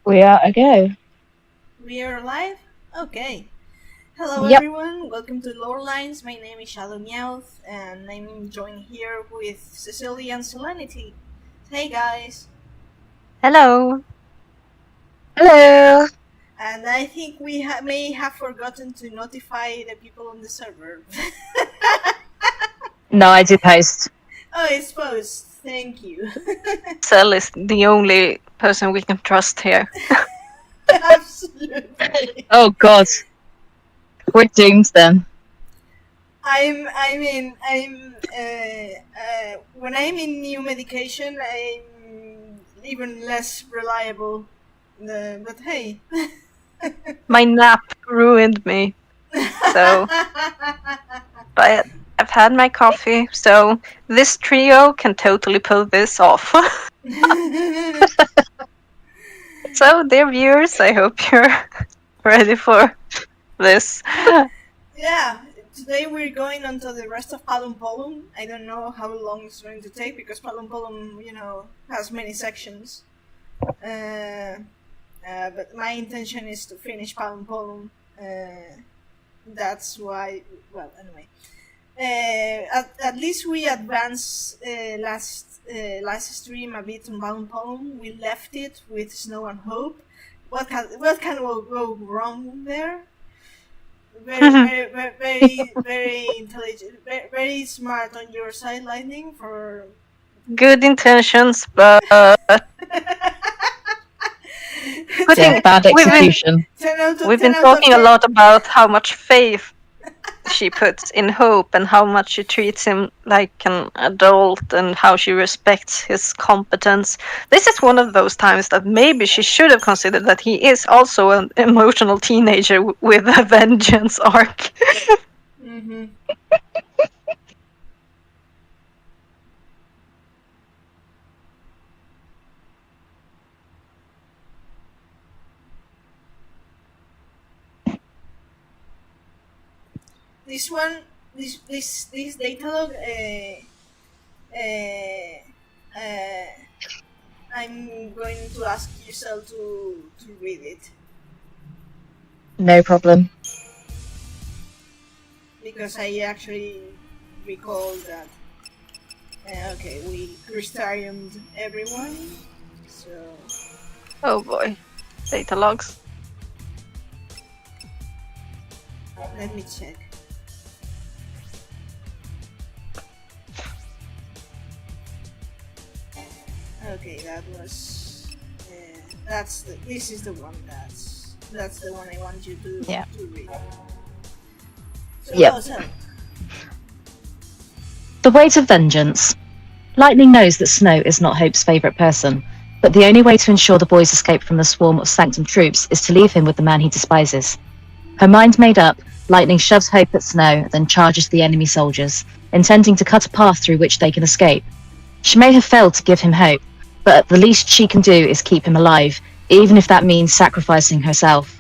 We are a go. We are live? Okay. Hello Yep. everyone, welcome to Lore Lines. My name is ShadowMeowth's and I'm joined here with Cecilia and Selenity. Hey guys. Hello. Hello. And I think we may have forgotten to notify the people on the server. No, I do post. Oh, it's post. Thank you. Cell is the only person we can trust here. Absolutely. Oh God. We're doomed then. I'm when I'm in new medication, I'm even less reliable. But hey. My nap ruined me. So, but I've had my coffee, so this trio can totally pull this off. So, dear viewers, I hope you're ready for this. Yeah, today we're going on to the rest of Palum Polum. I don't know how long it's going to take because Palum Polum, has many sections. But my intention is to finish Palum Polum. That's why. Well, anyway. At least we advanced last stream a bit on Palum Polum. We left it with Snow and Hope. What can go wrong there? Very intelligent, very smart on your side, Lightning. For Good intentions, but Bad execution. We've been talking a lot about how much faith she puts in Hope and how much she treats him like an adult and how she respects his competence. This is one of those times that maybe she should have considered that he is also an emotional teenager with a vengeance arc. Mm-hmm. This data log, I'm going to ask yourself to read it No problem. because I actually recall that. Okay, we Crystariumed everyone, so Oh boy. Data logs. let me check. Okay, that was. This is the one that's the one I want you to read. So, Yep. so, The weight of vengeance. Lightning knows that Snow is not Hope's favourite person, but the only way to ensure the boys escape from the swarm of Sanctum troops is to leave him with the man he despises. Her mind made up, Lightning shoves Hope at Snow, then charges the enemy soldiers, intending to cut a path through which they can escape. She may have failed to give him hope, but the least she can do is keep him alive, even if that means sacrificing herself.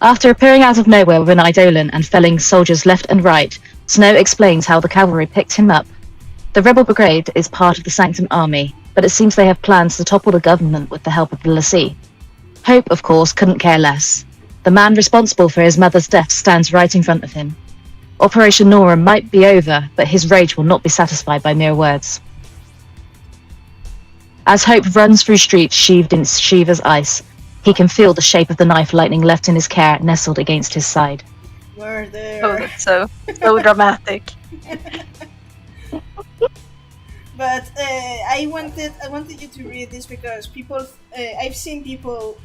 After appearing out of nowhere with an Eidolon and felling soldiers left and right, Snow explains how the cavalry picked him up. The rebel brigade is part of the Sanctum army, but it seems they have plans to topple the government with the help of the Lassie. Hope, of course, couldn't care less. The man responsible for his mother's death stands right in front of him. Operation Nora might be over, but his rage will not be satisfied by mere words. As Hope runs through streets sheathed in Shiva's ice, he can feel the shape of the knife Lightning left in his care nestled against his side. we're there. Oh, that's so dramatic. But I wanted you to read this because people, I've seen people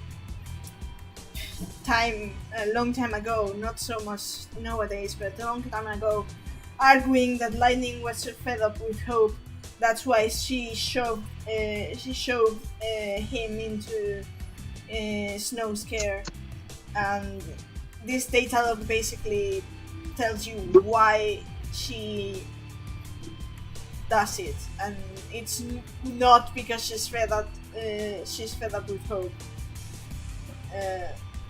a long time ago, not so much nowadays, but a long time ago, arguing that Lightning was so fed up with Hope. That's why she shoved him into Snow's care, and this data log basically tells you why she does it, and it's not because she's fed up with Hope.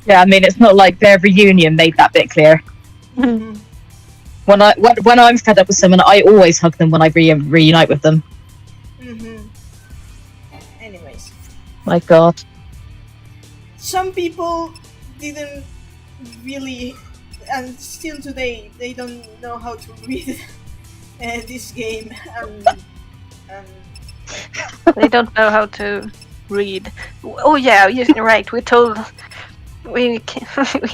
Yeah, I mean, it's not like their reunion made that bit clear. Mm-hmm. When I'm fed up with someone, I always hug them when I reunite with them. Mm-hmm. My God. Some people didn't really, and still today, they don't know how to read this game. They don't know how to read. Oh yeah, you're right. We we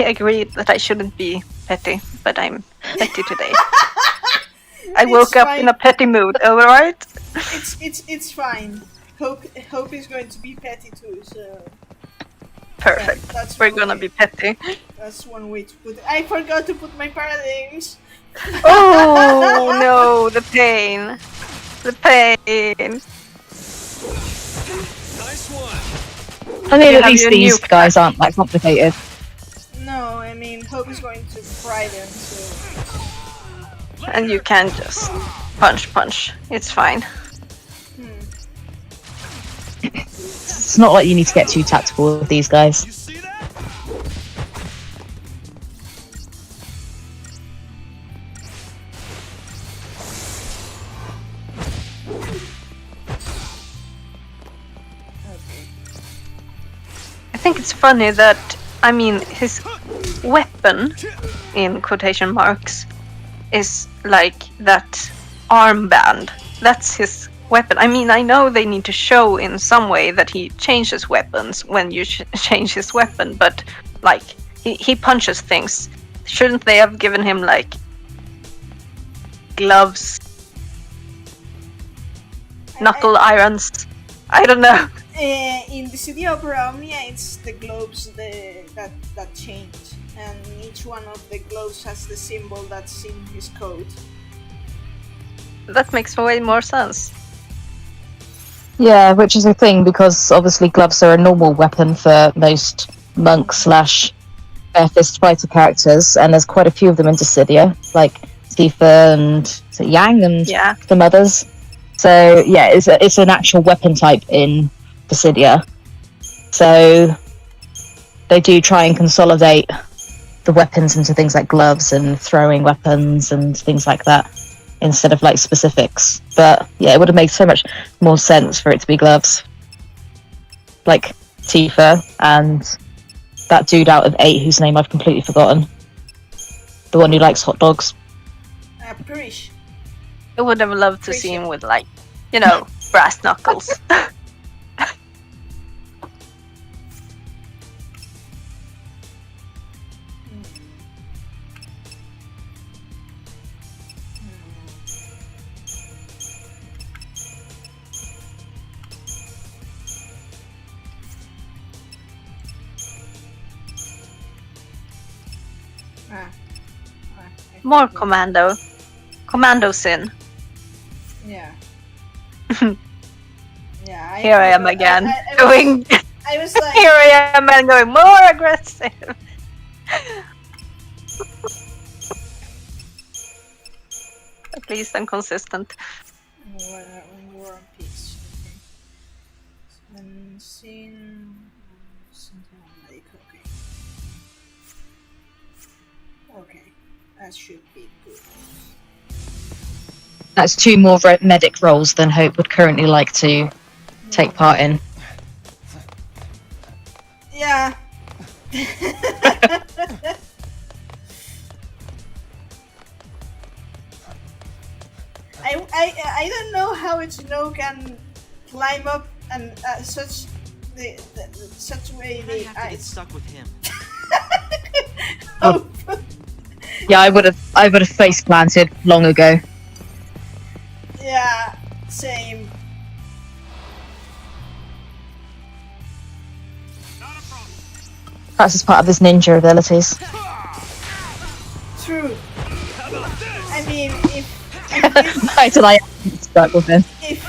agreed that I shouldn't be petty, but I'm petty today. I woke up in a petty mood. All right. It's fine. Hope is going to be petty too. So perfect. Yeah, We're gonna be petty. That's one way to put it. I forgot to put my paradigms. Oh no, the pain. The pain. Nice one. I mean, at least these guys aren't that complicated. No, I mean, Hope is going to fry them, so... And you can just punch. It's fine. It's not like you need to get too tactical with these guys. You see that? I think it's funny that, I mean, his weapon, in quotation marks, is like that armband. That's his weapon. I mean, I know they need to show in some way that he changes weapons when you change his weapon, but like, he punches things. Shouldn't they have given him like gloves, knuckle irons? I don't know. In the City of Omnia, it's the globes that change, and each one of the globes has the symbol that's in his coat. That makes way more sense. Yeah, which is a thing because obviously gloves are a normal weapon for most monk / bare fist fighter characters, and there's quite a few of them in Dissidia, like Tifa and Yang and some others. So yeah, it's an actual weapon type in Dissidia. So they do try and consolidate the weapons into things like gloves and throwing weapons and things like that, instead of like specifics. But yeah, it would have made so much more sense for it to be gloves. Like Tifa and that dude out of 8 whose name I've completely forgotten. The one who likes hot dogs. Parish. I would have loved to see him with like, you know, brass knuckles. More commando. Commando sin. Yeah. Yeah. Here I am again. I was like... Here I am and going more aggressive. At least I'm consistent. War and Peace. Okay. And sin... like, okay. Okay. That should be good. That's 2 more medic roles than Hope would currently like to take part in. Yeah. I don't know how a Snow can climb up and such way the have to get stuck with him. Oh. Yeah, I would have face planted long ago. Yeah, same. That's as part of his ninja abilities. True. I mean, if Why did I stuck with him? if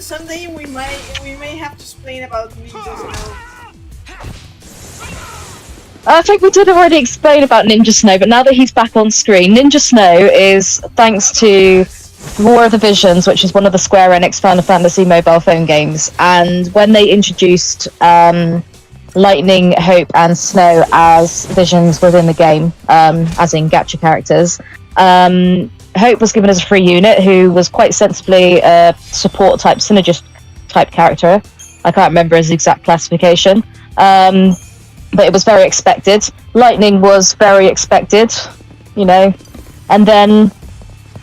someday we may have to explain about ninjas now. I think we did already explain about Ninja Snow, but now that he's back on screen, Ninja Snow is thanks to War of the Visions, which is one of the Square Enix Final Fantasy mobile phone games, and when they introduced Lightning, Hope, and Snow as visions within the game, as in gacha characters, Hope was given as a free unit who was quite sensibly a support type, synergist type character, I can't remember his exact classification. But it was very expected. Lightning was very expected, you know. And then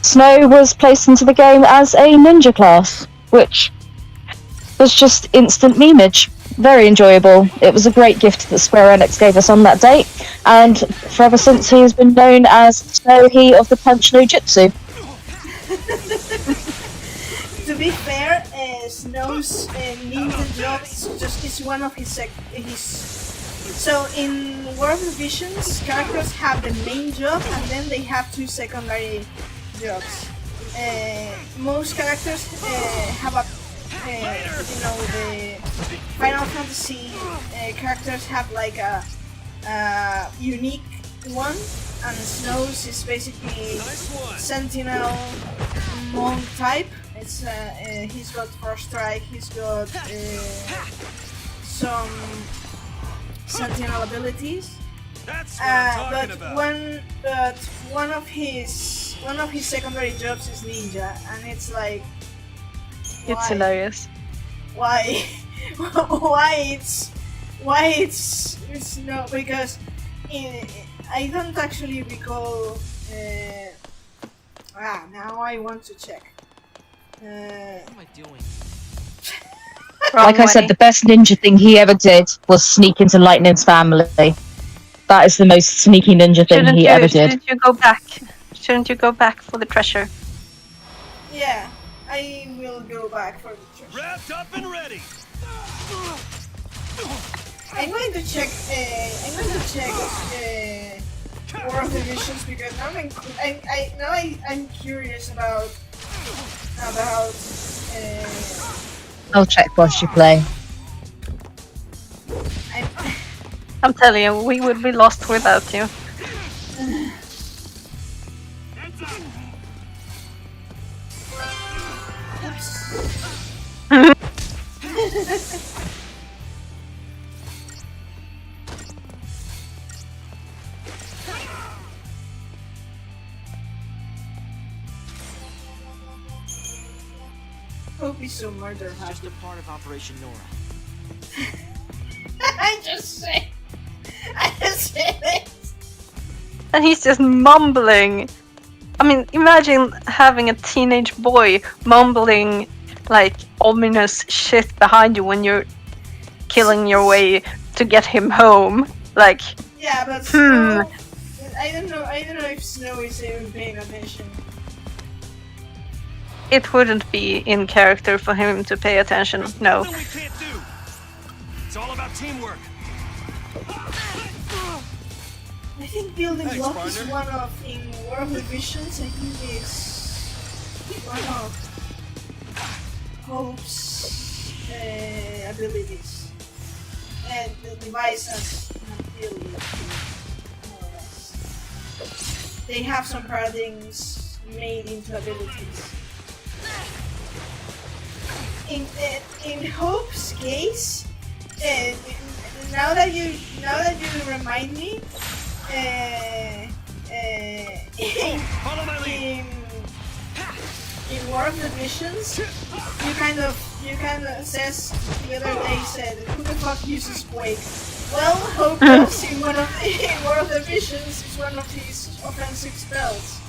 Snow was placed into the game as a ninja class, which was just instant memeage. Very enjoyable. It was a great gift that Square Enix gave us on that date, and forever since he has been known as Snow He of the Punch no Jutsu. To be fair, Snow's ninja job is one of his so in World of Visions, characters have the main job and then they have 2 secondary jobs. Most characters have a the Final Fantasy characters have like a unique one, and Snow's is basically Sentinel Monk type. It's he's got First Strike, he's got some Sentinel abilities. But one of his secondary jobs is ninja, and it's like, It's hilarious. Why? Why it's no, because I don't actually recall. Now I want to check. What am I doing? Like I said, the best ninja thing he ever did was sneak into Lightning's family. That is the most sneaky ninja thing he ever did. Shouldn't you go back? Shouldn't you go back for the treasure? Yeah, I will go back for the treasure. Wrapped up and ready. I'm going to check. War of the Visions, because now I'm curious about. I'll check whilst you play. I'm telling you, we would be lost without you. Hope he's so murder It's just a part of Operation Nora. I just say this. And he's just mumbling. I mean, imagine having a teenage boy mumbling like ominous shit behind you when you're killing your way to get him home. Like, Yeah, but Snow, I don't know if Snow is even paying attention. it wouldn't be in character for him to pay attention. No. Nothing we can't do. It's all about teamwork. I think building Thanks, block is partner. one of, in World of Visions, I think is one of Hope's abilities. And the device has an ability, more or less. They have some paradigms made into abilities. In Hope's case, now that you remind me, Follow my lead. in War of the Visions, you kind of says the other day said, who the fuck uses Quake? Well, Hope does in War of the Visions is one of his offensive spells.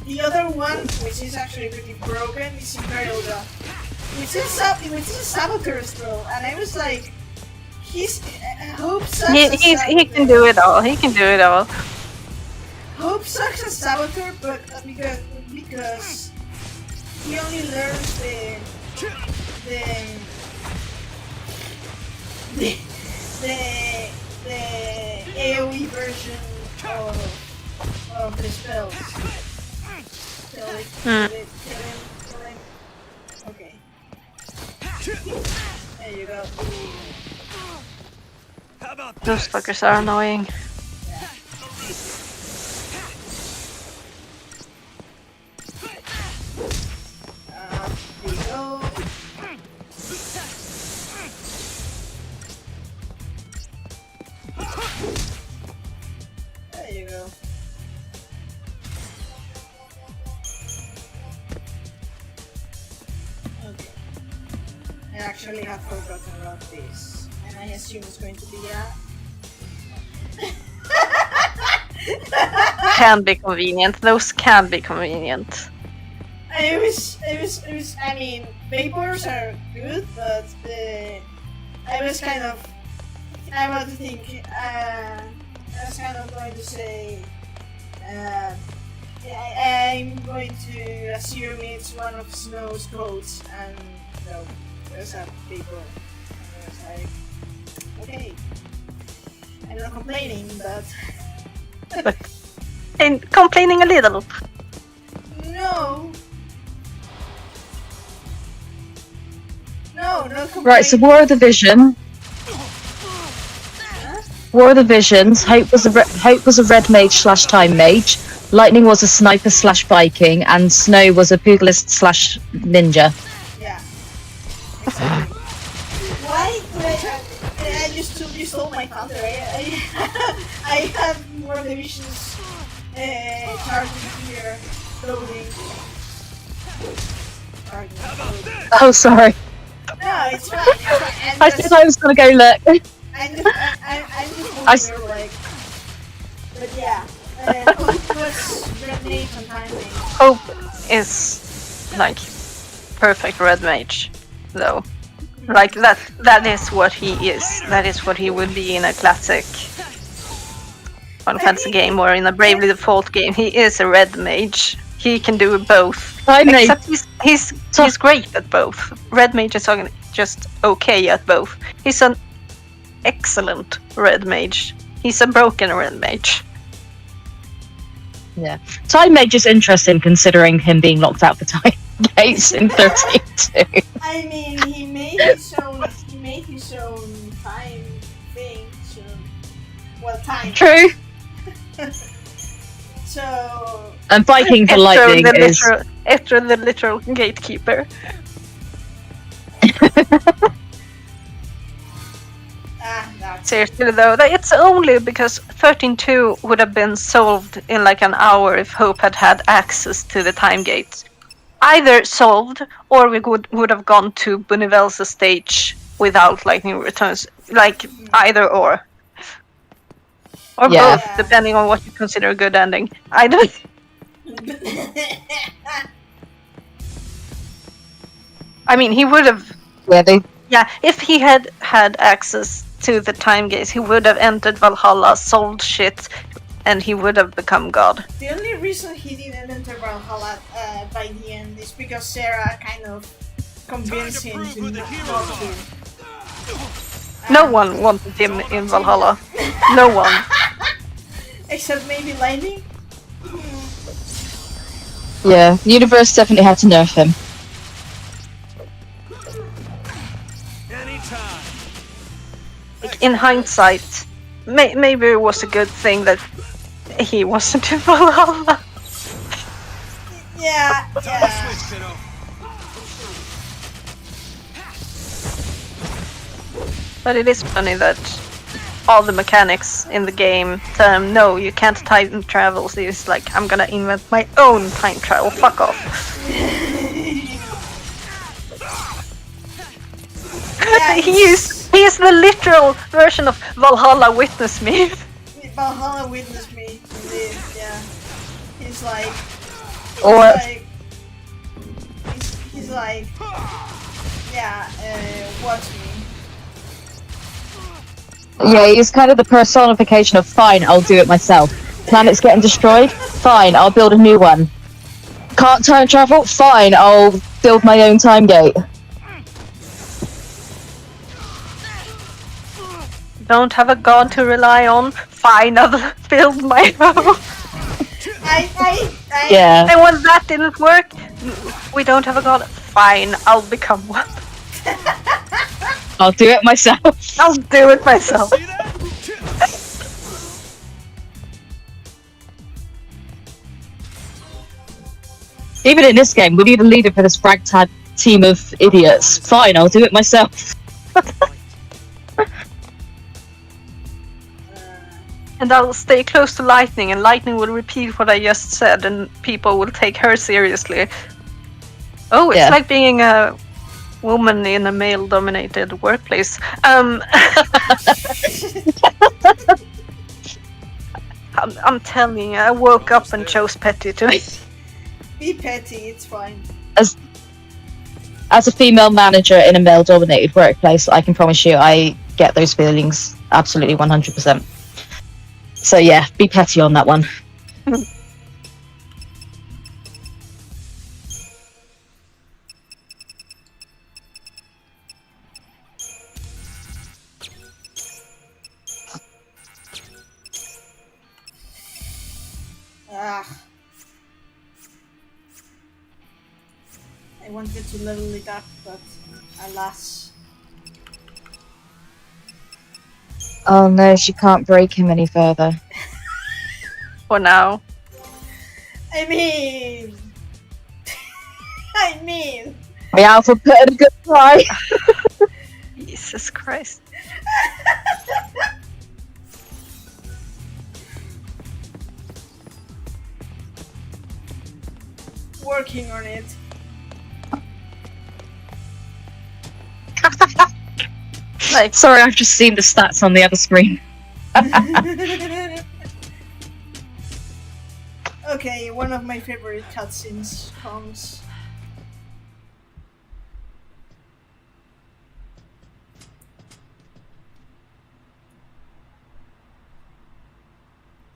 The other one, which is actually pretty broken, is Imperial Gun, which is a saboteur spell, and I was like, Hope sucks He as can saboteur. do it all. He can do it all. Hope sucks as saboteur, but because he only learns the AoE version of the spells. Kill him. Okay. There you go. How about Those this? fuckers are annoying. Here you go. There you go. Okay. actually have forgotten about this, and I assume it's going to be Can be convenient. Those can be convenient. It was. I mean, vapors are good, but I was kind of going to say. I'm going to assume it's one of Snow's coats, and no, there's a vapor. And I was like, okay, I'm not complaining, but And complaining a little. no, not complaining. Right, so War of the Vision. War of the Visions. Hope was a red mage / time mage. Lightning was a sniper / Viking, and Snow was a pugilist / ninja. Yeah. Exactly. Why did I just stole my thunder? I have more divisions charging here, loading. Charging. Oh, sorry. No, it's fine. I said I was gonna go look. I'm just moving like. But yeah. Hope was red mage and time mage. Hope is like perfect red mage, though. Like that is what he is. That is what he would be in a classic Final Fantasy game or in a Bravely Default game. He is a red mage. He can do both. Time mage. Except he's great at both. Red mage is just okay at both. He's an excellent red mage. He's a broken red mage. Yeah. Time mage is interesting considering him being locked out for time gates in 13-2. I mean, he made his own time thing. So, well, time. True. So. And Viking for lightning is. After the literal gatekeeper. Seriously though, it's only because 13-2 would have been solved in like an hour if Hope had access to the time gates. Either solved, or we would have gone to Bunivel's stage without lightning returns. Like, either or. Or Yeah. both, depending on what you consider a good ending. I don't... I mean, he would have... Yeah, if he had access to the time gates, he would have entered Valhalla, solved shit, and he would have become God. The only reason he didn't enter Valhalla by the end is because Sarah kind of convinced him to not to. No one wanted him in Valhalla. No one. Except maybe Lightning? Yeah, the universe definitely had to nerf him. Anytime. Like, in hindsight, maybe it was a good thing that he wasn't in Valhalla. Yeah. Switch, kiddo. But it is funny that all the mechanics in the game tell him, no, you can't time travel. So he's like, I'm gonna invent my own time travel. Fuck off. Yeah, he is the literal version of Valhalla Witness Me. Valhalla witnessed me. Indeed, yeah. He's like. He's like. Yeah, watch me. Yeah, he's kind of the personification of fine, I'll do it myself. Planet's getting destroyed? Fine, I'll build a new one. Can't time travel? Fine, I'll build my own time gate. Don't have a god to rely on? Fine, I'll build my own. Yeah. And when that didn't work, we don't have a god. Fine, I'll become one. I'll do it myself. I'll do it myself. See that? Even in this game, we need a leader for this ragtag team of idiots. Fine, I'll do it myself. And I'll stay close to Lightning, and Lightning will repeat what I just said, and people will take her seriously. Oh, it's Yeah. like being a woman in a male-dominated workplace. I'm telling you, I woke up and chose petty today. Be petty, it's fine. As a female manager in a male-dominated workplace, I can promise you I get those feelings absolutely 100%. So yeah, be petty on that one. I wanted to level it up, but alas. Oh no, she can't break him any further. For now. I mean... Meowth put in a good try. Jesus Christ. Working on it. Like, Sorry, I've just seen the stats on the other screen. Okay, one of my favorite cutscenes comes.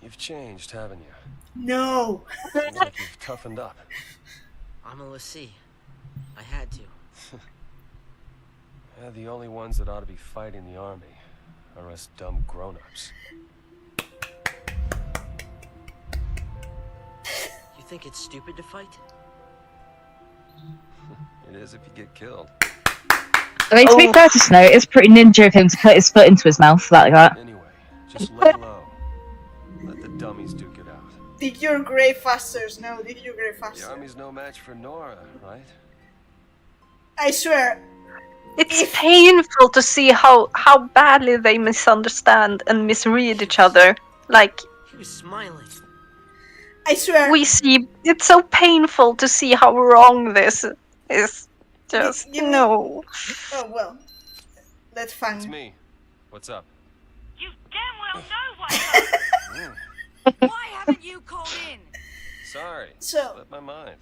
You've changed, haven't you? No! Seems like you've toughened up. I'm a Lassie. I had to. Yeah, the only ones that ought to be fighting the army are us dumb grown-ups. You think it's stupid to fight? It is if you get killed. I mean, to be fair to Snow, it's pretty ninja of him to put his foot into his mouth like that. Anyway, just lay low. Let the dummies duke it out. Dig your grave faster, Snow, dig your grave The faster. army's no match for Nora, right? I swear. it's painful to see how badly they misunderstand and misread each other. Like, He was smiling. I swear. we see, it's so painful to see how wrong this is. Just, Give me- no. Oh, well. Let's It's find. me. What's up? You damn well know what's up. Why haven't you called in? Sorry. So- Slipped my mind.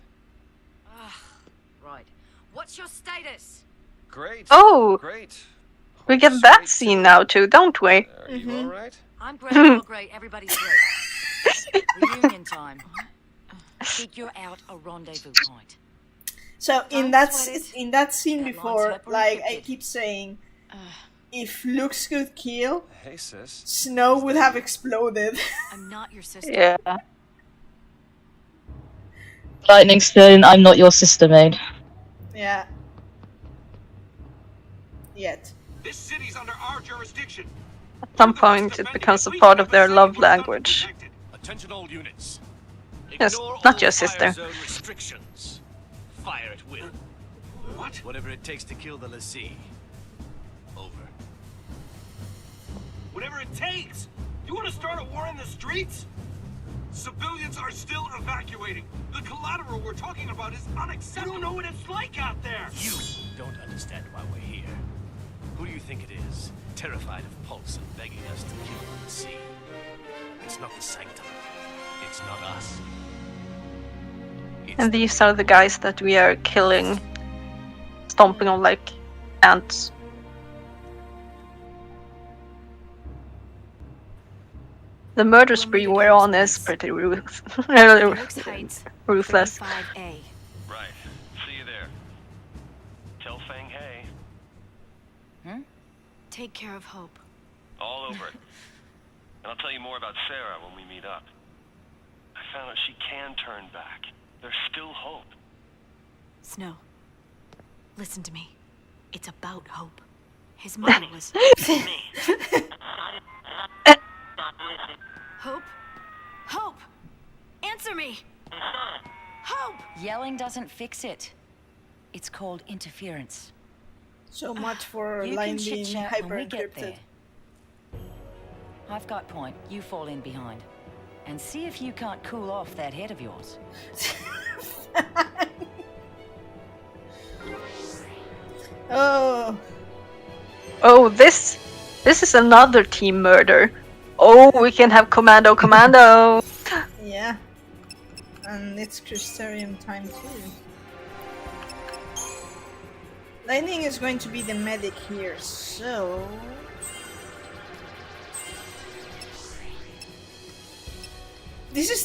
Right. What's your status? Great. Oh, Great. we get that scene now too, don't we? Are you all right? I'm great, you're great, everybody's great. Reunion time. Figure out a rendezvous point. So in Don't that sweat it. in that scene That before, line's like I hyper-encrypted. keep saying, if looks could kill, Hey, sis. Snow would have exploded. I'm not your sister. Yeah. Lightning Stone, I'm not your sister, mate. Yeah. Yet. This city's under our jurisdiction. At some point it becomes a part of their love language. Attention all units. Yes, Ignore not all your fire sister. zone restrictions. Fire at will. What? Whatever it takes to kill the Lassie. Over. Whatever it takes? You want to start a war in the streets? Civilians are still evacuating. The collateral we're talking about is unacceptable. You don't know what it's like out there. You don't understand why we're here. Who do you think it is? Terrified of Pulse and begging us to kill the Lassie. It's not the Sanctum. It's not us. It's And these are the guys that we are killing, stomping on like ants. The murder spree we're on is pretty Felix Heights, ruthless. 35A. Right. See you there. Tell Fang hey. Take care of Hope. All over it. And I'll tell you more about Sarah when we meet up. I found out she can turn back. There's still hope. Snow, listen to me. It's about Hope. His mother was... Hope? Hope! Answer me! Hope! Yelling doesn't fix it. It's called interference. So much for You line can being chit-chat hyper when we get encrypted. there. I've got point. You fall in behind. And see if you can't cool off that head of yours. Oh, Oh, this is another team murder. Oh, we can have commando. yeah. And it's Crystarium time too. Lightning is going to be the medic here, so... This is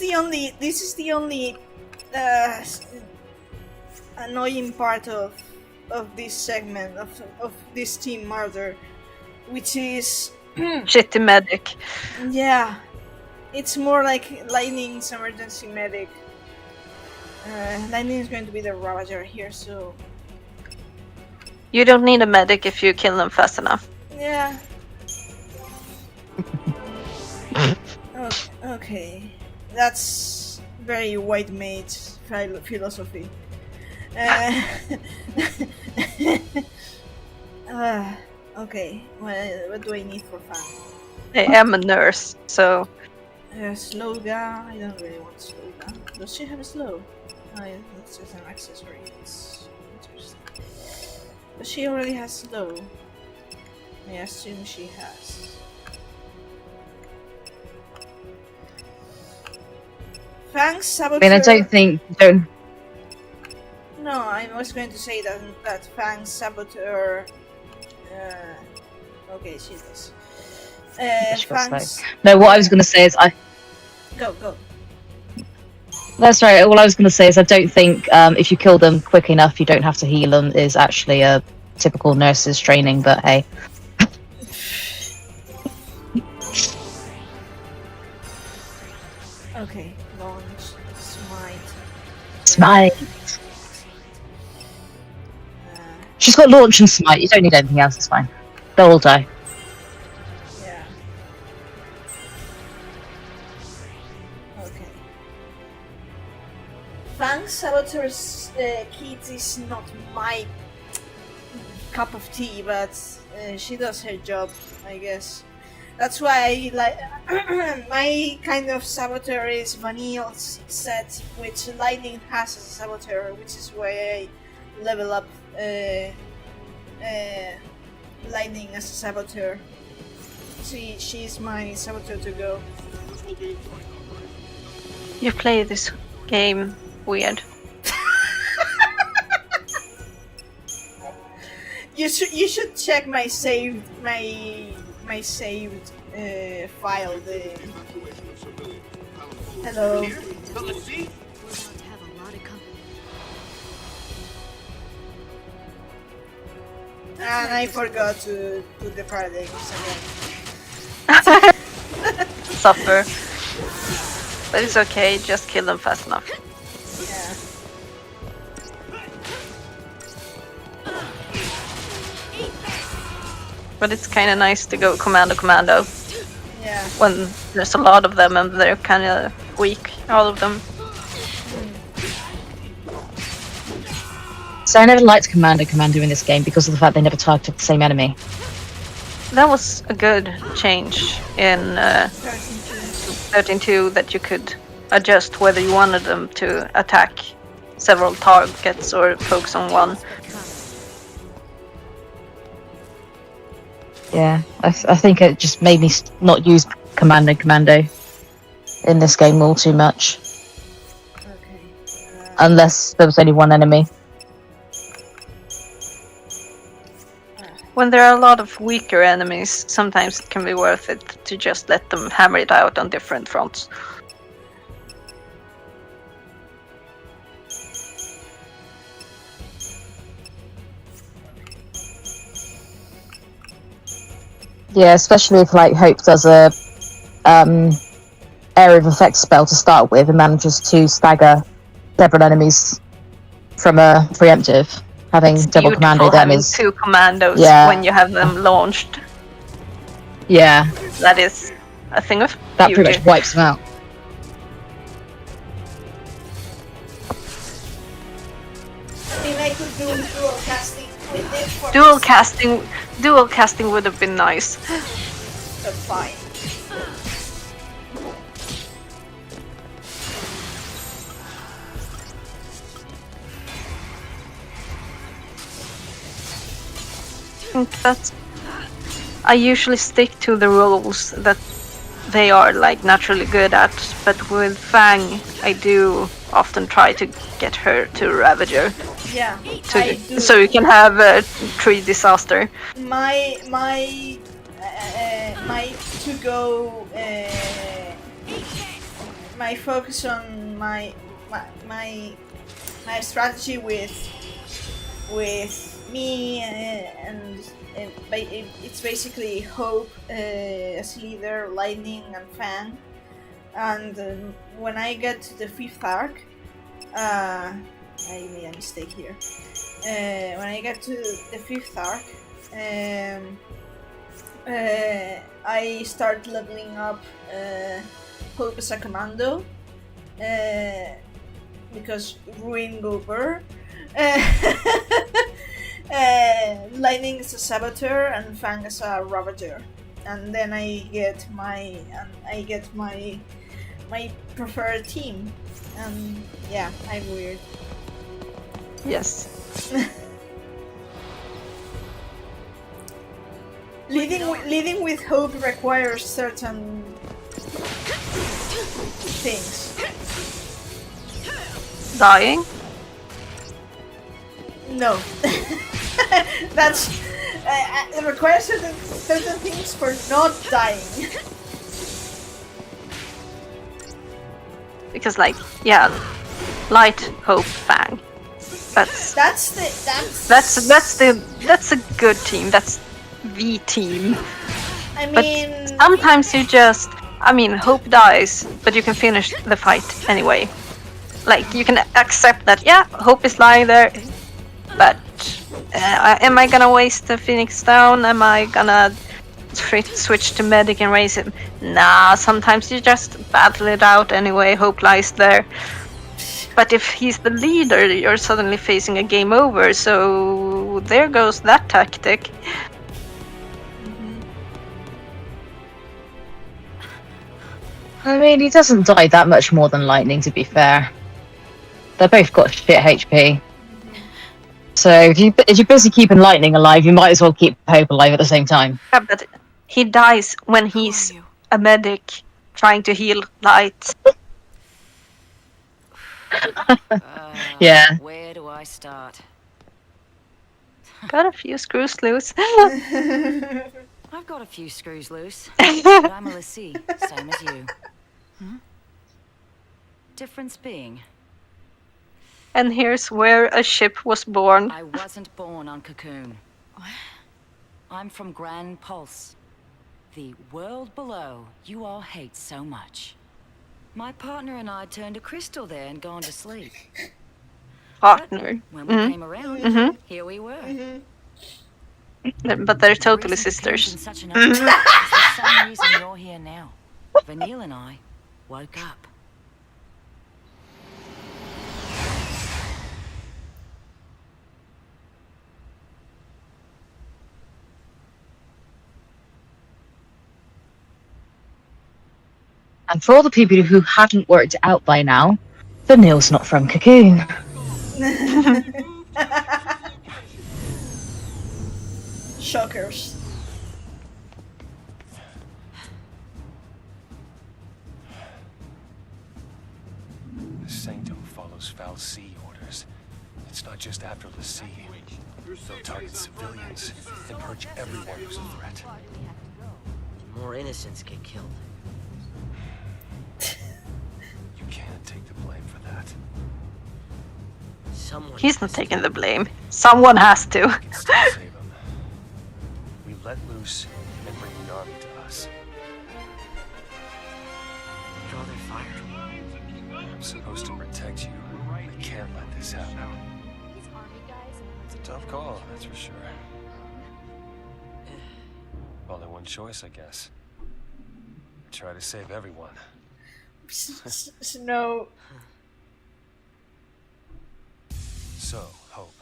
the only annoying part of this segment of this team murder, which is Shitty medic. yeah, it's more like Lightning's emergency medic. Lightning is going to be the Ravager here, so You don't need a medic if you kill them fast enough. yeah. Okay, that's very white mage philosophy. Okay, well, what do I need for fun? I am a nurse, so Slow gun. I don't really want slow gun. Does she have a slow? Oh, yeah, that's just an accessory. It's interesting. But she already has slow. I assume she has. Thanks, Saboteur. I mean, I don't think No, I was going to say that Fang's Saboteur. Okay, she does. Fang's. No, what I was going to say is Go. That's right. All I was going to say is I don't think if you kill them quick enough, you don't have to heal them. Is actually a typical nurse's training. But hey, Okay, launch, smite. smite. She's got launch and smite. You don't need anything else. It's fine. They'll all die. Yeah. Okay. Fang's Saboteur's kit is not my cup of tea, but she does her job, I guess. That's why I like my kind of Saboteur is Vanille set, which Lightning has as a Saboteur, which is why I level up Lightning as a Saboteur. She's my Saboteur to go. you play this game weird. You should check my saved file. Hello. And I forgot to put the paradigms again. Suffer. But it's okay, just kill them fast enough. Yeah. But it's kind of nice to go commando Yeah. when there's a lot of them and they're kind of weak, all of them. So I never liked Commander in this game because of the fact they never targeted the same enemy. That was a good change in 13.2 that you could adjust whether you wanted them to attack several targets or focus on one. Yeah, I think it just made me not use Commando in this game all too much. Okay. Unless there was only one enemy. When there are a lot of weaker enemies, sometimes it can be worth it to just let them hammer it out on different fronts. Yeah, especially if like Hope does a area of effect spell to start with and manages to stagger several enemies from a preemptive. Having It's double beautiful commando them having is two commandos when you have them launched. yeah, That is a thing of that beauty. pretty much wipes them out. I mean, I could do dual casting with it for Dual casting would have been nice. but fine. think that I usually stick to the roles that they are like naturally good at, but with Fang, I do often try to get her to Ravager, Yeah, I do. so you can have a tree disaster. My to go my focus on my strategy with me and it's basically Hope as leader, Lightning and Fang, and when I get to the 5th arc, I made a mistake here. When I get to the 5th arc, I start leveling up Hope as a commando because Ruin go burr. Lightning is a saboteur and Fang is a ravager, and then I get my preferred team, and yeah, I'm weird. Yes. Leading with Hope requires certain things. Dying? No. That's it requires certain things for not dying. Because like, yeah, Light, Hope, Fang. That's a good team. That's the team. I But mean, sometimes you just, I mean, Hope dies, but you can finish the fight anyway. Like, you can accept that, yeah, Hope is lying there, but am I gonna waste the Phoenix down? Am I gonna switch to medic and raise him? Nah, sometimes you just battle it out anyway. Hope lies there. But if he's the leader, you're suddenly facing a game over, so there goes that tactic. I mean, he doesn't die that much more than Lightning, to be fair. They both got shit HP. So if you're busy keeping Lightning alive, you might as well keep Hope alive at the same time. Yeah, but he dies when he's a medic trying to heal Light. Yeah. Where do I start? Got a few screws loose. I've got a few screws loose, but I'm a Lassie, same as you. Difference being, And here's where a ship was born. I wasn't born on Cocoon. I'm from Grand Pulse, the world below you all hate so much. My partner and I turned a crystal there and gone to sleep. Partner. When we came around, here we were. But they're The totally reason Cocoon's sisters. in such an uproar is the same reason you're here now. Vanille and I woke up. And for all the people who hadn't worked it out by now, Vanille's not from Cocoon. shockers. The Sanctum follows Foul Sea orders. It's not just after the sea. They'll target civilians and purge everyone who's a threat. More innocents get killed. You can't take the blame for that. Someone He's not has to. taking the blame. Someone has to. We can still save them. We let loose and bring the army to us. Draw their fire. I'm supposed to protect you. We can't let this happen. It's a tough call, that's for sure. Only one choice, I guess. Try to save everyone. No. So, Hope,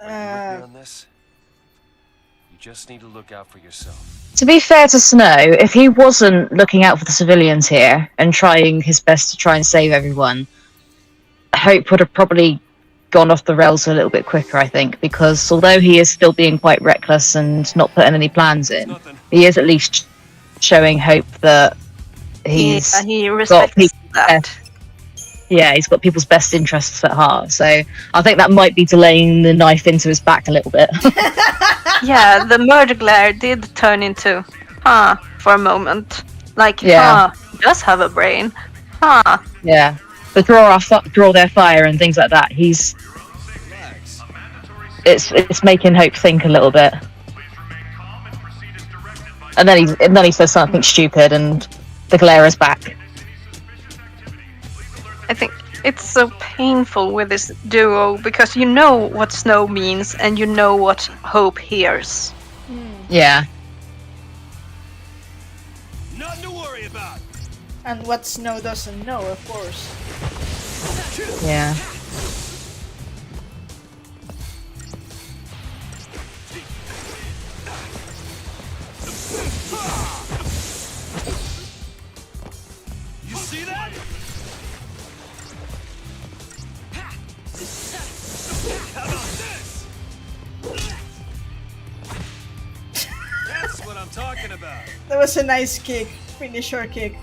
are you with me on this? You just need to look out for yourself. To be fair to Snow, if he wasn't looking out for the civilians here and trying his best to try and save everyone, Hope would have probably gone off the rails a little bit quicker, I think, because although he is still being quite reckless and not putting any plans in, he is at least showing Hope that he got respects people's that. he's got people's best interests at heart. So I think that might be delaying the knife into his back a little bit. Yeah, the murder glare did turn into for a moment. Like, he does have a brain. Yeah, the draw their fire and things like that. It's making Hope think a little bit. And then he says something stupid, and the glare is back. I think it's so painful with this duo because you know what Snow means and you know what Hope hears. Yeah. Nothing to worry about. And what Snow doesn't know, of course. Yeah. You see that? How about this? That's what I'm talking about. That was a nice kick. Finisher kick.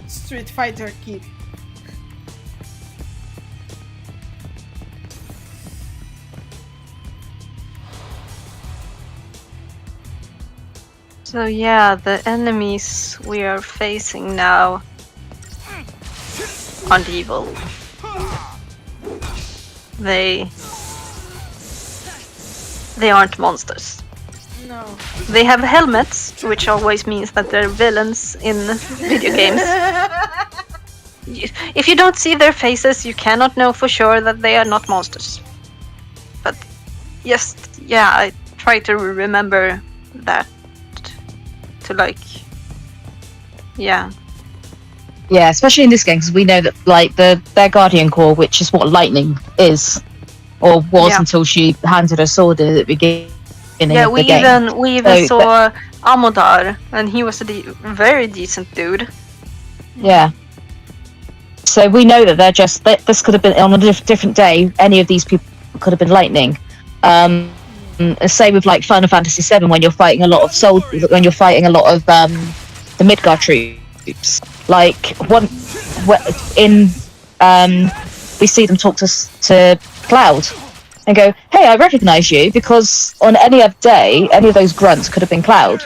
Street Fighter kick. So yeah, the enemies we are facing now aren't evil. They aren't monsters. No. They have helmets, which always means that they're villains in video games. If you don't see their faces, you cannot know for sure that they are not monsters. But yes, I try to remember that to Yeah, especially in this game, because we know that like their Guardian Core, which is what Lightning is, or was until she handed her sword in at the beginning of the game. We even saw Amodar, and he was a very decent dude. Yeah. So we know that they're just this could have been on a different day. Any of these people could have been Lightning. Same with like Final Fantasy VII when you're fighting a lot of the Midgard troops. Like we see them talk to Cloud and go, "Hey, I recognise you," because on any other day, any of those grunts could have been Cloud.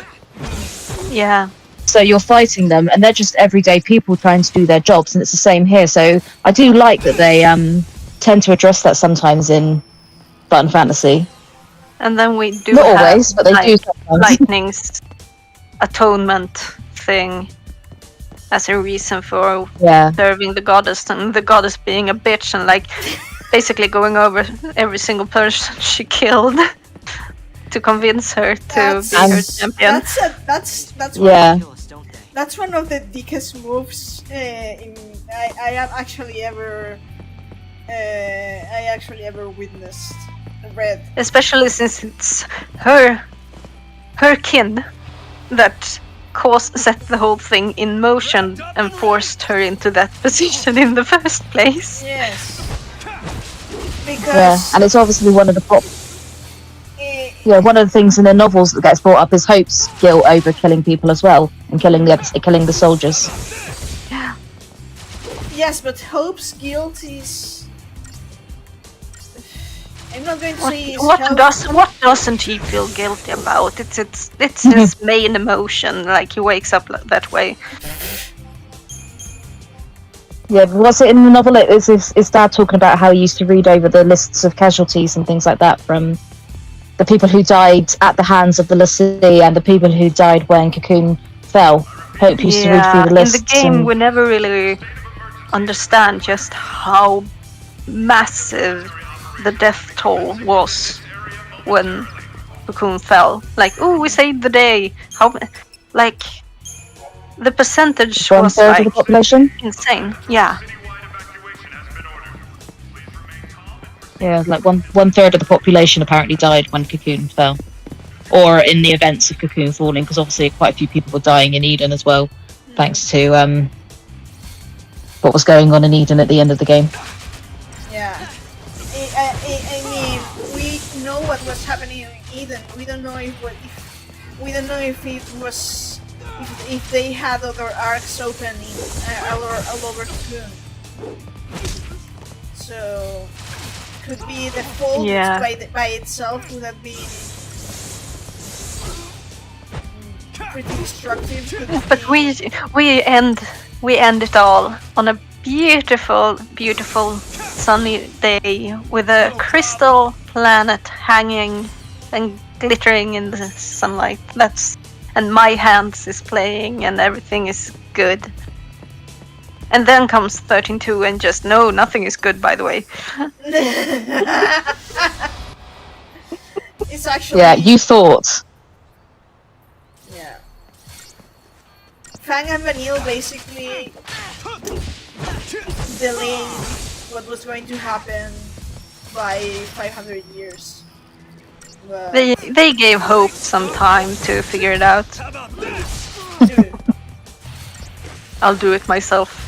Yeah. So you're fighting them, and they're just everyday people trying to do their jobs, and it's the same here. So I do like that they tend to address that sometimes in Final Fantasy. And then we do not have always, but they do sometimes. Lightning's atonement thing as a reason for serving the goddess, and the goddess being a bitch and like basically going over every single person she killed to convince her to be her champion. That's one of the dickest moves I have actually ever witnessed. Read. Especially since it's her kin that set the whole thing in motion and forced her into that position in the first place. Yes. Because and it's obviously one of the one of the things in the novels that gets brought up is Hope's guilt over killing people as well and killing the soldiers. Yeah. Yes, but Hope's guilt is. I'm not going to say what doesn't he feel guilty about? It's his main emotion. Like he wakes up that way. Yeah, but was it in the novel? Is Dad talking about how he used to read over the lists of casualties and things like that from the people who died at the hands of the l'Cie and the people who died when Cocoon fell? Hope used to read through the lists. In the game, we never really understand just how massive the death toll was when Cocoon fell. Like, oh, we saved the day. How, like, the percentage was like of the population? Insane. Yeah. Yeah, like one third of the population apparently died when Cocoon fell, or in the events of Cocoon falling, because obviously quite a few people were dying in Eden as well, thanks to what was going on in Eden at the end of the game. Yeah. I mean, we know what was happening in Eden. We don't know if it was if they had other arcs open in all over Cocoon. So could be the fault by itself would have been pretty destructive. But we end it all on a beautiful sunny day with a crystal planet hanging and glittering in the sunlight. And My Hands is playing and everything is good. And then comes 13-2 and just no, nothing is good, by the way. It's actually... Yeah, you thought. Yeah. Fang and Vanille basically delayed what was going to happen by 500 years. But... They gave Hope some time to figure it out. Dude. I'll do it myself.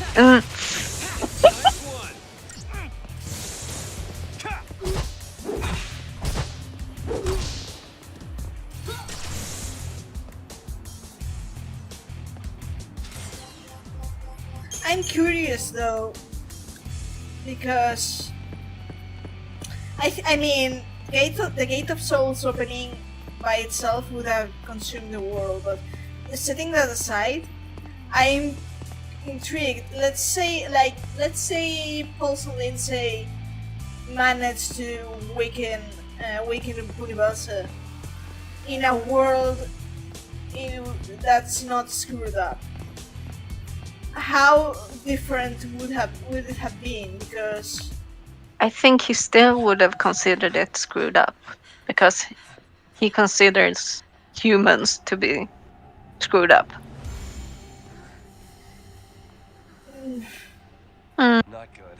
I'm curious though, because I mean, the Gate of Souls opening by itself would have consumed the world, but setting that aside, I'm intrigued. Let's say Pulse and Lindsay managed to awaken Universa in a world that's not screwed up. How different would it have been? Because I think he still would have considered it screwed up, because he considers humans to be screwed up. Not good.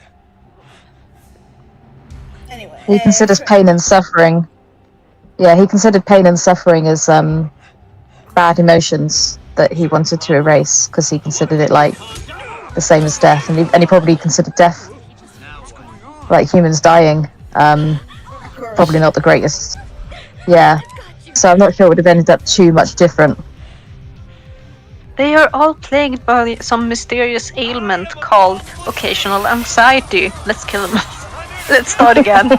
anyway, He considers pain and suffering. Yeah, he considered pain and suffering as bad emotions that he wanted to erase, because he considered it like the same as death, and he probably considered death, like humans dying, probably not the greatest. Yeah, so I'm not sure it would have ended up too much different. They are all plagued by some mysterious ailment called occasional anxiety. Let's kill them. Let's start again.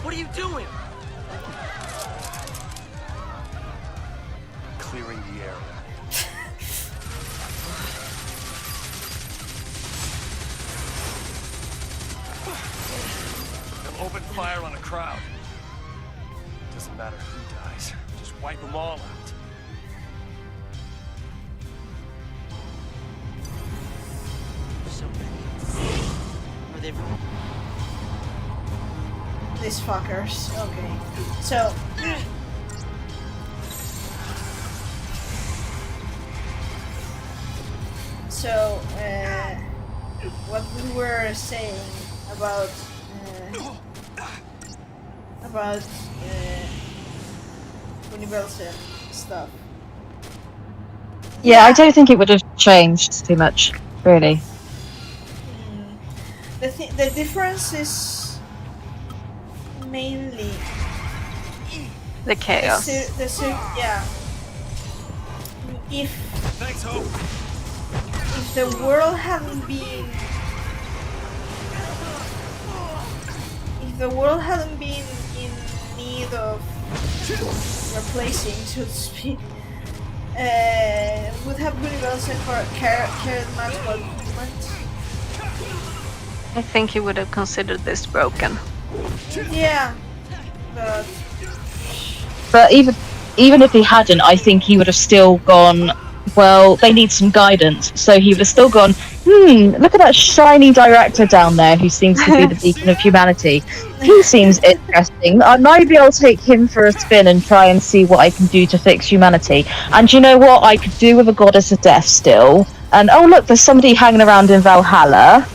What are you doing? Clearing the area. They'll open fire on a crowd. Doesn't matter who dies. Just wipe them all out. So many. Are they really? these fuckers. Okay, so what we were saying about universal stuff. Yeah, I don't think it would have changed too much, really. The difference is mainly The chaos. yeah. If Thanks, Hope. if the world hadn't been in need of replacing, so to speak, would have universal cared much about humans. I think he would have considered this broken. Yeah, But even if he hadn't, I think he would have still gone, well, they need some guidance. So he would have still gone, look at that shiny director down there who seems to be the beacon of humanity. He seems interesting. Maybe I'll take him for a spin and try and see what I can do to fix humanity. And you know what? I could do with a goddess of death still. And oh look, there's somebody hanging around in Valhalla.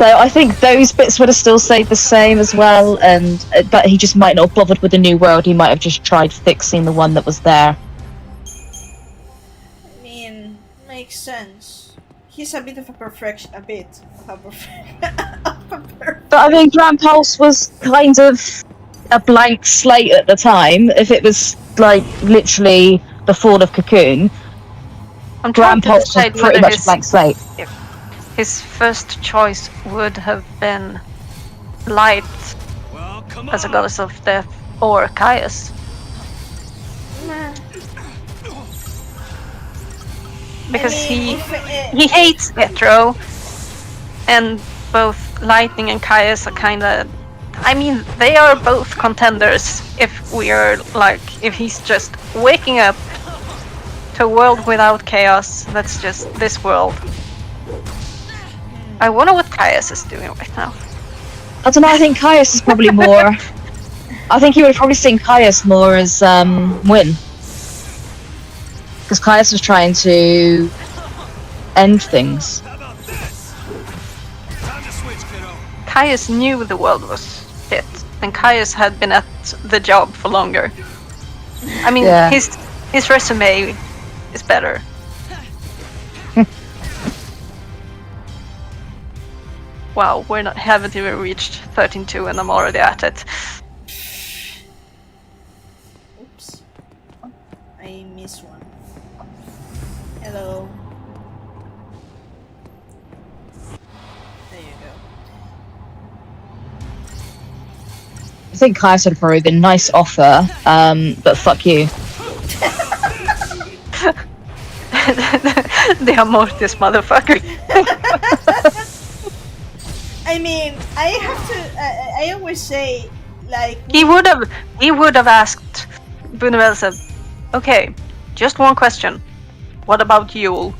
So I think those bits would have still stayed the same as well, and but he just might not have bothered with the new world. He might have just tried fixing the one that was there. I mean, makes sense. He's a bit of a perfection. But I mean, Grand Pulse was kind of a blank slate at the time. If it was like literally the fall of Cocoon, I'm trying Grand to Pulse was decide pretty whether much a blank slate. his first choice would have been Light Well, come as a on. goddess of death or Caius. Because he hates Etro, and both Lightning and Caius are kind of. I mean, they are both contenders. If he's just waking up to a world without chaos, that's just this world. I wonder what Caius is doing right now. I don't know. I think Caius is probably more. I think you would have probably seen Caius more as Win, because Caius was trying to end things. How about this? Time to switch, kiddo. Caius knew the world was shit, and Caius had been at the job for longer. I mean, Yeah. his resume is better. Wow, haven't even reached 13.2 and I'm already at it. Oops. I missed one. Hello. There you go. I think Caius would have probably been a nice offer, but fuck you. The Amortis motherfucker. I mean, I have to. I always say, like, He would have asked Bunevelse, okay, just one question. What about Yule?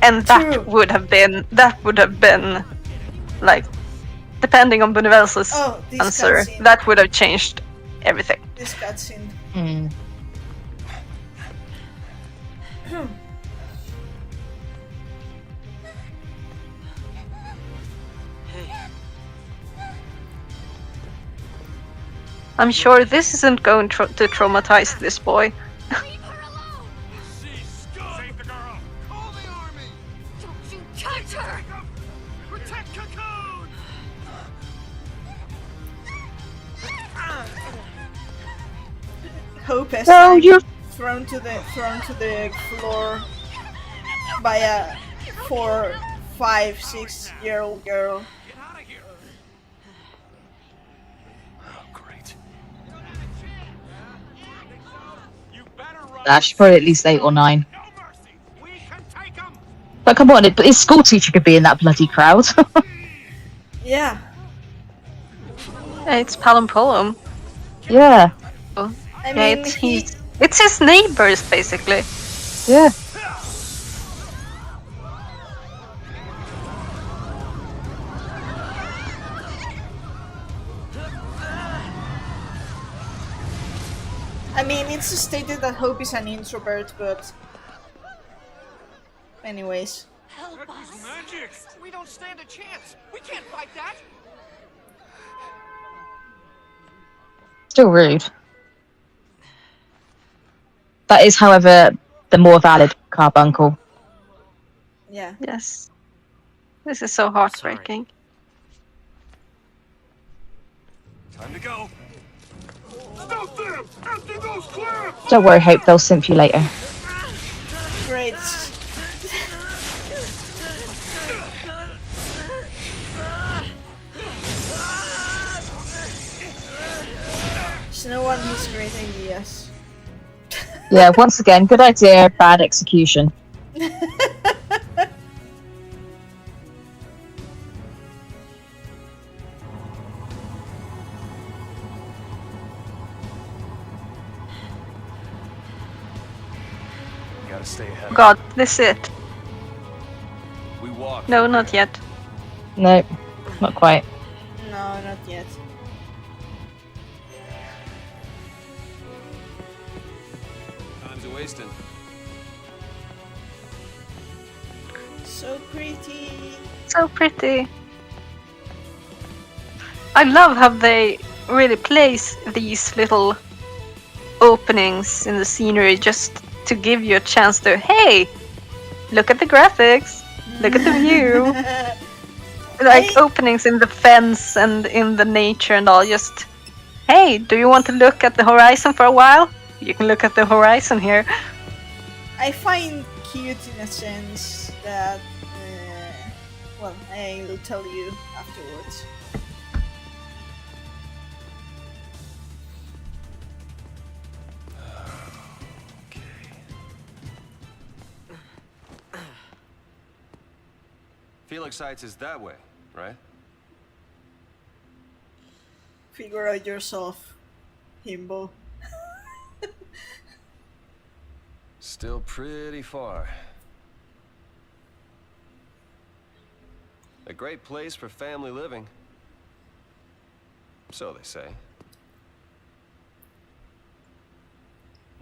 And that True. would have been like, depending on Bunevelse's Oh, this answer, cutscene. that would have changed everything. This cutscene. Hmm. I'm sure this isn't going to traumatize this boy. See, scum! Save the girl! Call the army! Don't you touch her! Protect Cocoon! Hope has No, been you're. thrown to the floor by a 4, 5, 6-year-old girl. Get out of here! Oh, great. You better run. Nah, she's probably at least 8 or 9. No mercy! We can take him! But come on, his school teacher could be in that bloody crowd. Yeah. It's Palom Polum. Yeah, I Yeah, mean, it's his neighbors basically. yeah. I mean, it's stated that Hope is an introvert, but anyways. Help us! Magic! We don't stand a chance! We can't fight that! Still rude. That is, however, the more valid carbuncle. Yeah. Yes. This is so heartbreaking. Time to go! Stop them! Empty those clips! Don't worry, Hope, they'll simp you later. Great. There's no one who's great ideas. Yeah, once again, good idea, bad execution. We gotta stay ahead. God, this is it. We walk. No, not yet. Nope, not quite. No, not yet. Time's a wasting. So pretty. So pretty. I love how they really place these little openings in the scenery just to give you a chance to, hey, look at the graphics, look at the view. Like openings in the fence and in the nature and all, just, hey, do you want to look at the horizon for a while? You can look at the horizon here. I find cute in a sense that, well, I'll tell you afterwards. Felix Heights is that way, right? Figure out yourself, himbo. Still pretty far. A great place for family living. So they say.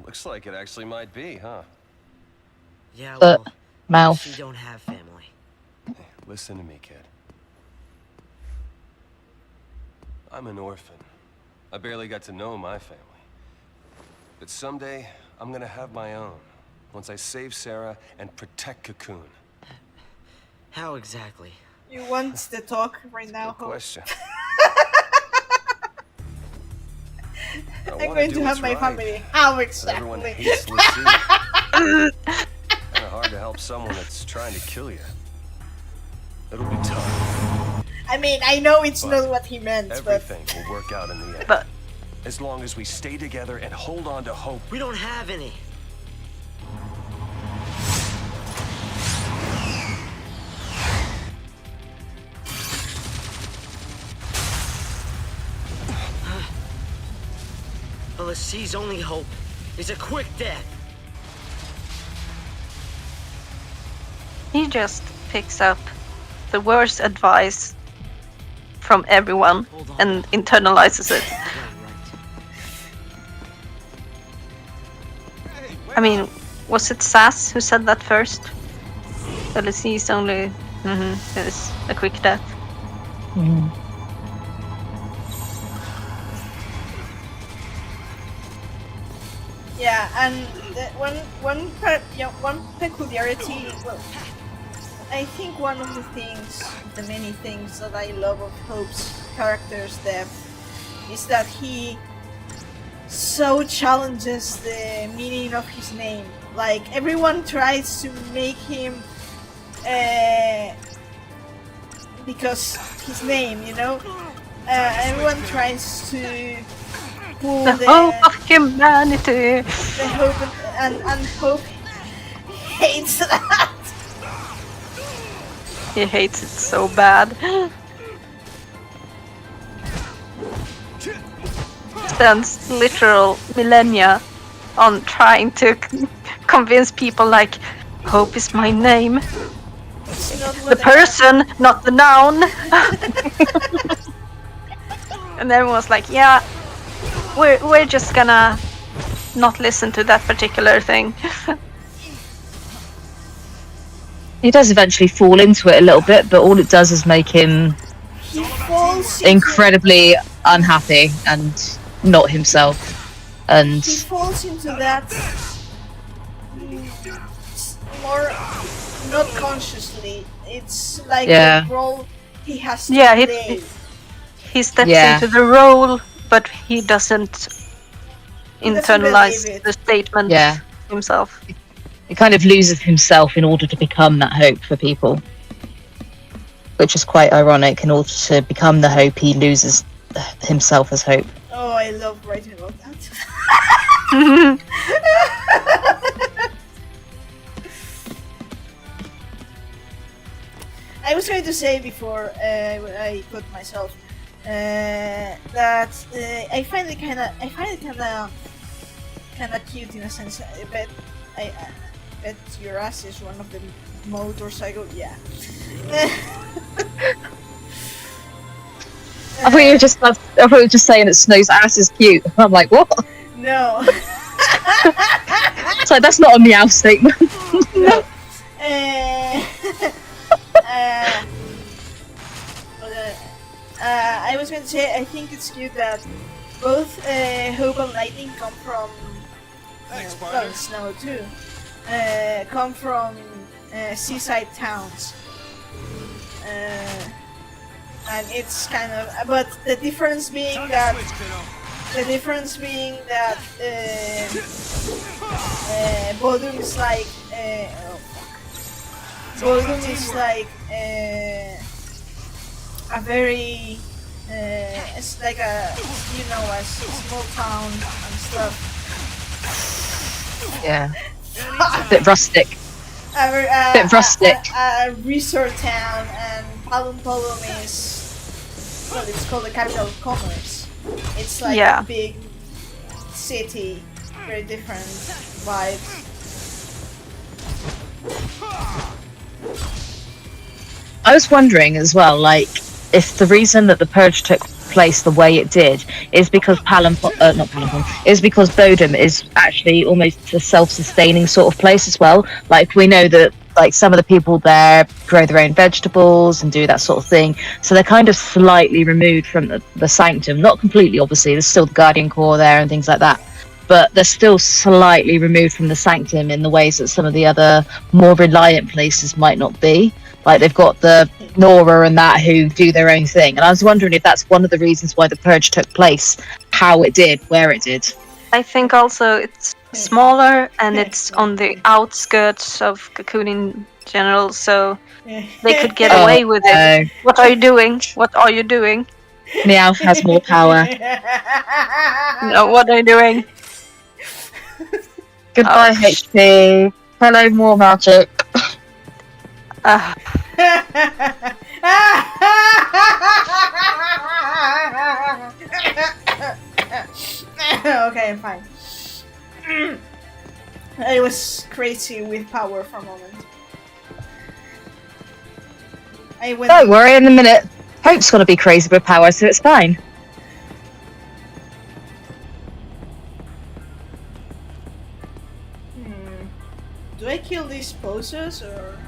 Looks like it actually might be, huh? Yeah, But well, mouth. she don't have family. Hey, listen to me, kid. I'm an orphan. I barely got to know my family. But someday, I'm gonna have my own. Once I save Sarah and protect Cocoon. How exactly? You want the talk right now, Good Hope? question. I'm going to have my family. How Everyone exactly? hates Lucy. Kinda hard to help someone that's trying to kill you. It'll be tough. I mean, I know it's But not what he meant, but everything will work out in the end. But As long as we stay together and hold on to hope. We don't have any. Alici's only hope is a quick death. he just picks up the worst advice from everyone and internalizes it. I mean, was it Sass who said that first? Alici's only is a quick death. yeah, and one peculiarity. Well, I think one of the many things that I love of Hope's character's depth is that he so challenges the meaning of his name. Like, everyone tries to make him because his name, you know, everyone tries to pull The hope of humanity. the hope and Hope hates that. He hates it so bad. Spends literal millennia on trying to convince people like, hope is my name. It's not The what I- person, not the noun. And everyone's like, yeah, we're just gonna not listen to that particular thing. He does eventually fall into it a little bit, but all it does is make him He falls into, incredibly unhappy and not himself. And he falls into that more not consciously. It's like Yeah. a role he has to Yeah, play. he steps Yeah. into the role, but he doesn't He doesn't internalize believe it. the statement Yeah. himself. he kind of loses himself in order to become that hope for people. Which is quite ironic. In order to become the hope, he loses himself as hope. Oh, I love writing about that. I was going to say before I put myself that I find it kind of cute in a sense. I bet your ass is one of the motorcycle. Yeah. I thought you were just saying that Snow's ass is cute. I'm like, what? No. It's like, that's not a meow statement. No. I was going to say I think it's good that both Hope and Lightning come from well, Snow too. Come from seaside towns. And it's kind of, but the difference being that Bodum is like Bodum is like a very it's like a, you know, a small town and stuff. Yeah. A bit rustic. Bit rustic. A resort town, and Palum is, well, it's called the capital of commerce. It's like a big city, very different vibes. I was wondering as well, like, if the reason that the purge took place the way it did is because is because Bodum is actually almost a self-sustaining sort of place as well. Like, we know that like some of the people there grow their own vegetables and do that sort of thing, so they're kind of slightly removed from the sanctum. Not completely, obviously, there's still the Guardian Corps there and things like that, but they're still slightly removed from the sanctum in the ways that some of the other more reliant places might not be. Like, they've got the Nora and that who do their own thing. And I was wondering if that's one of the reasons why the purge took place, how it did, where it did. I think also it's smaller and it's on the outskirts of Cocoon in general, so they could get away with it. What are you doing? What are you doing? Meow has more power. No, what are you doing? Goodbye, HP. Hello, more magic. Okay, fine. I was crazy with power for a moment. Don't worry, in a minute. Hope's gonna be crazy with power, so it's fine. Do I kill these posers, or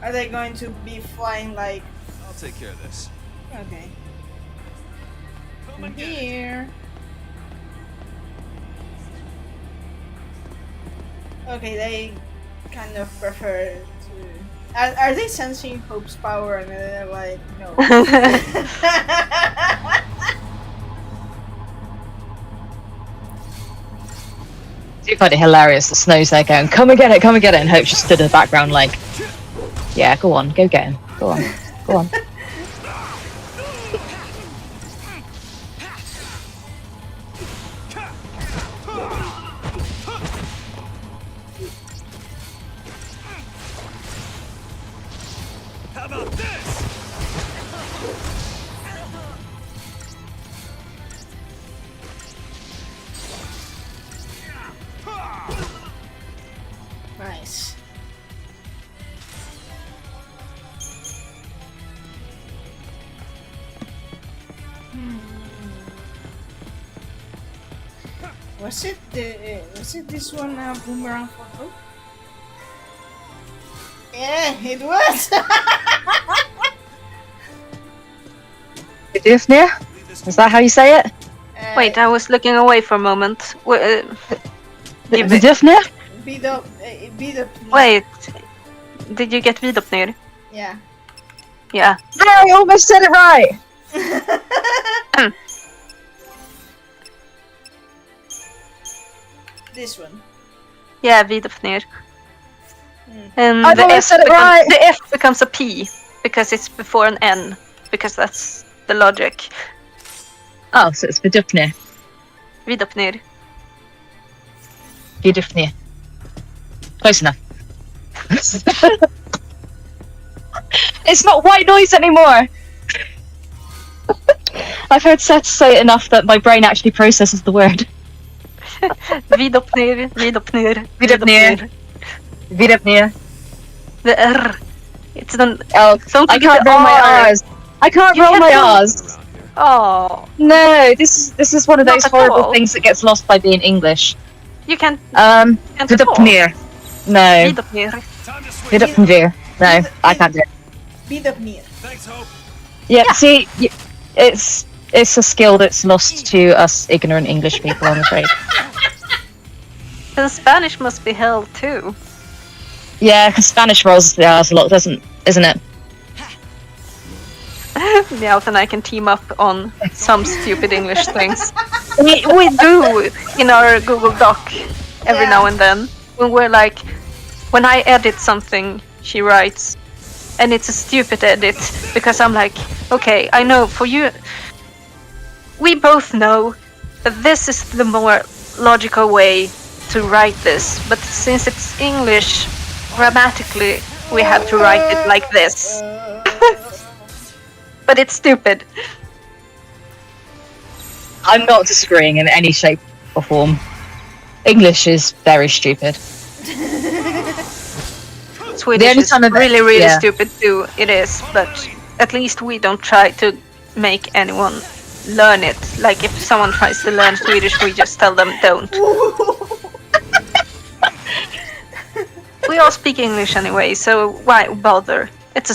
are they going to be flying like... I'll take care of this. Okay. Come here. Okay, they kind of prefer to... Are they sensing Hope's power and they're like, no. I do find it hilarious that Snow's there going, come and get it, and Hope just stood in the background like, yeah, go on, go get him. Go on, go on. How about this? Nice. Was it this one boomerang for Hope? Yeah, it was. Difnir? Is that how you say it? Wait, I was looking away for a moment. Difnir? Wait, did you get Vidopnir? Yeah. Yeah. I almost said it right! This one. Yeah, Vidopnir. And I've almost said it right! The F becomes a P because it's before an N, because that's the logic. Oh, so it's Vidupnir. Vidopnir. Vidupnir. Close enough. It's not white noise anymore! I've heard Seth say it enough that my brain actually processes the word. Vidopnir, Vidopnir, Vidupnir. Vidupnir. The R. It's the... Oh, don't I can't roll my R's. I can't roll my R's. Oh. No, this is one of those Not at horrible all. things that gets lost by being English. You can't... Vidupnir. No. Vidopnir. Vidupnir. No, I can't do it. Vidupnir. Thanks, Hope. Yeah, see, it's it's a skill that's lost to us ignorant English people, I'm afraid. The Spanish must be hell too. Yeah, because Spanish rolls the R's a lot, isn't it? Meowth and I can team up on some stupid English things. We do in our Google Doc every now and then. When we're like, when I edit something, she writes, and it's a stupid edit because I'm like, okay, I know for you, we both know that this is the more logical way to write this, but since it's English, grammatically, we have to write it like this. But it's stupid. I'm not disagreeing in any shape or form. English is very stupid. Swedish is really stupid too, it is, but at least we don't try to make anyone learn it. Like if someone tries to learn Swedish, we just tell them don't. We all speak English anyway, so why bother? It's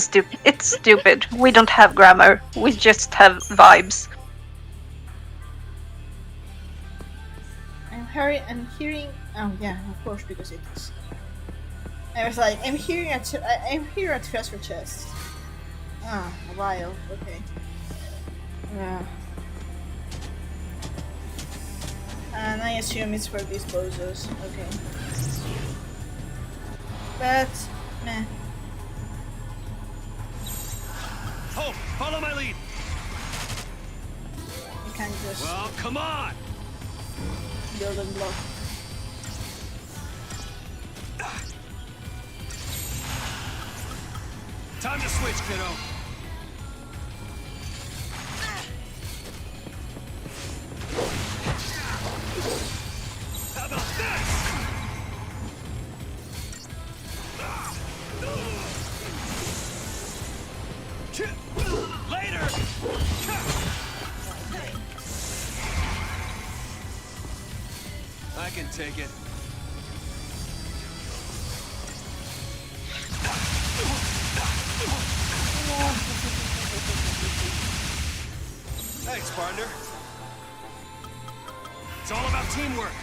stupid. We don't have grammar. We just have vibes. I'm hearing. Oh yeah, of course, because it is. I was like, I'm here at treasure chest. Ah, a while. Okay. And I assume it's for these bozos. Okay. But meh. Oh, follow my lead. You can't just Well, come on. build and block. Time to switch, kiddo. How about this? Later. I can take it. Thanks, partner. It's all about teamwork.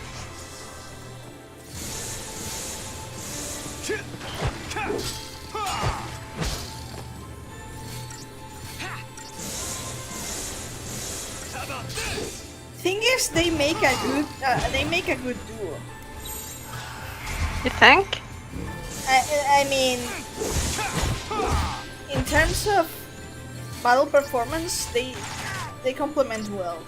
How about this? Thing is, they make a good duo. You think? I mean, in terms of battle performance, they complement well.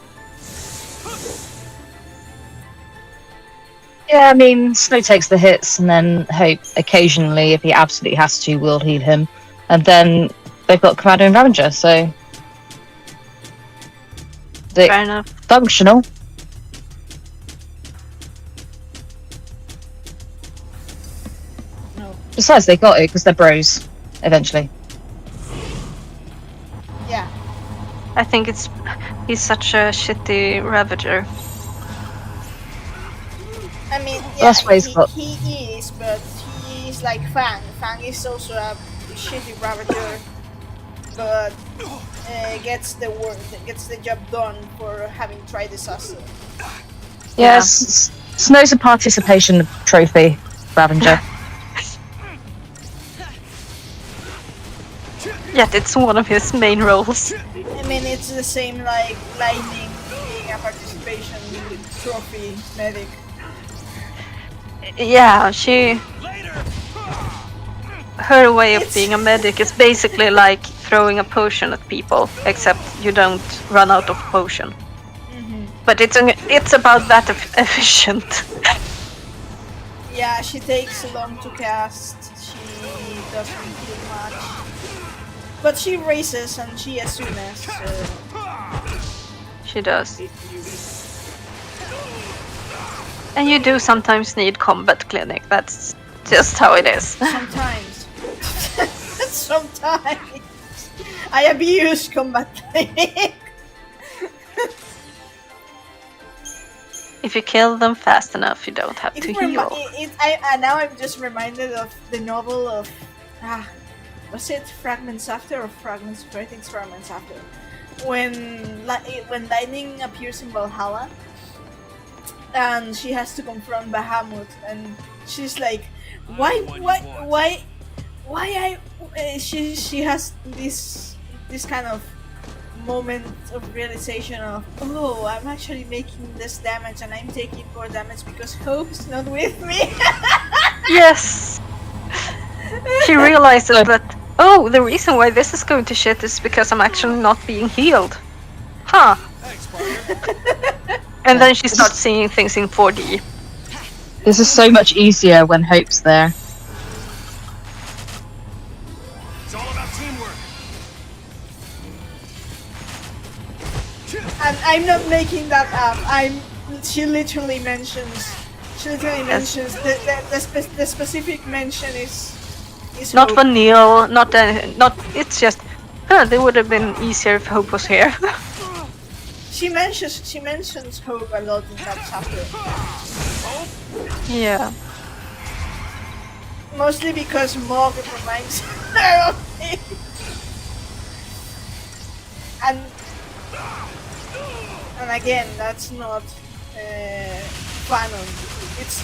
Yeah, I mean, Snow takes the hits, and then Hope, occasionally, if he absolutely has to, will heal him. And then they've got Commander and Ravager, so... Fair enough. Functional. No. Besides, they got it, because they're bros, eventually. Yeah. I think he's such a shitty Ravager. I mean, yeah, That's why he is, but he is like Fang. Fang is also a shitty Ravager, but gets the job done for having tried disaster. Yes, Snow's a participation trophy, Ravager. Yet it's one of his main roles. I mean, it's the same like Lightning being a participation trophy medic. Yeah, her way of being a medic is basically like throwing a potion at people, except you don't run out of potion. Mm-hmm. But it's about that efficient. Yeah, she takes long to cast. She doesn't do much, but she races and she assumes. She does. And you do sometimes need combat clinic. That's just how it is. Sometimes. Sometimes. I abuse combat clinic. If you kill them fast enough, you don't have to heal. Now I'm just reminded of the novel of was it Fragments After or Fragments? I think it's Fragments After. when Lightning appears in Valhalla, and she has to confront Bahamut, and she's like, why she has this kind of moment of realization of, oh, I'm actually making this damage and I'm taking more damage because Hope is not with me. Yes. She realizes that, oh, the reason why this is going to shit is because I'm actually not being healed. Huh. Thanks, partner. And then she starts seeing things in 4D. This is so much easier when Hope's there. It's all about teamwork. And I'm not making that up. She literally mentions the specific mention is Not Hope. for Neil, not it's just, they would have been easier if Hope was here. She mentions Hope a lot in that chapter. Yeah. Mostly because Mog reminds her of him. And again, that's not canon. It's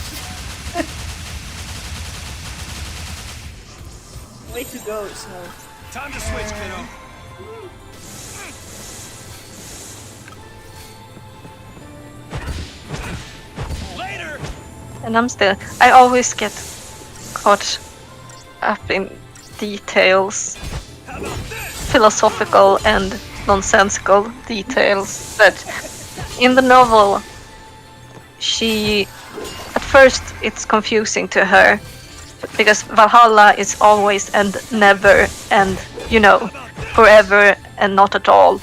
way to go, Snow. Time to switch, kiddo. Later. And I always get caught up in details, How about this? philosophical and nonsensical details, that in the novel, at first it's confusing to her, because Valhalla is always and never and, forever and not at all.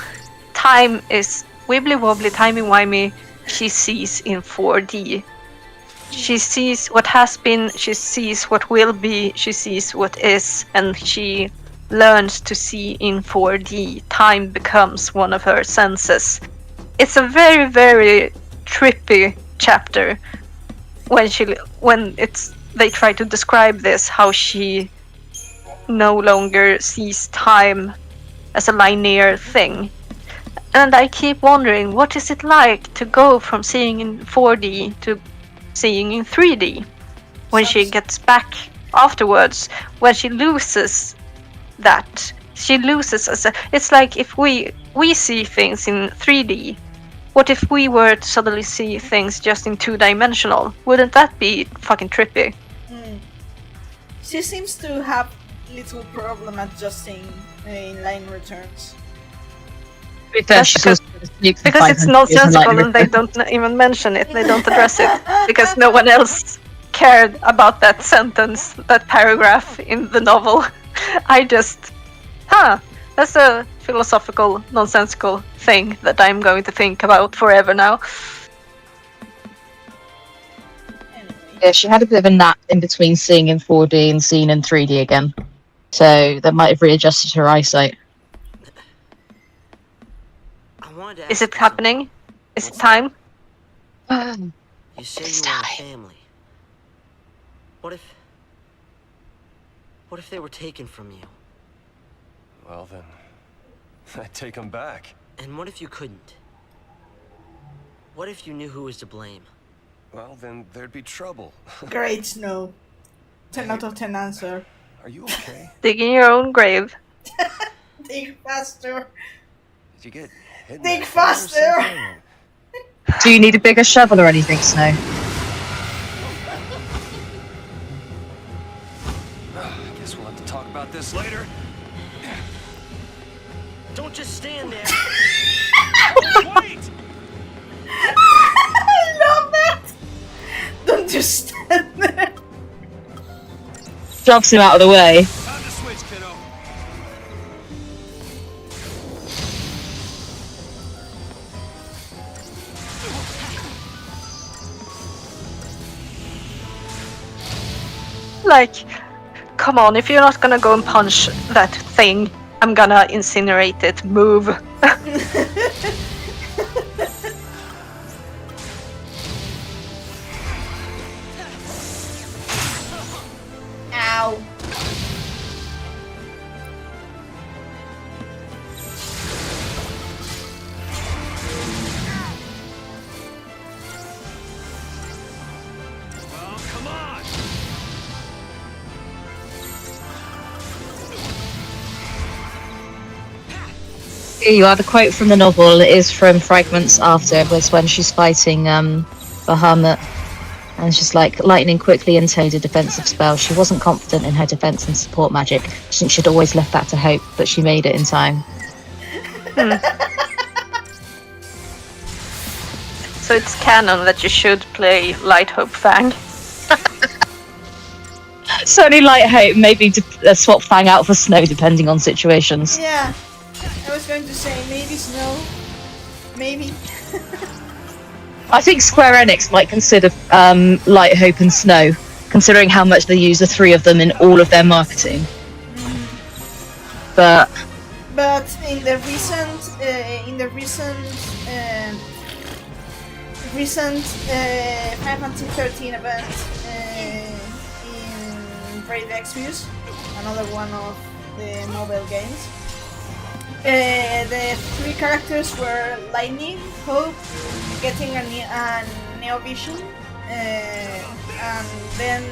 Time is wibbly wobbly, timey-wimey, she sees in 4D. She sees what has been, she sees what will be, she sees what is, and she learns to see in 4D. Time becomes one of her senses. It's a very, very trippy chapter when they try to describe this, how she no longer sees time as a linear thing. And I keep wondering, what is it like to go from seeing in 4D to seeing in 3D? When she gets back afterwards, when she loses that. She loses it's like if we see things in 3D, what if we were to suddenly see things just in 2-dimensional? Wouldn't that be fucking trippy? She seems to have little problem adjusting in line returns. That's because it's nonsensical and they don't even mention it, they don't address it, because no one else cared about that sentence, that paragraph in the novel. That's a philosophical, nonsensical thing that I'm going to think about forever now. Yeah, she had a bit of a nap in between seeing in 4D and seeing in 3D again. So that might have readjusted her eyesight. Is it happening? Is it time? You say It's you want a time. family. What if they were taken from you? Well then, I'd take them back. And what if you couldn't? What if you knew who was to blame? Well then, there'd be trouble. Great, Snow. 10 out of 10 answer. Are you okay? Dig in your own grave. Dig faster. Did you get hit in Dig the head or faster. something? Do you need a bigger shovel or anything, Snow? I guess we'll have to talk about this later. Don't just stand there. Wait! I love that! Don't just stand there. Shoves him out of the way. Time to switch, kiddo. Like, come on, if you're not gonna go and punch that thing, I'm gonna incinerate it. Move. Ow. Here you are. The quote from the novel is from fragments after. It was when she's fighting Bahamut. And she's like, lightning quickly intoned a defensive spell. She wasn't confident in her defense and support magic, since she'd always left that to hope, but she made it in time. So it's canon that you should play Light Hope Fang. Certainly Light Hope, maybe swap Fang out for Snow, depending on situations. Yeah, I was going to say maybe Snow, maybe. I think Square Enix might consider Light Hope and Snow, considering how much they use the three of them in all of their marketing. But in the recent Final Fantasy 13 event in Brave Exvius, another one of the mobile games, the three characters were Lightning, Hope, getting a Neo Vision, and then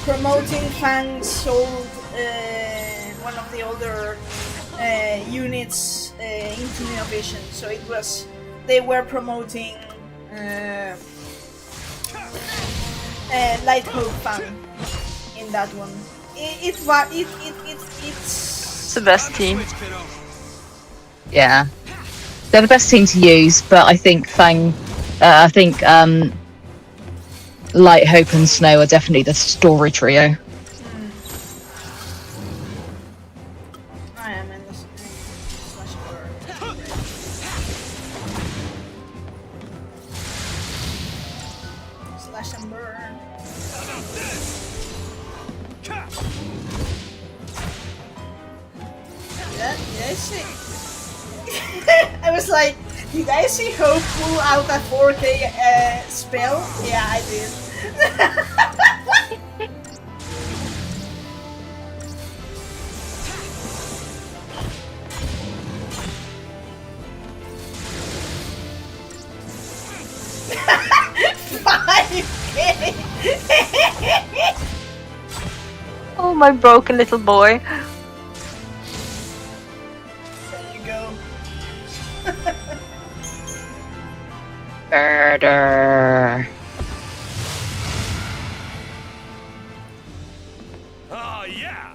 promoting Fang sold one of the older units into Neo Vision. So they were promoting Light Hope Fang in that one. It's the best team. yeah, they're the best team to use. But I think Light Hope and Snow are definitely the story trio. I am in this slash burn. Slash and burn. Did I see? I was like, did I see Hope pull out a 4K spell? Yeah, I did. Oh, my broken little boy. There you go. Murder. Oh, yeah!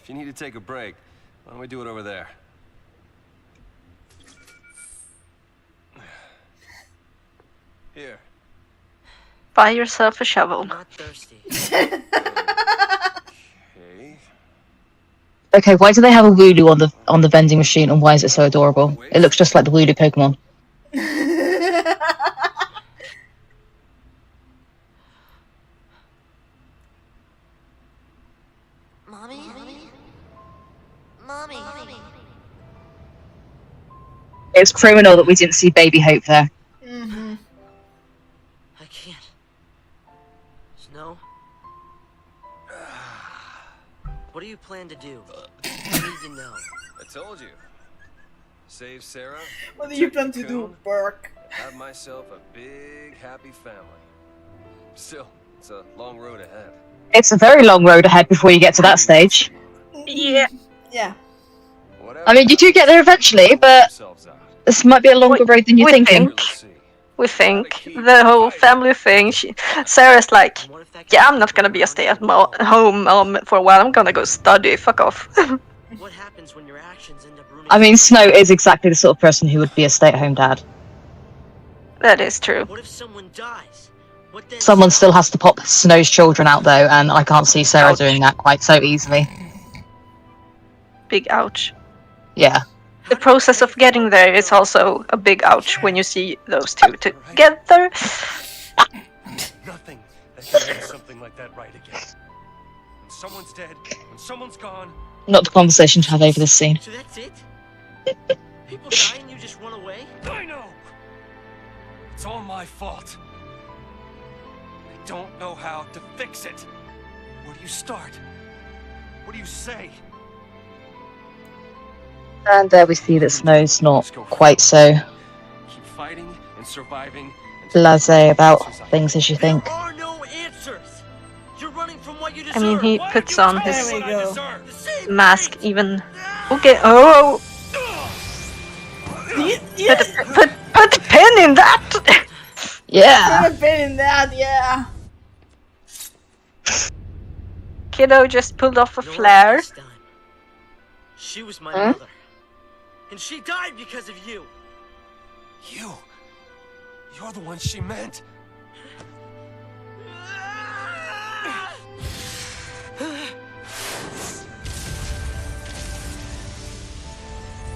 If you need to take a break, why don't we do it over there? Here. Buy yourself a shovel. I'm not thirsty. Okay. Okay, why do they have a Wooloo on the vending machine, and why is it so adorable? It looks just like the Wooloo Pokemon. Mommy? Mommy? It's criminal that we didn't see Baby Hope there. Mm-hmm. I can't. Snow? What do you plan to do? I need to know. I told you. Save Sarah. What do you plan to do, Cocoon, Burke? Have myself a big, happy family. Still, it's a long road ahead. It's a very long road ahead before you get to that stage. Yeah. Yeah. Whatever I mean, you do get there eventually, but this might be a longer road than you're we thinking. We think the whole family thing. Sarah's like, yeah, I'm not gonna be a stay-at-home mom for a while. I'm gonna go study. Fuck off. What happens when your actions end up ruining? I mean, Snow is exactly the sort of person who would be a stay-at-home dad. That is true. What if someone dies? What then? Someone still has to pop Snow's children out, though, and I can't see Sarah Ouch. doing that quite so easily. Big ouch. Yeah. The process of getting there is also a big ouch when you see those two together. Nothing that can make something like that right again. When someone's dead, when someone's gone, Not the conversation to have over this scene. So that's it? People die and you just run away? I know! It's all my fault. I don't know how to fix it. Where do you start? What do you say? And there we see that Snow's not quite so Keep fighting and surviving. blasé about things as you think. There are no answers. You're running from what you I mean, deserve. he Why puts don't you on tell me his There we what I go. deserve? The same mask thing. even. Okay, oh! Put a pin in that! Yeah. Put a pin in that, yeah. Kiddo just pulled off a You know what flare. she's done? She was my Huh? mother. And she died because of you. You're the one she meant.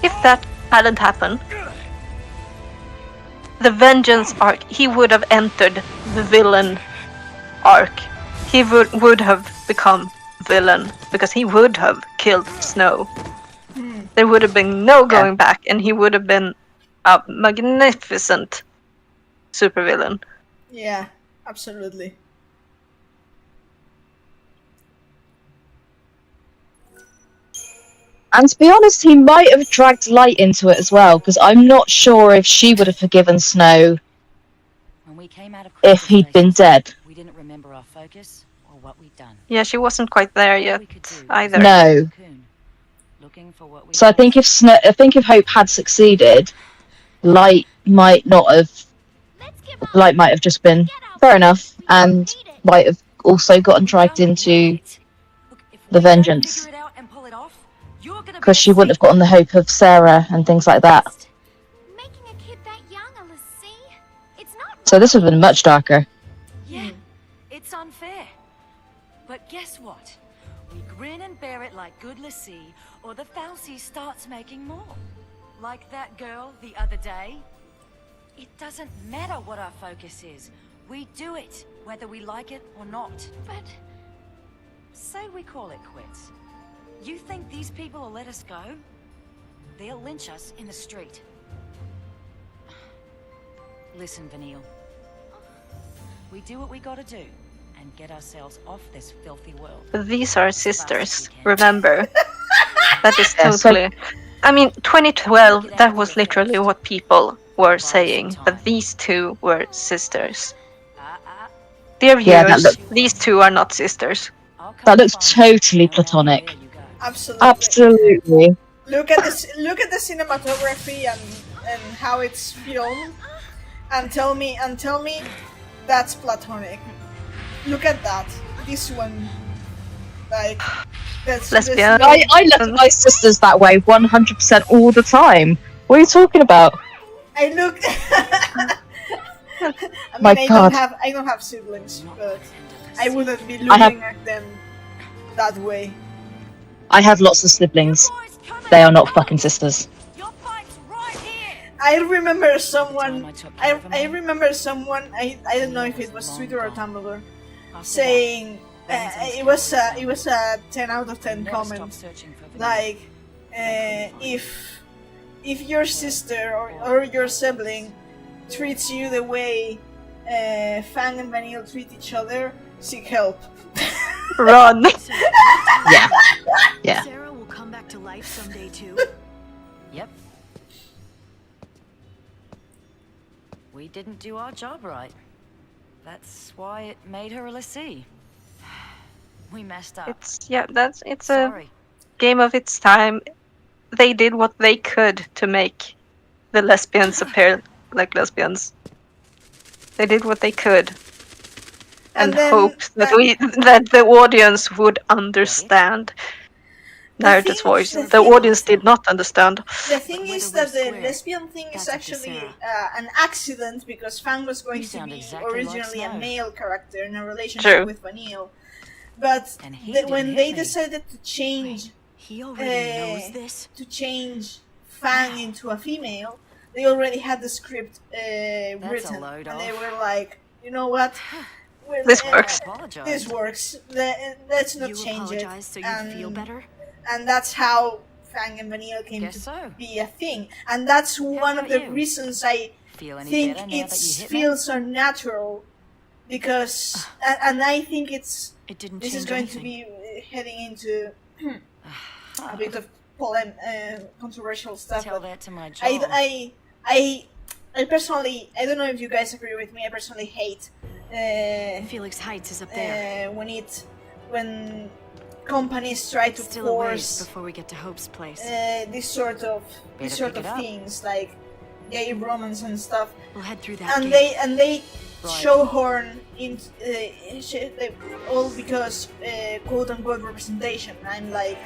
If that hadn't happened, the vengeance arc, he would have entered the villain arc. He would have become villain because he would have killed Snow. There would have been no going back, and he would have been a magnificent supervillain. Yeah, absolutely. And to be honest, he might have dragged Light into it as well, because I'm not sure if she would have forgiven Snow When we came out of if Crystal he'd been Station, dead. we didn't remember our focus or what we'd done. Yeah, she wasn't quite there All yet we could do was either. No. cocoon, looking for what we So I think lost. if Hope had succeeded, Light might not have. Light might have just been fair enough, and might have also gotten dragged into Right. Look, if the we don't vengeance. figure it out and pull it off, you're gonna be Because a she wouldn't have saint. gotten the hope of Sarah and things like that. Making a kid that young, Alyssa, it's not So this would have been much darker. Yeah, it's unfair. But guess what? We grin and bear it like good lassie, or the Falsey starts making more. Like that girl the other day. It doesn't matter what our focus is. We do it, whether we like it or not. But Say we call it quits. You think these people will let us go? They'll lynch us in the street. Listen, Vanille. We do what we gotta do, and get ourselves off this filthy world. These are sisters, remember. That is Yeah, so- totally... I mean, 2012, that was literally what people were saying, but these two were sisters. Dear Yeah, that viewers, these two are not sisters. That looks totally platonic. Absolutely. Absolutely. Look at this. Look at the cinematography and how it's filmed, and tell me that's platonic. Look at that. This one, like, that's Lesbian. I look at my sisters that way 100% all the time. What are you talking about? I look. I mean, My I God. don't have siblings, but I wouldn't be I have- looking at them that way. I have lots of siblings. They are not fucking sisters. Your fight's right here. I remember someone. I took care of him, I remember someone. I don't know if it was Twitter or Tumblr, After saying that, it was a 10 out of 10 never stop comment. searching for Vanille. Like, if your sister or your sibling treats you the way Fang and Vanille treat each other, seek help. Run! Yeah. Yeah. Sarah will come back to life someday too. Yep. We didn't do our job right. That's why it made her a lessee. We messed up. It's a Sorry. game of its time. They did what they could to make the lesbians appear like lesbians. They did what they could. And then- hoped that the audience would understand Naruto's thing- voice. the The thing- audience did not understand. The thing is whether that we're the square, lesbian thing is that's up to actually Sarah. an accident because Fang was going You to sound be exactly like originally a Snow. male character in a relationship True. with Vanille. But And he when didn't they hit me. decided to change He already knows Uh, this. to change Fang into a female, they already had the script written, load and they off. were like, you know what? This I works. apologize. This works. Let's not You change it. apologize so you feel better? And that's how Fang and Vanille came Guess to so. be a thing. And that's one of about the you? reasons I Feel any think better now it that you hit me? feels unnatural, because and I think It didn't this change is going anything. to be heading into a bit of controversial stuff. Tell but that to my jaw. I personally, I don't know if you guys agree with me. I personally hate Felix Heights is up there. When companies try to Still a ways force before we get to Hope's place. these sort of pick it up. things like gay romance and stuff, We'll head through that and gate. they Right. show horn in all because quote unquote representation. I'm like,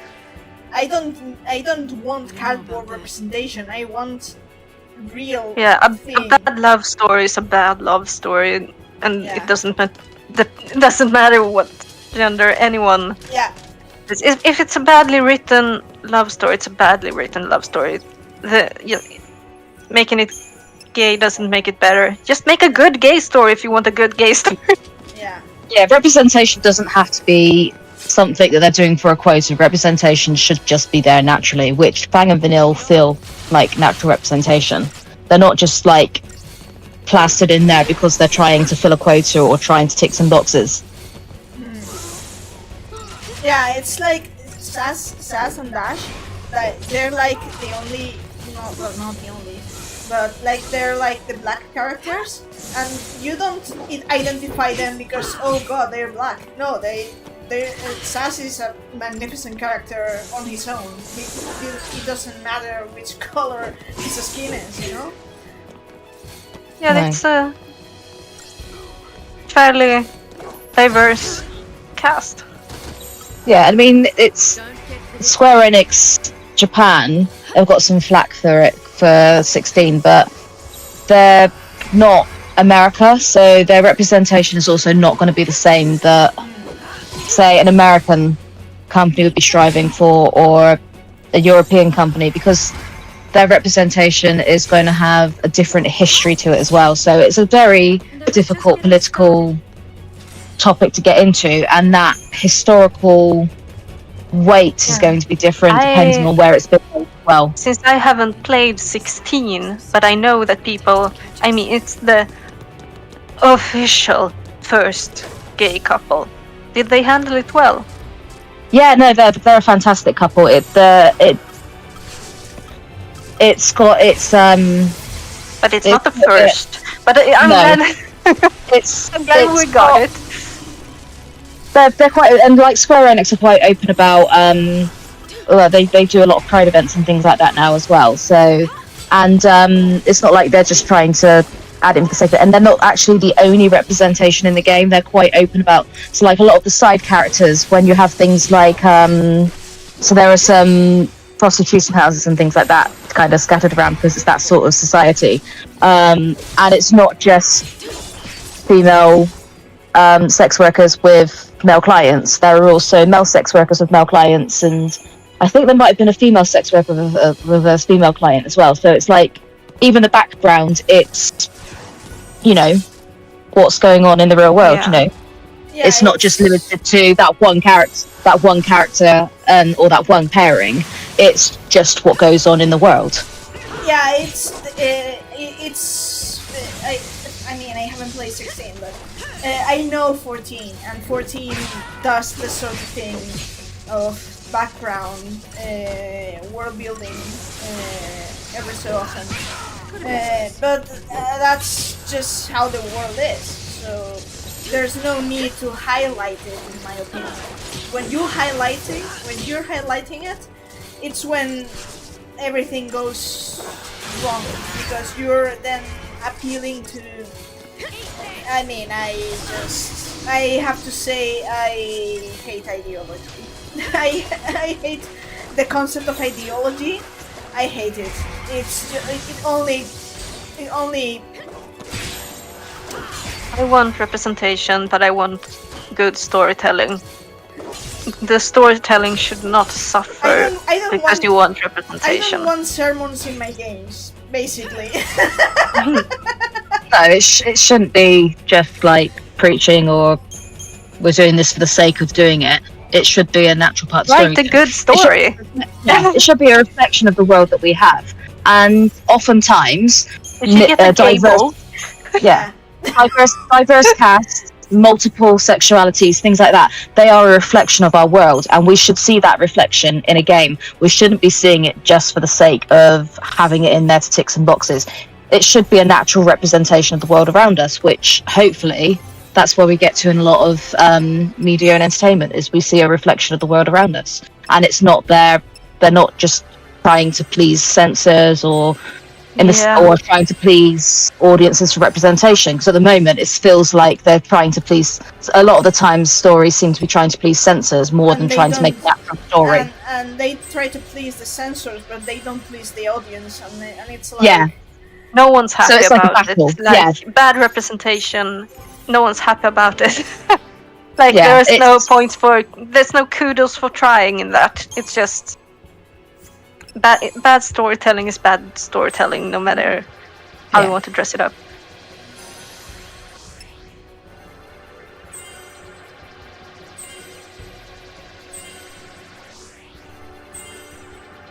I don't want cardboard representation. I want real Yeah, a thing. bad love story is a bad love story, and Yeah. it doesn't matter what gender anyone. Yeah, If it's a badly written love story, it's a badly written love story. Making it gay doesn't make it better. Just make a good gay story if you want a good gay story. yeah. Yeah, representation doesn't have to be something that they're doing for a quota. Representation should just be there naturally, which Fang and Vanille feel like natural representation. They're not just like plastered in there because they're trying to fill a quota or trying to tick some boxes. Yeah, it's like Sass and Dash. Like they're like the only, not the only, but like they're like the black characters, and you don't identify them because oh god they're black. No, Sass is a magnificent character on his own. It doesn't matter which color his skin is, you know. Yeah, Right. it's a fairly diverse cast. Yeah, I mean, it's Square Enix Japan. They've got some flack for it for 16, but they're not America, so their representation is also not going to be the same that, say, an American company would be striving for, or a European company, because their representation is going to have a different history to it as well. So it's a very difficult political topic to get into, and that historical weight is going to be different depending on where it's been as well. Since I haven't played 16, but I know that it's the official first gay couple. Did they handle it well? Yeah, no, they're a fantastic couple. But it's not the first. But I'm No. glad. I'm glad we got it. They're quite, and like Square Enix are quite open about well, they do a lot of Pride events and things like that now as well. So, and it's not like they're just trying to add in for the sake of it, and they're not actually the only representation in the game. They're quite open about, so like a lot of the side characters, when you have things like so there are some prostitution houses and things like that kind of scattered around because it's that sort of society, and it's not just female sex workers with male clients. There are also male sex workers with male clients, and I think there might have been a female sex worker with a female client as well. So it's like, even the background, it's, you know, what's going on in the real world. Yeah. You know, Yeah, it's not just limited to that one character, or that one pairing. It's just what goes on in the world. Yeah, I mean, I haven't played 16, but I know 14, and 14 does the sort of thing of background world building every so often. But that's just how the world is. So there's no need to highlight it, in my opinion. When you're highlighting it, it's when everything goes wrong, because you're then appealing to. I mean, I have to say, I hate ideology. I hate the concept of ideology. I hate it. It only. I want representation, but I want good storytelling. The storytelling should not suffer because you want I representation. don't want sermons in my games, basically. No, it shouldn't be just like preaching or we're doing this for the sake of doing it. It should be a natural part of the story. Write a good story. It should be a reflection of the world that we have. And oftentimes, Did you get the cable? diverse cast, multiple sexualities, things like that, they are a reflection of our world, and we should see that reflection in a game. We shouldn't be seeing it just for the sake of having it in there to tick some boxes. it should be a natural representation of the world around us, which hopefully that's where we get to in a lot of media and entertainment, is we see a reflection of the world around us. And it's not they're not just trying to please censors or or trying to please audiences for representation, because at the moment it feels like they're trying to please, a lot of the time stories seem to be trying to please censors more than trying to make an actual story. And they try to please the censors, but they don't please the audience, and it's like... No one's happy it's like about it. Like bad representation, no one's happy about it. Like there's no kudos for trying in that. It's just bad storytelling is bad storytelling, no matter how you want to dress it up.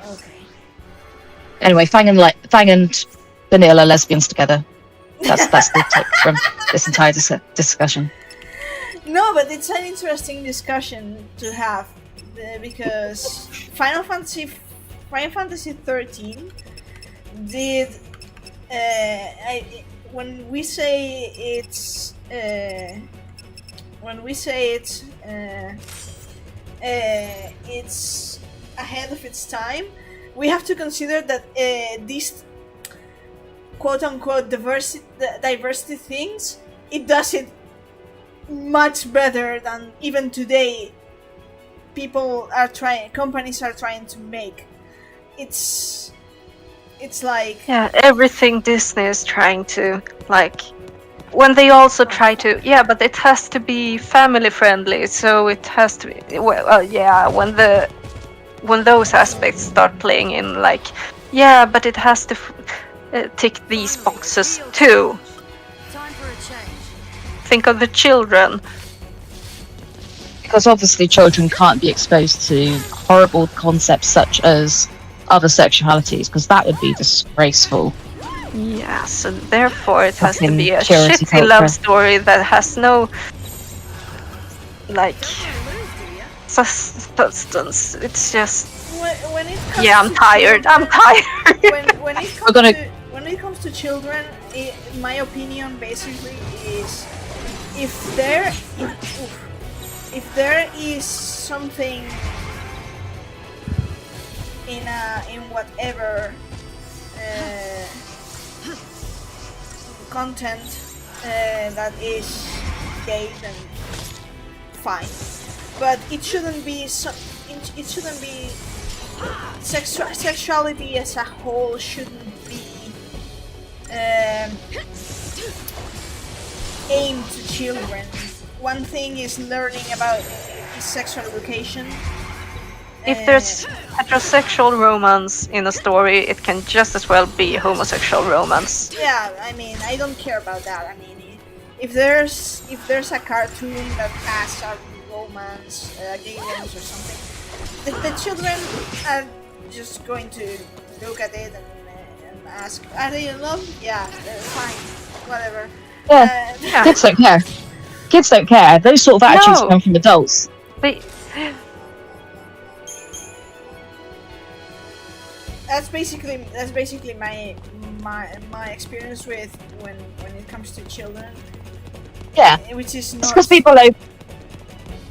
Okay. Anyway, Fang and Vanille are lesbians together. That's the tip from this entire discussion. No, but it's an interesting discussion to have, because Final Fantasy XIII did, when we say it's ahead of its time, we have to consider that these quote-unquote diversity things, it does it much better than even today companies are trying to make. It's like... Yeah, everything Disney is trying to, like, when they also try to, but it has to be family friendly, so it has to be, when those aspects start playing in, like, but it has to tick these boxes too. Time for a change. Think of the children. Because obviously children can't be exposed to horrible concepts such as other sexualities, because that would be disgraceful. Yeah, so therefore it has to be a purity shitty love story that has no, like, substance. It's just... When it comes I'm tired. When it comes to children, my opinion basically is, if there is something in whatever content that is gay, then fine, but it shouldn't be sexuality as a whole shouldn't be aimed to children. One thing is learning about sexual education. If there's heterosexual romance in a story, it can just as well be homosexual romance. Yeah, I mean, I don't care about that. I mean, if there's a cartoon that has a romance, gay romance or something, the children are just going to look at it and ask, are they in love? Yeah, fine, whatever. Yeah, kids don't care. Kids don't care. Those sort of attitudes come from adults. That's basically my experience with when it comes to children. Yeah, which is it's because people are...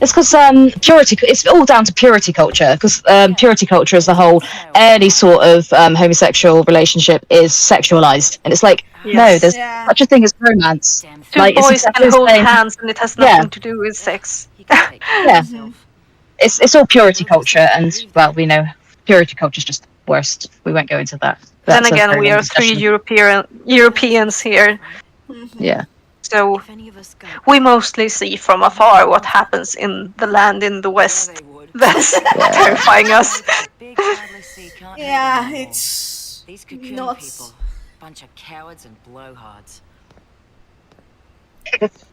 It's because purity. It's all down to purity culture. Because purity culture as a whole, any sort of homosexual relationship is sexualized, and it's like, no, there's such a thing as romance. Two boys can hold hands, and it has nothing to do with sex. It's all purity culture, and well, we know purity culture is just the worst. We won't go into that. Then again, we are three Europeans here. Yeah. So we mostly see from afar what happens in the land in the west. That's terrifying us. Yeah, it's these cocoon not... people, bunch of cowards and blowhards.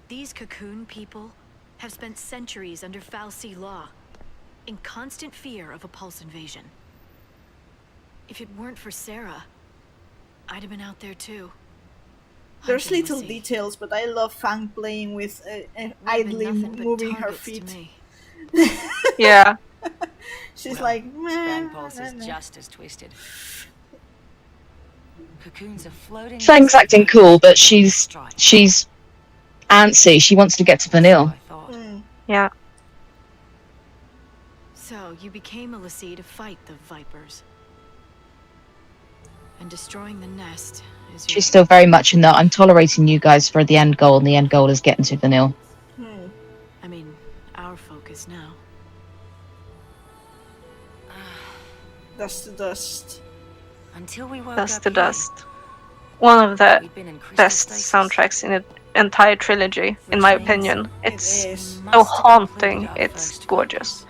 These cocoon people have spent centuries under fal'Cie law, in constant fear of a Pulse invasion. If it weren't for Sarah, I'd have been out there too. There's little details, but I love Fang playing with idly moving her feet. Yeah. She's like, Grand Pulse is just as twisted. Cocoons are floating. Fang's acting cool, but she's antsy. She wants to get to Vanille. Yeah. So, you became a Lassie to fight the Vipers. And destroying the nest is your... She's still very much in that I'm tolerating you guys for the end goal, and the end goal is getting to Vanille. I mean, our focus now. Dust to dust. Until we woke Dust up to here, Dust. One of the we'd been in crystal best stasis. soundtracks in the entire trilogy, in my opinion. It It's is. so haunting, it's gorgeous.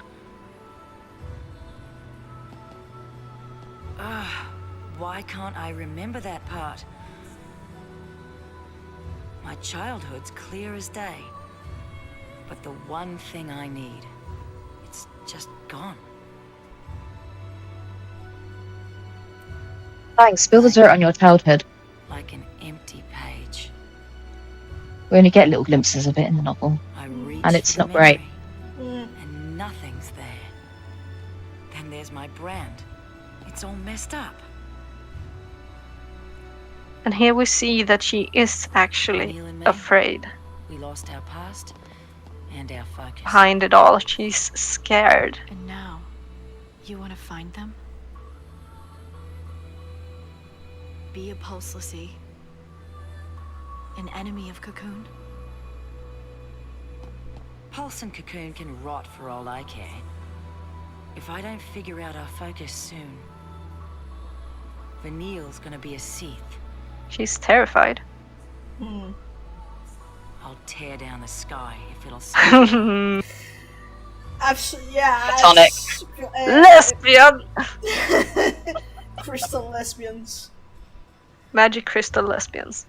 Why can't I remember that part? My childhood's clear as day. But the one thing I need, it's just gone. Thanks, spill the dirt on your childhood. Like an empty page. We only get little glimpses of it in the novel. I reach And it's the not great. memory, and nothing's there. Then there's my brand. It's all messed up. And here we see that she is actually Neil and me, afraid. We lost our past and our focus. Behind it all, she's scared. And now, you want to find them? Be a Pulse Lassie. An enemy of Cocoon? Pulse and Cocoon can rot for all I care. If I don't figure out our focus soon, Vanille's gonna be a Seath. She's terrified. I'll tear down the sky if it'll save. Absolutely, yeah. Platonic. Lesbian! Crystal lesbians. Magic crystal lesbians.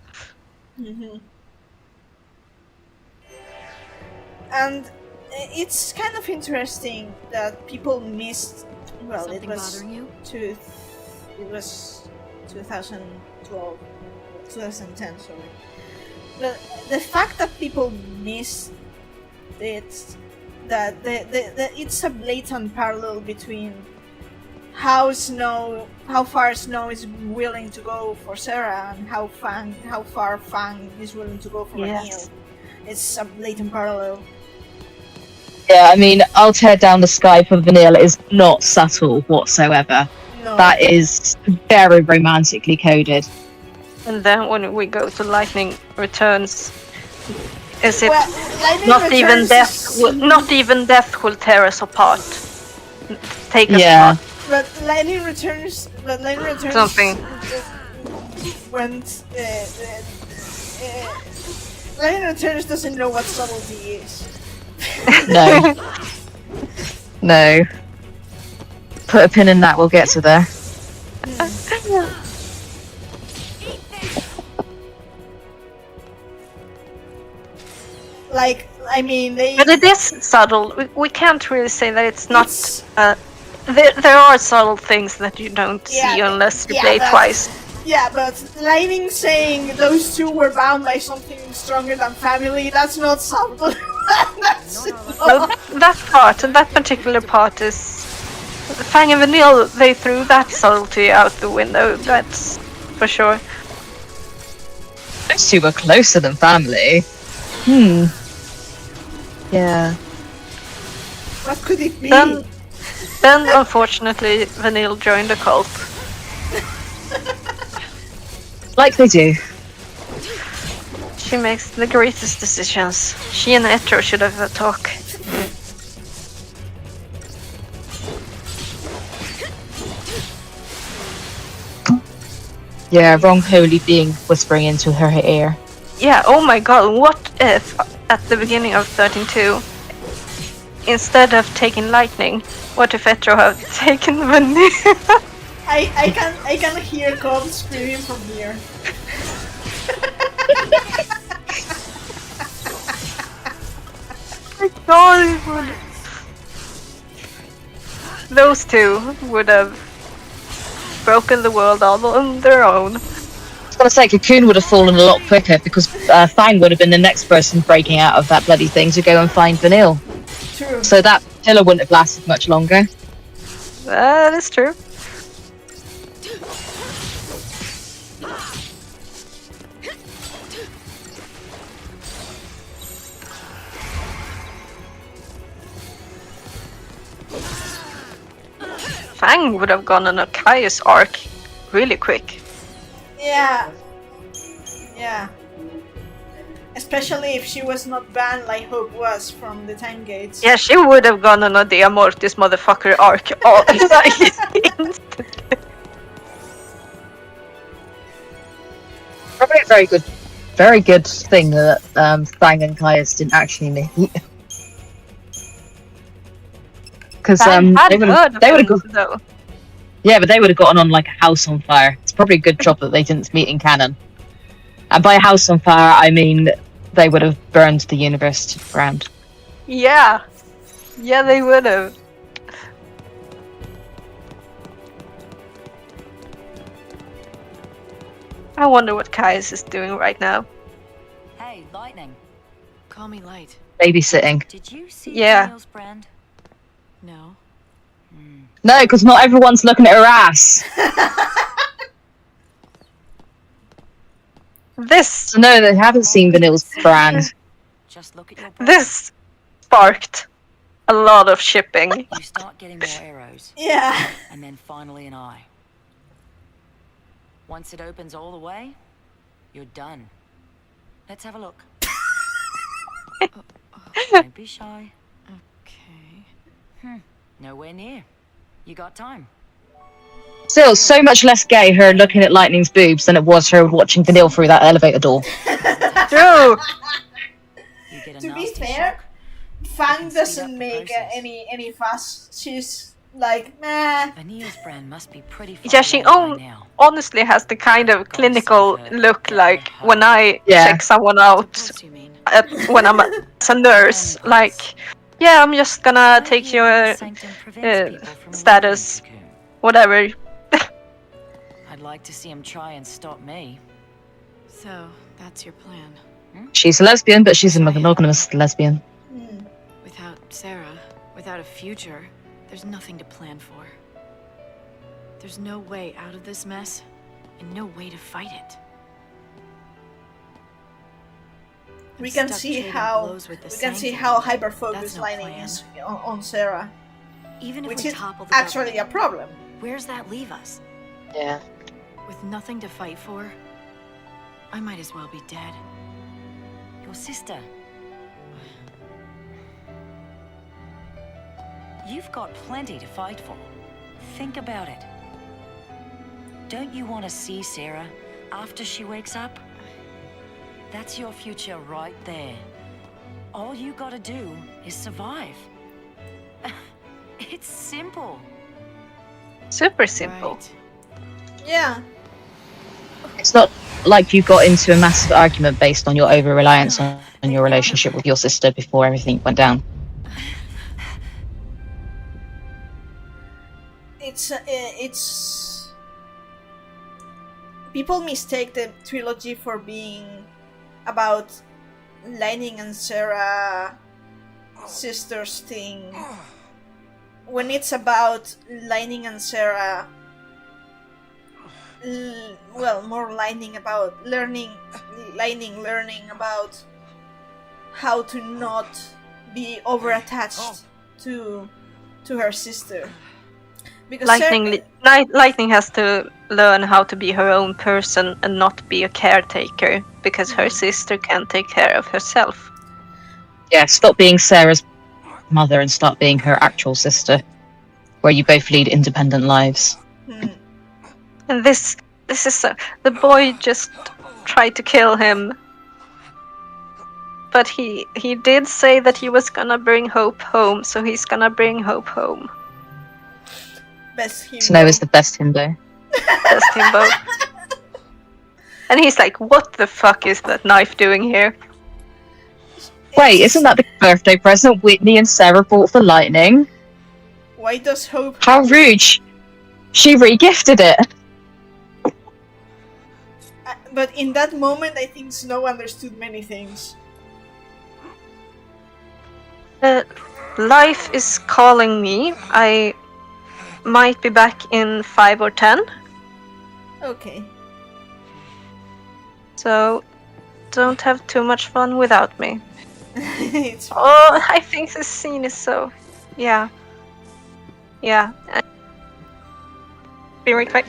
And it's kind of interesting that people missed. Well, Something it was bothering you? it was 2012, 2010. Sorry, but the fact that people missed it, that it's a blatant parallel between how far Snow is willing to go for Sarah and how far Fang is willing to go for Vanille. It's a blatant parallel. Yeah, I mean, I'll tear down the sky for Vanille is not subtle whatsoever. No. That is very romantically coded. And then when we go to Lightning Returns, is it Lightning not even Returns death? is- Not even death will tear us apart. Take us Yeah. apart. But Lightning Returns. Something. Went. Lightning Returns doesn't know what subtlety is. No. No. Put a pin in that, we'll get to there. Like, I mean, But it is subtle. We can't really say that it's not. It's- There are subtle things that you don't Yeah, see unless you yeah, play that's- twice. Yeah, but Lightning saying those two were bound by something stronger than family, that's not subtle. That's Well, that part, and that particular part is... Fang and Vanille, they threw that subtlety out the window, that's for sure. Those two were closer than family. Yeah. What could it be? Then unfortunately, Vanille joined the cult. Like they do. She makes the greatest decisions. She and Etro should have a talk. Yeah, wrong holy being whispering into her ear. Yeah, oh my god, what if at the beginning of 13.2, instead of taking Lightning, what if Etro had taken Vanille? I can hear Cobb screaming from here. My god, it would... Those two would have broken the world all on their own. I was gonna say, Cocoon would have fallen a lot quicker because Fang would have been the next person breaking out of that bloody thing to go and find Vanille. True. So that pillar wouldn't have lasted much longer. That is true. Fang would have gone on a Caius arc really quick. Yeah. Yeah. Especially if she was not banned like Hope was from the Time Gates. Yeah, she would have gone on a Dea Mortis motherfucker arc all Probably a very good thing that Fang and Caius didn't actually meet. Because they would have got. Yeah, but they would have gotten on like a house on fire. It's probably a good job that they didn't meet in canon. And by a house on fire, I mean they would have burned the universe to the ground. Yeah. Yeah, they would have. I wonder what Caius is doing right now. Hey, Lightning. Call me Light. Babysitting. Did you see Yeah. brand? No. No, because not everyone's looking at her ass. This No, they haven't seen Vanille's brand. Just look at your this sparked a lot of shipping. You start getting more arrows. Yeah. And then finally an eye. Once it opens all the way, you're done. Let's have a look. Don't be shy. Okay. Nowhere near. You got time. Still, so much less gay her looking at Lightning's boobs than it was her watching Vanille through that elevator door. True. You get a To be nasty fair, shock. Fang speed up doesn't the make process. any fuss. She's like, meh. Vanille's brand must be pretty far Yeah, she along by now. honestly has the kind of clinical look like when I Yeah. check someone out Suppose you mean. when I'm as a nurse. Like, yeah, I'm just gonna take your Sanctum prevents people from status, leaving Cocoon. whatever. I'd like to see him try and stop me. So, that's your plan. She's a lesbian, but she's a monogamous lesbian. Without Sarah, without a future, there's nothing to plan for. There's no way out of this mess, and no way to fight it. We I'm can stuck see trading how blows with the we can see Sanctum. how hyper focused That's no Lightning plan. is on Sarah, Even if which we is topple the actually a government, problem. where's that leave us? Yeah. With nothing to fight for, I might as well be dead. Your sister. You've got plenty to fight for. Think about it. Don't you want to see Sarah after she wakes up? That's your future right there. All you gotta do is survive. It's simple. Super simple. Right. Yeah. It's not like you got into a massive argument based on your over-reliance on your relationship with your sister before everything went down. It's people mistake the trilogy for being about Lightning and Sarah sisters thing when it's about Lightning and Sarah more Lightning about learning about how to not be over attached to her sister. Because Lightning has to learn how to be her own person and not be a caretaker because her sister can't take care of herself. Yeah, stop being Sarah's mother and start being her actual sister, where you both lead independent lives. And this is the boy just tried to kill him, but he did say that he was gonna bring Hope home, so he's gonna bring Hope home. Best himbo. Snow is the best himbo. Best himbo. And he's like, what the fuck is that knife doing here? Wait, isn't that the birthday present Whitney and Sarah bought for Lightning? Why does Hope? How rude! She re-gifted it. But in that moment, I think Snow understood many things. Life is calling me. I might be back in 5 or 10. Okay. So, don't have too much fun without me. It's fine. Oh, I think this scene is so... Yeah. Yeah. be right back.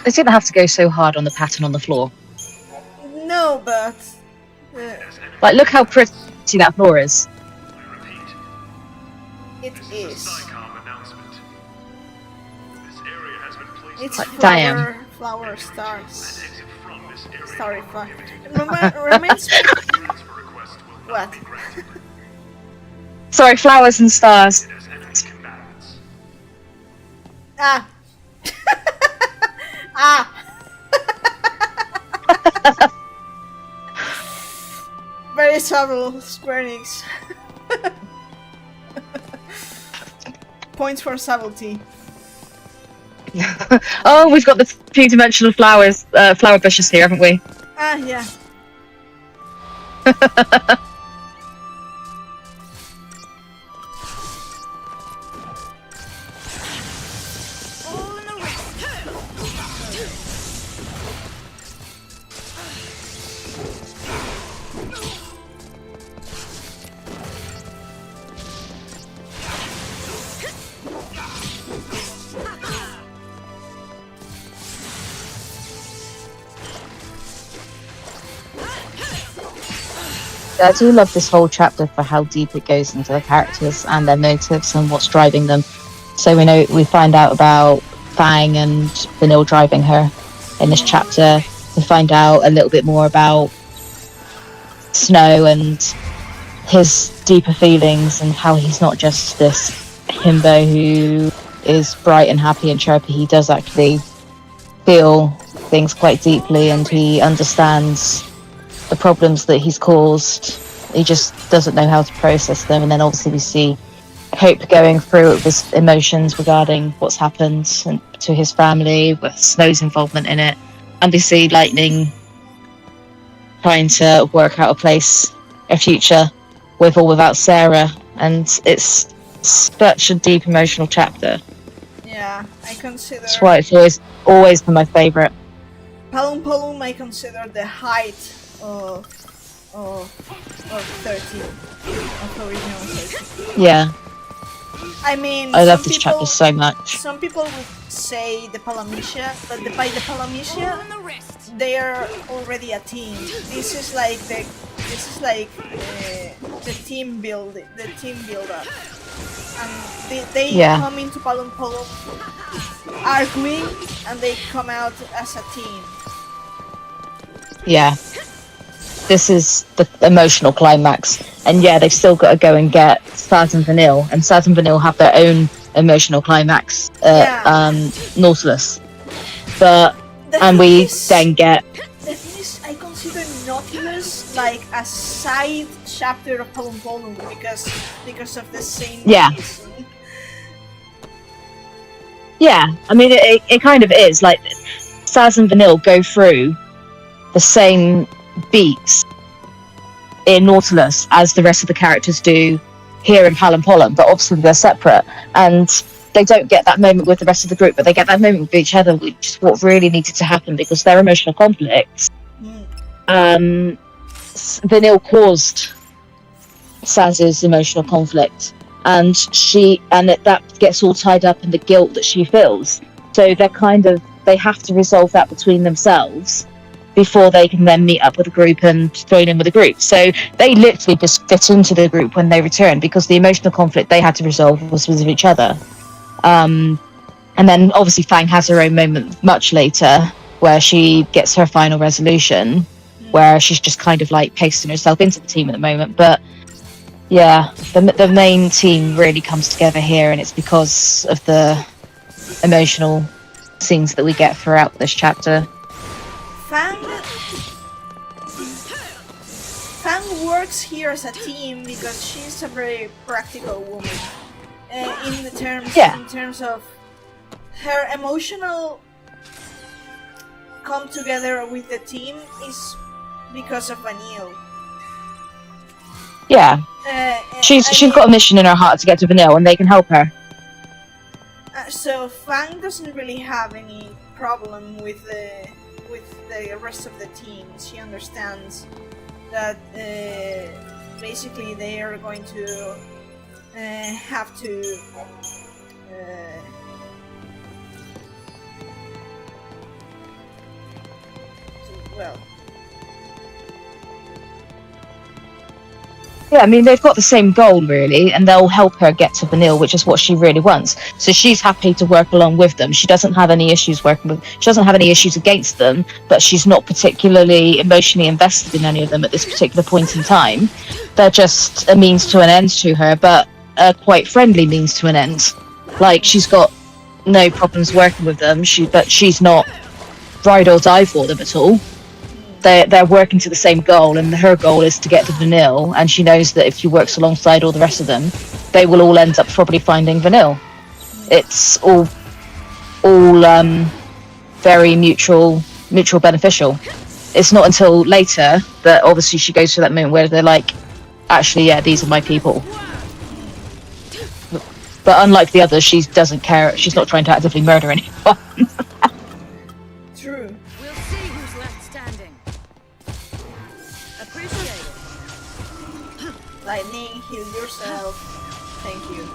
They didn't have to go so hard on the pattern on the floor. No, but Like, look how pretty that floor is. it is. It's Like, damn. flower stars. Starry flower. Reminds me. What? Sorry, flowers and stars. Ah. Ah. Very subtle, Square Enix. Points for subtlety. Oh, we've got the two-dimensional flowers, flower bushes here, haven't we? Ah, yeah. I do love this whole chapter for how deep it goes into the characters and their motives and what's driving them. So we find out about Fang and Vanille driving her in this chapter. We find out a little bit more about Snow and his deeper feelings and how he's not just this himbo who is bright and happy and chirpy. He does actually feel things quite deeply, and he understands the problems that he's caused. He just doesn't know how to process them. And then obviously we see Hope going through it with emotions regarding what's happened to his family, with Snow's involvement in it, and we see Lightning trying to work out a future with or without Sarah, and it's such a deep emotional chapter. Yeah, I consider. That's why it's always been my favourite. Palum Palum I consider the height of 13, of original 13. Yeah. I mean, I love this chapter so much. Some people would say the Palamitia, but by the Palamitia, they are already a team. This is like the team build up, and they come into Palum Palum arguing, and they come out as a team. Yeah. This is the emotional climax, and yeah, they've still got to go and get Saz and Vanille, and Saz and Vanille have their own emotional climax at Nautilus. And we then get. The thing is, I consider Nautilus like a side chapter of Palum Palum because of the same reason. Yeah, I mean it kind of is like Saz and Vanille go through the same beats in Nautilus as the rest of the characters do here in Palum Palum, but obviously they're separate and they don't get that moment with the rest of the group, but they get that moment with each other, which is what really needed to happen because their emotional conflicts. Vanille caused Saz's emotional conflict, and that gets all tied up in the guilt that she feels. So they have to resolve that between themselves before they can then meet up with a group and join in with a group. So they literally just fit into the group when they return because the emotional conflict they had to resolve was with each other. And then obviously Fang has her own moment much later where she gets her final resolution, where she's just kind of like pasting herself into the team at the moment. But yeah, the main team really comes together here, and it's because of the emotional scenes that we get throughout this chapter. Fang works here as a team because she's a very practical woman. In terms of her emotional come together with the team is because of Vanille. Yeah, she's got a mission in her heart to get to Vanille, and they can help her. So Fang doesn't really have any problem with the rest of the team. She understands that basically they are going to have to well. Yeah, I mean, they've got the same goal, really, and they'll help her get to Vanille, which is what she really wants. So she's happy to work along with them. She doesn't have any issues she doesn't have any issues against them, but she's not particularly emotionally invested in any of them at this particular point in time. They're just a means to an end to her, but a quite friendly means to an end. Like, she's got no problems working with them, but she's not ride or die for them at all. They're working to the same goal, and her goal is to get to Vanille, and she knows that if she works alongside all the rest of them, they will all end up probably finding Vanille. It's all very mutual beneficial. It's not until later that obviously she goes through that moment where they're like, actually, yeah, these are my people. But unlike the others, she doesn't care. She's not trying to actively murder anyone. True. We'll see who's left standing. Appreciate it. Lightning, heal yourself. Thank you.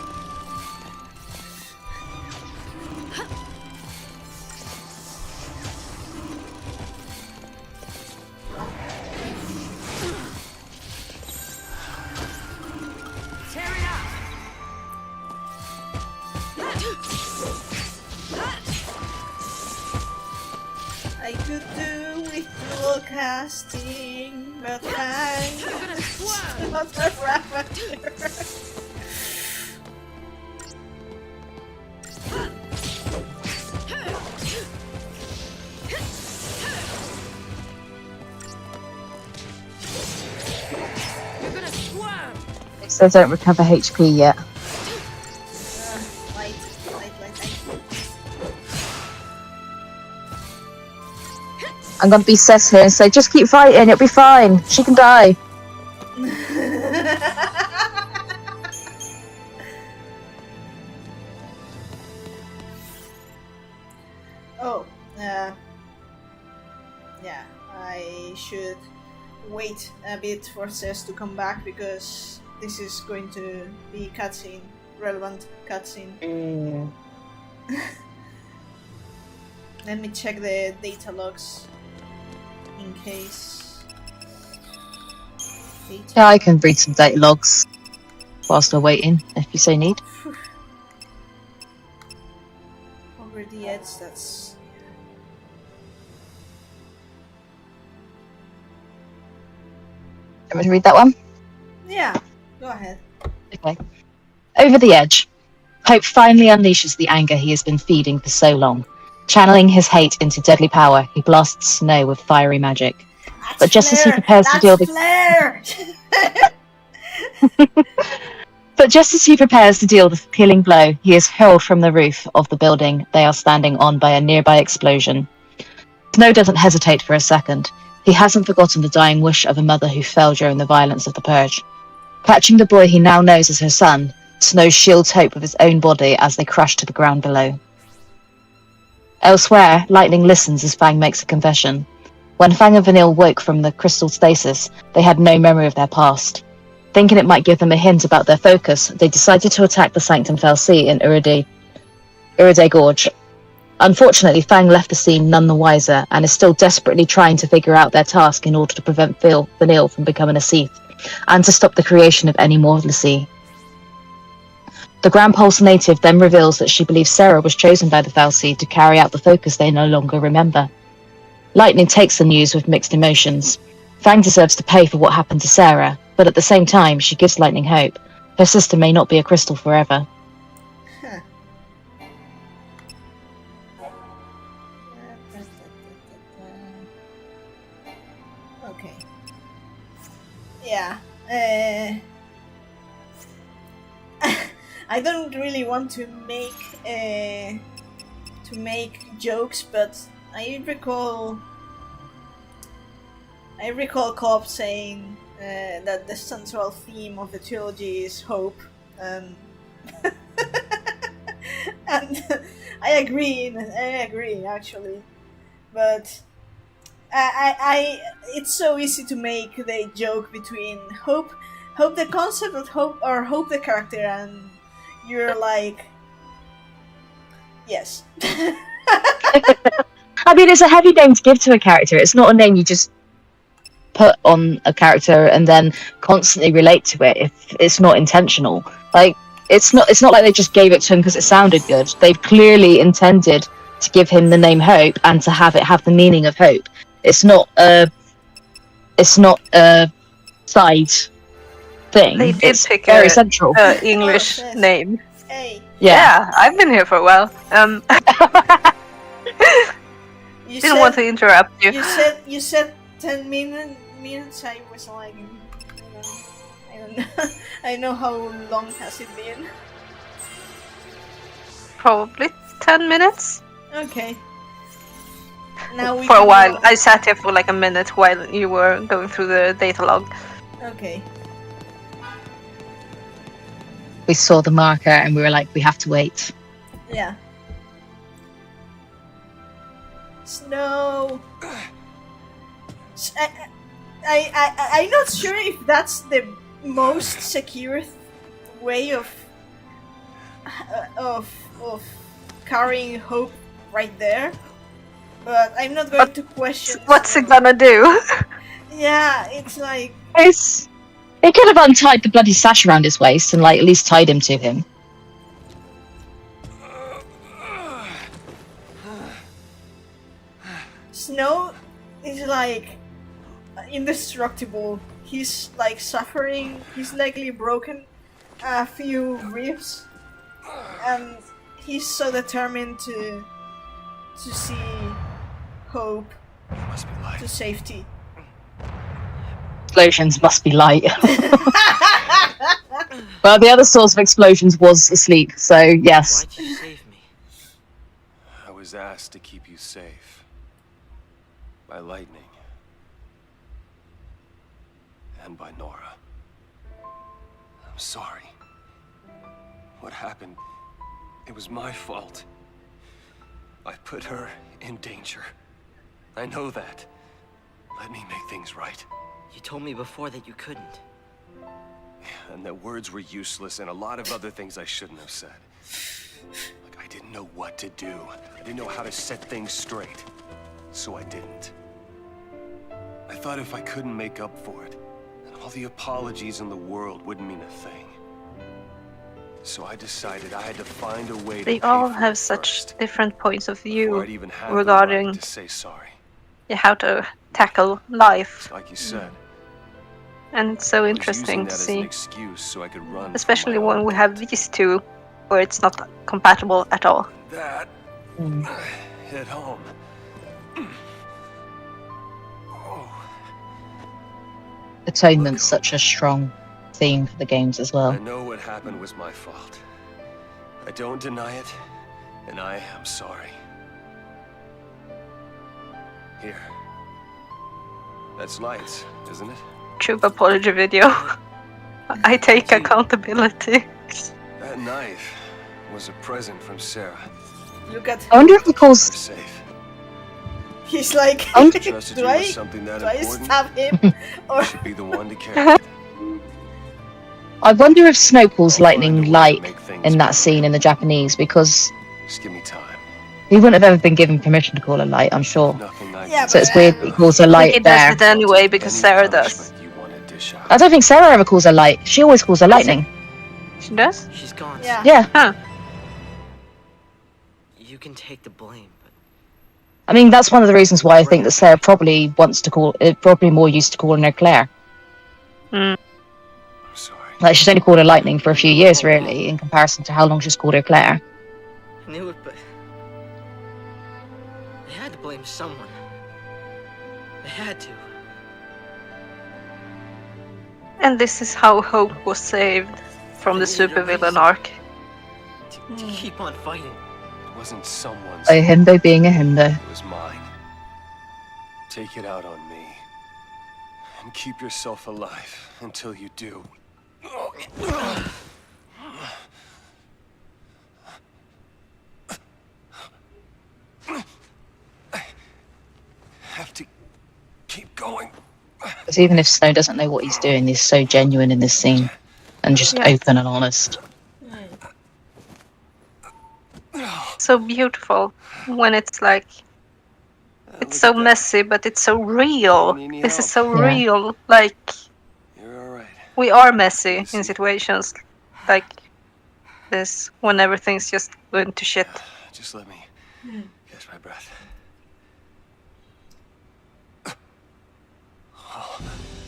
Tear it up. I could do with dual casting, but I'm not a Ravager. You're gonna squirm. So they don't recover HP yet. Light. I'm gonna be Cec here and say, just keep fighting, it'll be fine. She can die. Oh, yeah, I should wait a bit for Cec to come back because this is going to be cutscene, relevant cutscene. Let me check the data logs in case. Yeah, I can read some data logs whilst we're waiting, if you so need. Over the edge, that's. Do you want me to read that one? Yeah, go ahead. Okay. Over the edge. Hope finally unleashes the anger he has been feeding for so long. Channeling his hate into deadly power, he blasts Snow with fiery magic. But just as he prepares to deal the But just as he prepares to deal the killing blow, he is hurled from the roof of the building they are standing on by a nearby explosion. Snow doesn't hesitate for a second. He hasn't forgotten the dying wish of a mother who fell during the violence of the Purge. Catching the boy he now knows as her son, Snow shields Hope with his own body as they crash to the ground below. Elsewhere, Lightning listens as Fang makes a confession. When Fang and Vanille woke from the crystal stasis, they had no memory of their past. Thinking it might give them a hint about their focus, they decided to attack the Sanctum Fal'Cie in Iridae Gorge. Unfortunately, Fang left the scene none the wiser, and is still desperately trying to figure out their task in order to prevent Vanille from becoming a Seath, and to stop the creation of any more L'Cie. The Grand Pulse native then reveals that she believes Sarah was chosen by the Fal'Cie to carry out the focus they no longer remember. Lightning takes the news with mixed emotions. Fang deserves to pay for what happened to Sarah, but at the same time, she gives Lightning hope. Her sister may not be a crystal forever. Huh. Okay. Yeah. I don't really want to make jokes, but I recall Cobb saying that the central theme of the trilogy is hope, and I agree actually, but I it's so easy to make the joke between hope Hope the concept of Hope, or Hope the character, and you're like, yes. I mean, it's a heavy name to give to a character. It's not a name you just put on a character and then constantly relate to it if it's not intentional. Like, it's not like they just gave it to him because it sounded good. They've clearly intended to give him the name Hope and to have it have the meaning of hope. It's not a side thing. They did It's pick very a central. English Oh, yes. name. Hey, Yeah, I've been here for a while. you Didn't want to interrupt you. You said 10 minutes. I was like, I don't know. I know how long has it been. Probably 10 minutes. Okay. Now we For a can while. go. I sat here for like a minute while you were going through the data log. Okay. We saw the marker and we were like, we have to wait. Yeah. Snow. I'm not sure if that's the most secure way of carrying Hope right there, but I'm not going to question. What's it gonna do? Yeah, it's like It could have untied the bloody sash around his waist and like at least tied him to him. Snow is like indestructible. He's like suffering. He's likely broken a few ribs, and he's so determined to see Hope Must be light. to safety. Explosions must be light. Well, the other source of explosions was asleep, so yes. Why'd you save me? I was asked to keep you safe. By lightning. And by Nora. I'm sorry. What happened, it was my fault. I put her in danger. I know that. Let me make things right. You told me before that you couldn't. And that words were useless and a lot of other things I shouldn't have said. Like I didn't know what to do. I didn't know how to set things straight. So I didn't. I thought if I couldn't make up for it, then all the apologies in the world wouldn't mean a thing. So I decided I had to find a way to They pay all for have it such first, different points of before view I'd even have the regarding right to say sorry. how to tackle life. Like you said. And it's so I was interesting using to that as an see. excuse so I could run from Especially my when own we have debt. these two, where it's not compatible at all. That hit home. Oh, Atonement's such a strong theme for the games as I well. know what happened was my fault. I don't deny it, and I am sorry. Here. That's lights, isn't it? True apology video. I take accountability. That knife was a present from Sarah. Look at I wonder if he I'm calls. safe. he's like, I'm Trusted do you I with something that do I important. stab him or You should be the one to carry it. I wonder if Snow calls I'll lightning find a way to light make things in that better. scene in the Japanese because Just give me time. he wouldn't have ever been given permission to call her light, I'm sure. Nothing I Yeah, can So it's but, weird that he calls her I think he light does there. it anyway because Any Sarah does. punishment you want to dish out. I don't think Sarah ever calls her light. She always calls her Does she? lightning. She does? She's gone. yeah. Yeah. Huh. You can take the blame, but I mean, that's one of the reasons why I think that Sarah probably probably more used to calling her Claire. I'm sorry. Like, she's only called her lightning for a few years, really, in comparison to how long she's called her Claire. I knew it, but they had to blame someone. They had to. And this is how Hope was saved from the supervillain arc. To keep on fighting. It wasn't someone's. A himbo being a himbo. It was mine. Take it out on me. And keep yourself alive until you do. I have to keep going. Because even if Snow doesn't know what he's doing, he's so genuine in this scene and just open and honest. So beautiful when it's like it's so messy, but it's so real. This is so real. Like we are messy in situations like this when everything's just going to shit. Just let me catch my breath.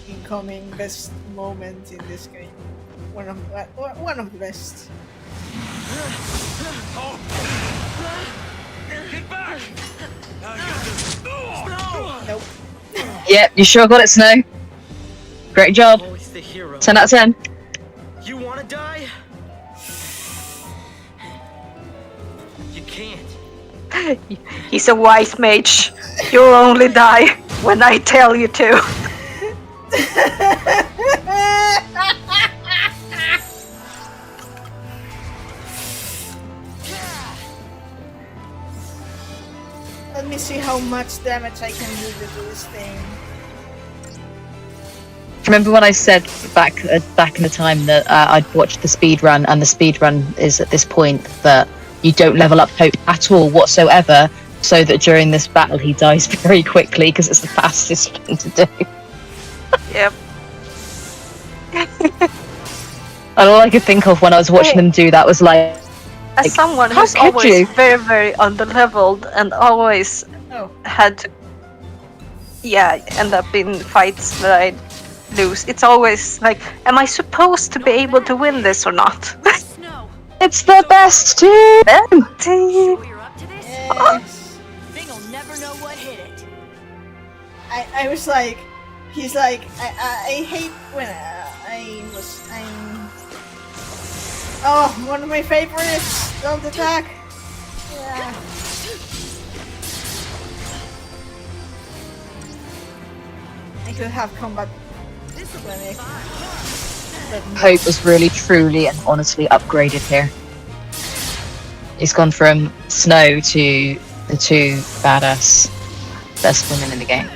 Incoming best moment in this game. One of the best. Get back! Nope. Yep, you sure got it, Snow. Great job. Always the hero. 10 out of 10. You wanna die? You can't. He's a white mage. You'll only die when I tell you to. Let me see how much damage I can do to this thing. Remember when I said back in the time that I'd watched the speed run, and the speed run is at this point that you don't level up Hope at all whatsoever, so that during this battle he dies very quickly because it's the fastest thing to do. Yep. And all I could think of when I was watching them do that was like, as someone how who's could always you? very, very underleveled and always had to, end up in fights that I lose. It's always like, am I supposed to be able to win this or not? It's the best team! Yes. Thing'll never know what hit it. I was like, he's like, I hate when oh, one of my favorites! Don't attack! Yeah. I could have combat clinic. Hope was really, truly, and honestly upgraded here. He's gone from Snow to the two badass best women in the game.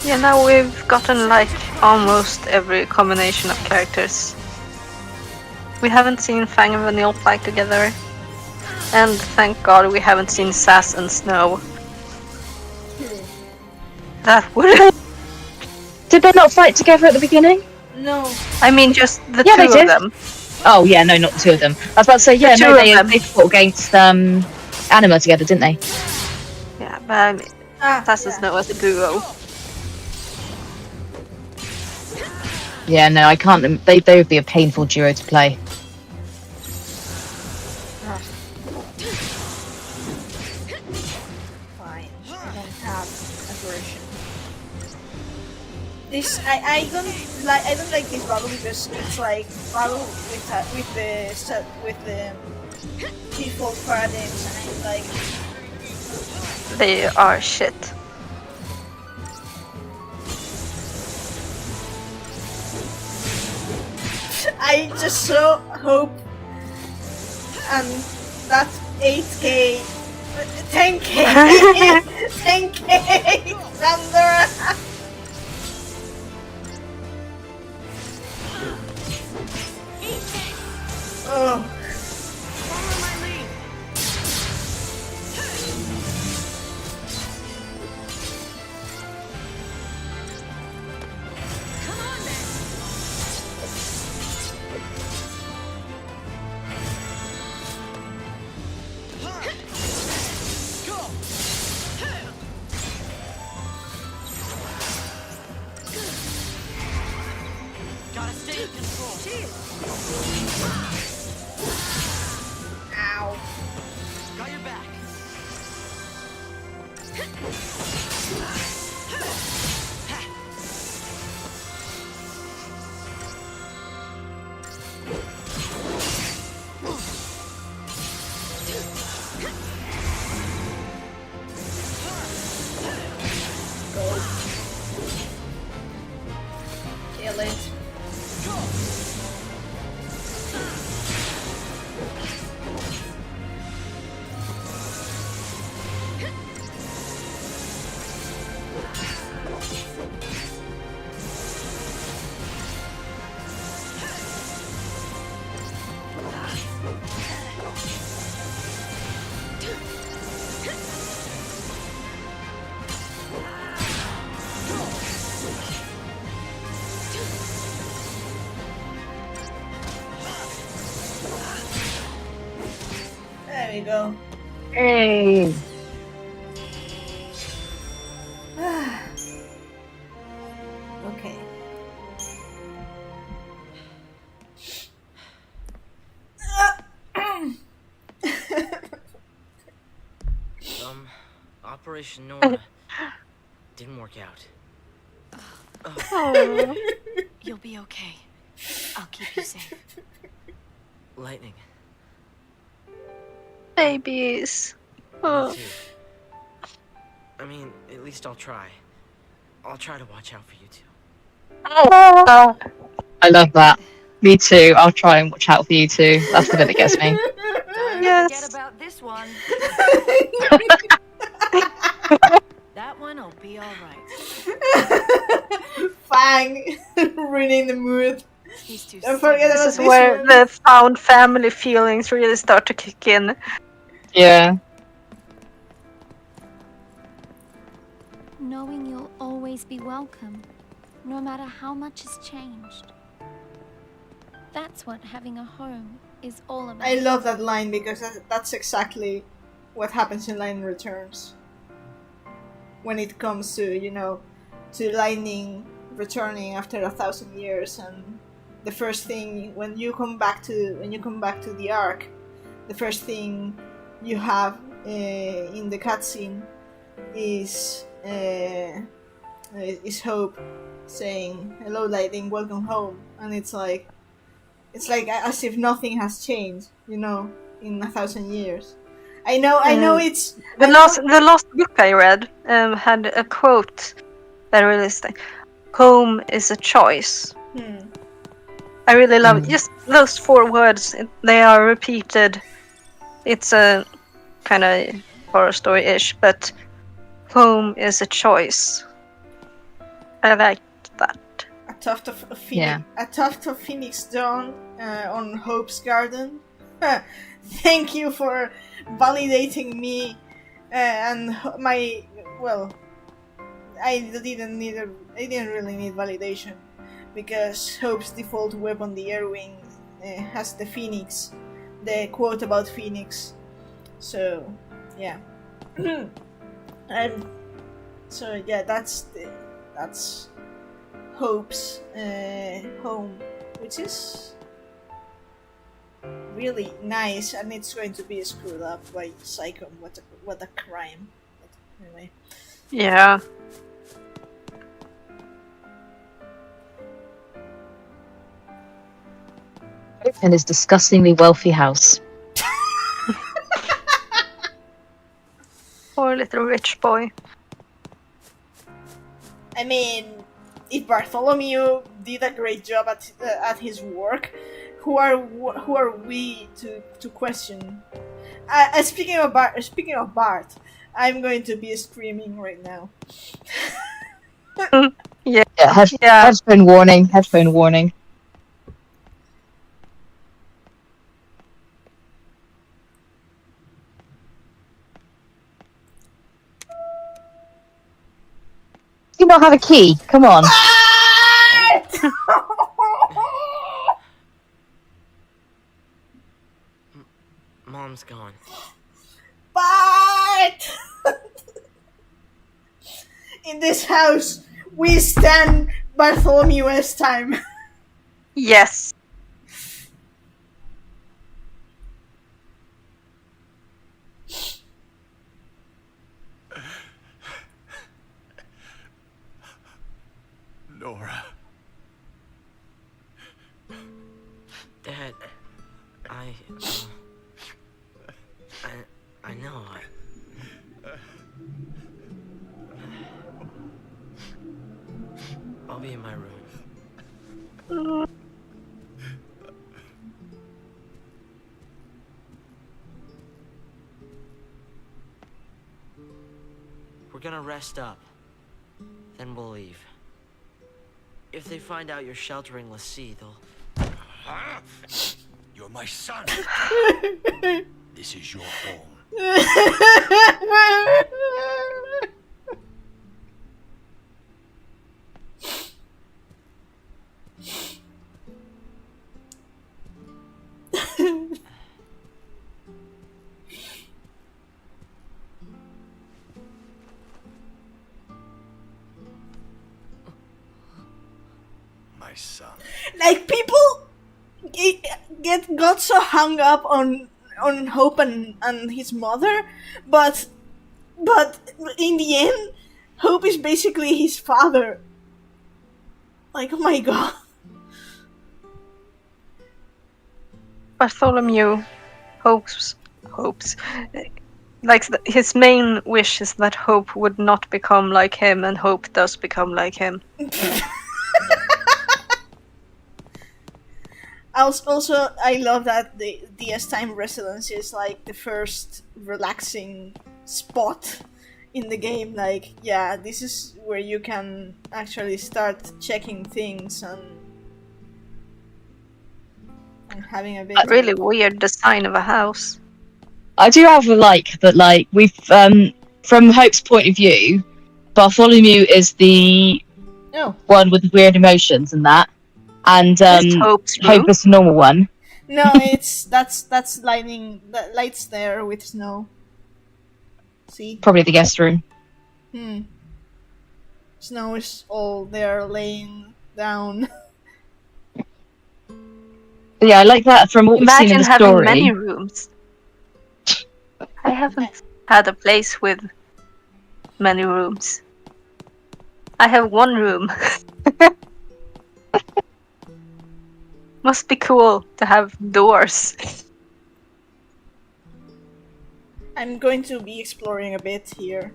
Yeah, now we've gotten like almost every combination of characters. We haven't seen Fang and Vanille fight together. And thank God we haven't seen Sass and Snow. That would. Did they not fight together at the beginning? No. I mean, just the Yeah, two they did. of them. Oh yeah, no, not the two of them. I was about to say, yeah, The no, two of they them. fought against Anima together, didn't they? Yeah, but I mean, Sass and Snow as a duo. Yeah, no, I can't. They would be a painful duo to play. Fine. I don't have aggression. This I don't like this battle because it's like battle with the default paradigms, and I'm like, They are shit. I just so hope and that 8k 10k 10k Thunder. Oh. Gotta stay in control. Ow. Got your back. Kill it. There you go. Hey. Okay. Operation Nora didn't work out. Oh. You'll be okay. I'll keep you safe. Lightning. Babies. Me Oh. too. I mean, at least I'll try. I'll try to watch out for you two. I love that. Me too. I'll try and watch out for you too. That's the bit that gets me. Don't Yes. forget about this one. That one'll be all right. Fang ruining the mood. These two Don't forget This about is this where one. the found family feelings really start to kick in. Yeah. Knowing you'll always be welcome, no matter how much has changed. That's what having a home is all about. I love that line because that's exactly what happens in Lightning Returns. When it comes to, you know, to Lightning returning after 1,000 years, and the first thing when you come back to the Ark, the first thing you have in the cutscene is Hope saying, "Hello, Lightning, welcome home," and it's like as if nothing has changed, you know, in 1,000 years. I know it's The last book I read had a quote that really stuck. Home is a choice. I really love it. Just those 4 words. They are repeated. It's a kind of horror story-ish, but home is a choice. I like that. a tuft of Phoenix, Yeah. a tuft of Phoenix down on Hope's garden. Thank you for validating me and my. Well, I didn't really need validation because Hope's default weapon, the Airwing, has the Phoenix, the quote about Phoenix. So yeah, so yeah, that's Hope's home, which is really nice, and it's going to be screwed up by Psycho. What a crime! But anyway, Yeah. In his disgustingly wealthy house. Poor little rich boy. I mean, if Bartholomew did a great job at his work, who are we to question? Speaking of Bart, I'm going to be screaming right now. Yeah. Headphone warning. Headphone warning. Do you not have a key? Come on. Mom's gone. Bart! In this house, we stand Bartholomew's time. Yes. Nora. Dad, I know. I'll be in my room. We're gonna rest up. Then we'll leave. If they find out you're sheltering Lassie, they'll... You're my son. This is your home. son. Like, people got so hung up on Hope and his mother, but in the end, Hope is basically his father. Like, oh my god. Bartholomew hopes, like his main wish is that Hope would not become like him, and Hope does become like him. Also, I love that the S-Time residence is like the first relaxing spot in the game. Like, yeah, this is where you can actually start checking things and having a bit. A really weird design of a house. I do have a like, but like we've from Hope's point of view, Bartholomew is the one with weird emotions and that, and Hope is the normal one. No, that's lighting that lights there with Snow. See, probably the guest room. Snow is all there laying down. But yeah, I like that from what we've seen in the story. Imagine having many rooms. I haven't had a place with many rooms. I have one room. Must be cool to have doors. I'm going to be exploring a bit here,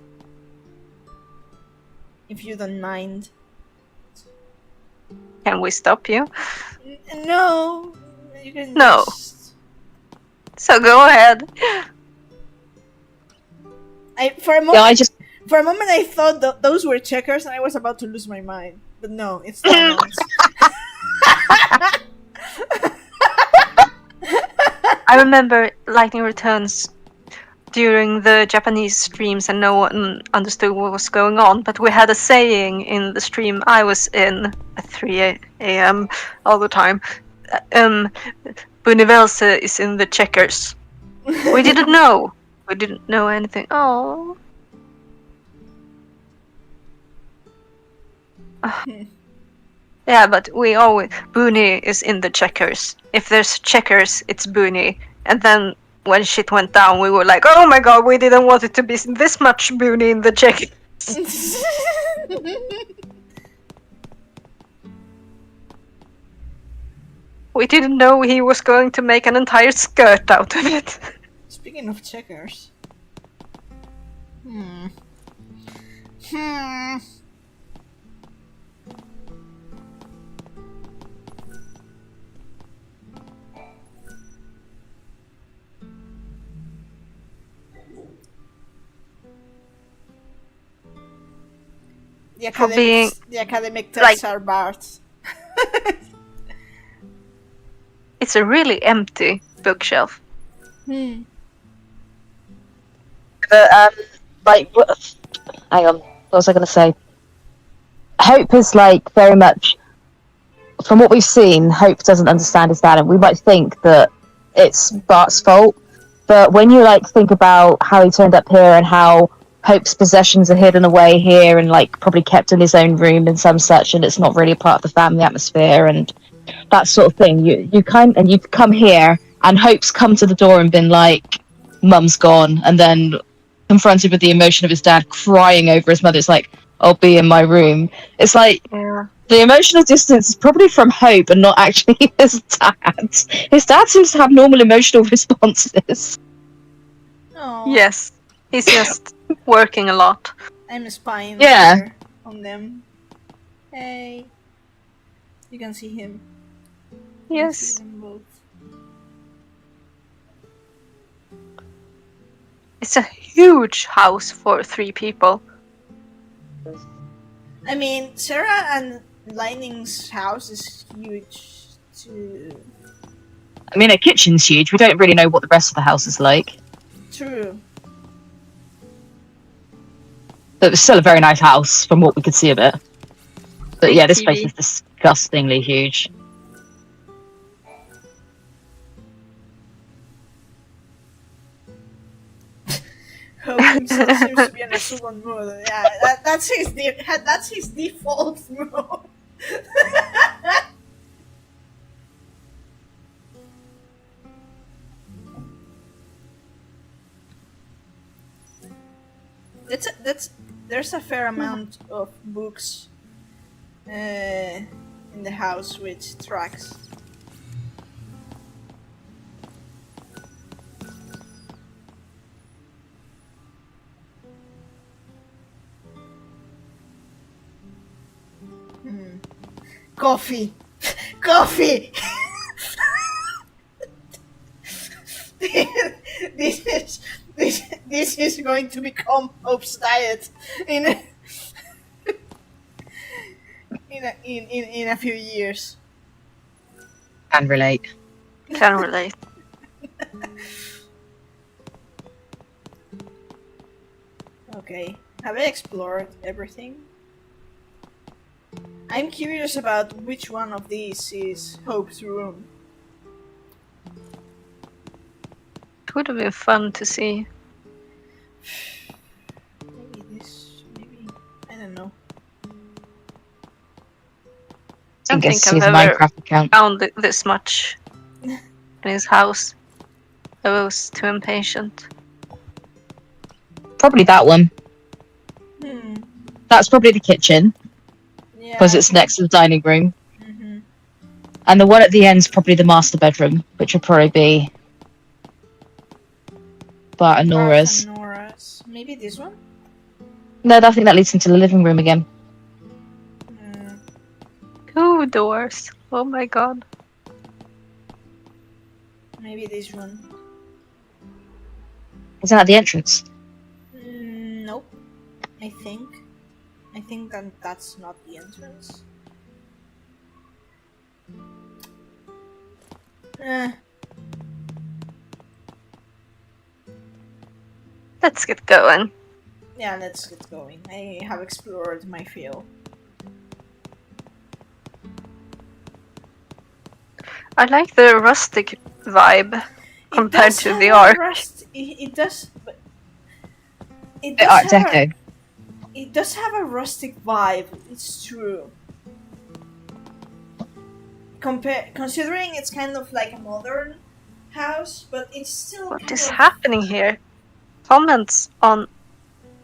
if you don't mind. Can we stop you? No. You can no. Just... So go ahead. For a moment I thought those were checkers and I was about to lose my mind. But no, it's diamonds. I remember Lightning Returns during the Japanese streams and no one understood what was going on, but we had a saying in the stream I was in at 3 a.m. all the time. Universe is in the checkers. We didn't know. We didn't know anything. Oh. Yeah, but we always... Booney is in the checkers. If there's checkers, it's Booney. And then when shit went down, we were like, oh my god, we didn't want it to be this much Booney in the checkers. We didn't know he was going to make an entire skirt out of it. Speaking of checkers. The academic texts are barred. It's a really empty bookshelf. But like, hang on, what was I going to say? Hope is like very much, from what we've seen, Hope doesn't understand his dad, and we might think that it's Bart's fault. But when you like think about how he turned up here and how Hope's possessions are hidden away here and like probably kept in his own room and some such, and it's not really a part of the family atmosphere and that sort of thing. You've come here and Hope's come to the door and been like, Mum's gone, and then confronted with the emotion of his dad crying over his mother. It's like, I'll be in my room. It's like the emotional distance is probably from Hope and not actually his dad. His dad seems to have normal emotional responses. Oh. Yes, he's just working a lot. I'm spying on them. Hey, you can see him. Yes. It's a huge house for 3 people. I mean, Sarah and Lightning's house is huge too. I mean, her kitchen's huge. We don't really know what the rest of the house is like. True. But it's still a very nice house from what we could see of it. But yeah, this place is disgustingly huge. Hope himself seems to be in a Suban mode. Yeah, that's his default mode. There's a fair amount of books in the house which tracks. Coffee! Coffee! This is going to become Hope's diet in a few years. Can relate. Can relate. Okay, have I explored everything? I'm curious about which one of these is Hope's room. It would have been fun to see. Maybe this, maybe, I don't know. I don't think see I've his ever Minecraft account. found this much in his house. I was too impatient. Probably that one. That's probably the kitchen, because it's next to the dining room. And the one at the end is probably the master bedroom, which would probably be Bart and Nora's. Maybe this one? No, I think that leads into the living room again. 2 doors. Oh my god. Maybe this one. Isn't that the entrance? Nope. I think that's not the entrance. Let's get going. Yeah, let's get going. I have explored my field. I like the rustic vibe compared to the Ark. It does Art Deco. It does have a rustic vibe. It's true. Considering it's kind of like a modern house, but it's still. What is happening here? Comments on.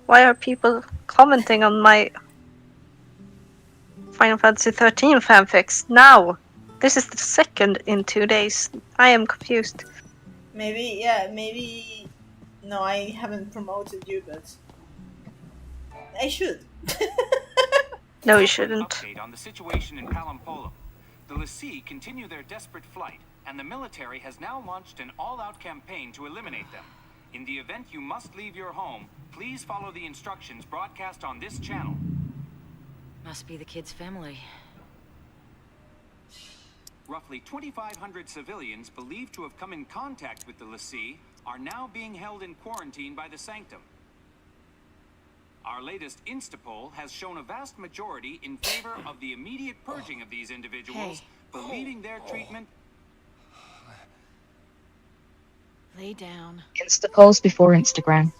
Why are people commenting on my Final Fantasy XIII fanfics now? This is the second in 2 days. I am confused. Maybe. No, I haven't promoted you, but I should. No, you shouldn't. Update on the situation in Palampolum. The Lassie continue their desperate flight, and the military has now launched an all-out campaign to eliminate them. In the event you must leave your home, please follow the instructions broadcast on this channel. Must be the kid's family. Roughly 2,500 civilians believed to have come in contact with the Lassie are now being held in quarantine by the Sanctum. Our latest Instapoll has shown a vast majority in favor of the immediate purging of these individuals, believing their treatment. Lay down. Insta polls before Instagram.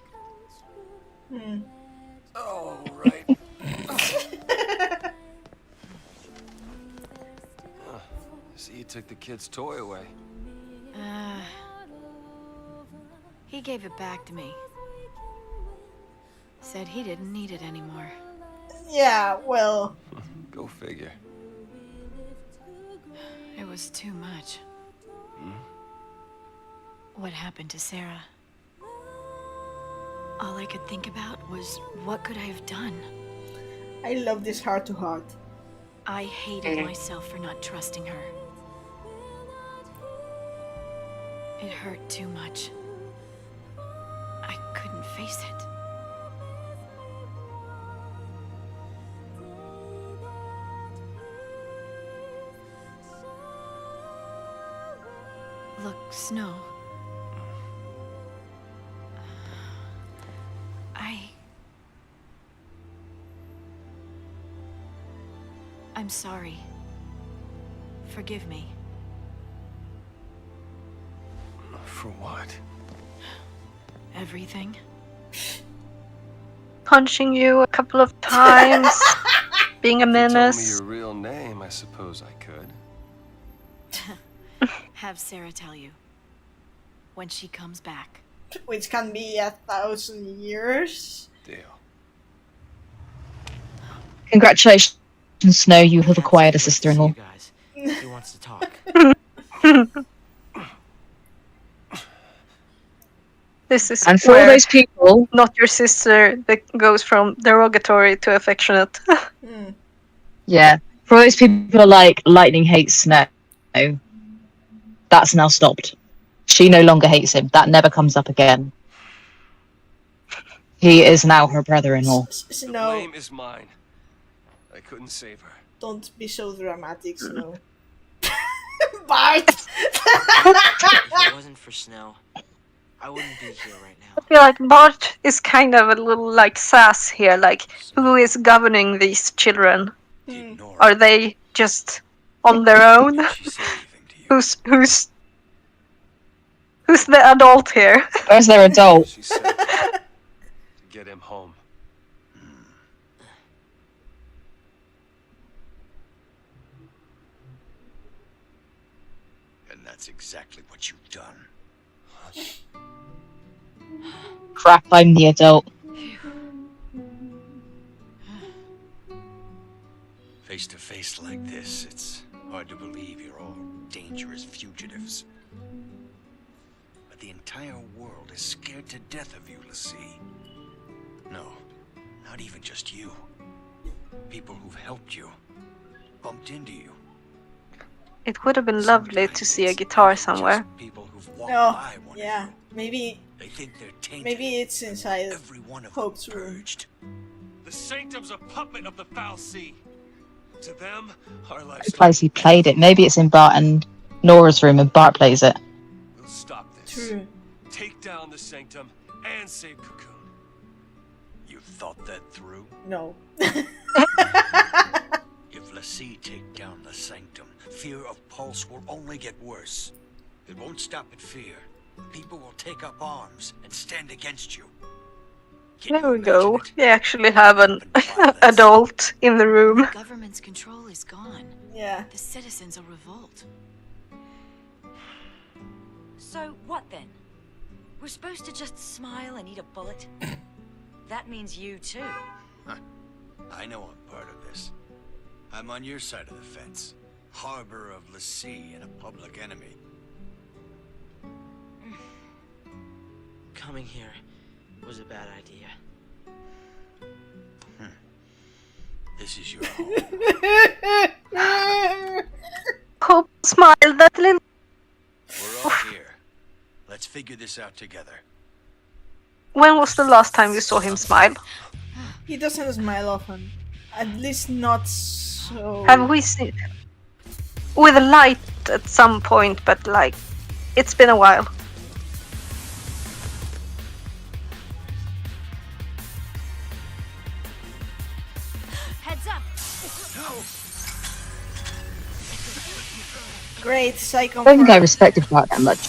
Oh, right. See, you took the kid's toy away. He gave it back to me. Said he didn't need it anymore. Yeah, well. Go figure. It was too much. What happened to Sarah? All I could think about was, what could I have done? I love this heart-to-heart. I hated myself for not trusting her. It hurt too much. I couldn't face it. Look, Snow. I'm sorry. Forgive me. For what? Everything. Punching you a couple of times. Being a If you told me menace. your real name, I suppose I could. Have Sarah tell you. When she comes back. Which can be 1,000 years. Deal. Congratulations, Snow, you have Can't acquired a say wait to see sister-in-law. you guys. He wants to talk. This is And for all where those people, not your sister that goes from derogatory to affectionate. yeah, for all those people who are like, Lightning hates Snow, that's now stopped. She no longer hates him. That never comes up again. He is now her brother-in-law. The Snow, blame is mine. I couldn't save her. don't be so dramatic, Snow. Bart! If it wasn't for Snow, I wouldn't be here right now. I feel like Bart is kind of a little like sass here, like who is governing these children? Are they just on their own? Who's the adult here? Where's their adult? She said to get him home. And that's exactly what you've done. Crap, I'm the adult. Face to face like this, it's hard to believe you're all dangerous fugitives. But the entire world is scared to death of you, Lassie. No, not even just you. People who've helped you, bumped into you. It would have been lovely to see a guitar somewhere. People who've walked No, by one yeah, of you. maybe They think they're tainted. maybe it's inside Every one of Hope's them room. purged. The Sanctum's a puppet of the Foul Sea. To them, our lives Place he played it. Maybe it's in Bart and Nora's room and Bart plays it. We'll stop this. True. Take down the Sanctum and save Cocoon. You thought that through? No. If Lassie take down the Sanctum, fear of Pulse will only get worse. It won't stop at fear. People will take up arms and stand against you. Can There you we go. imagine it? We actually have an Violence. adult in the room. The government's control is gone. Yeah. The citizens will revolt. So what then? We're supposed to just smile and eat a bullet? That means you too. I know I'm part of this. I'm on your side of the fence. Harbor of Lassie and a public enemy. Coming here was a bad idea. This is your home. Hope smiled at Lynn. We're all here. Let's figure this out together. When was the last time you saw him smile? He doesn't smile often. At least not so. Have we seen with a light at some point, but like it's been a while. Heads up! Great psycho. I don't think I respected Bart that much.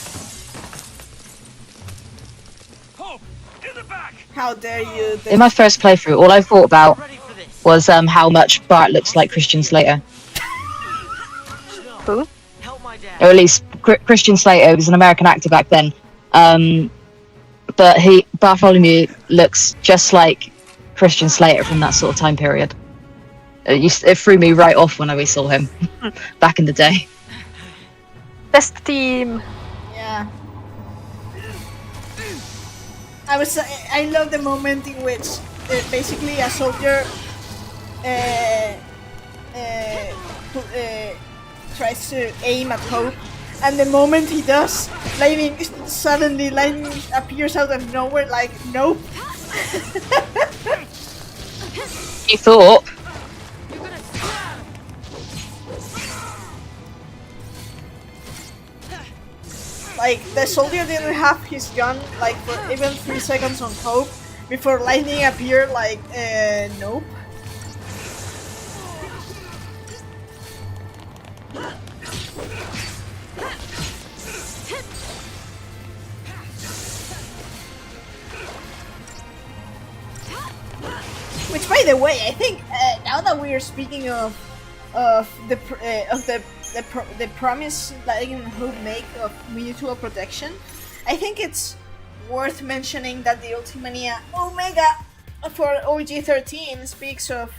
Hope, in the back. How dare you? In my first playthrough, all I thought about Ready for this. was how much Bart looks like Christian Slater. Who? Help my dad. Or at least Christian Slater was an American actor back then. But Bartholomew looks just like Christian Slater from that sort of time period. It threw me right off when I saw him back in the day. Best team. Yeah. I love the moment in which basically a soldier tries to aim at Hope, and the moment he does, suddenly lightning appears out of nowhere. Like, nope. You thought? Like, the soldier didn't have his gun like for even 3 seconds on Hope before lightning appeared. Like, nope. Which, by the way, I think now that we are speaking of the promise Lightning and Hope make of mutual protection, I think it's worth mentioning that the Ultimania Omega for OG13 speaks of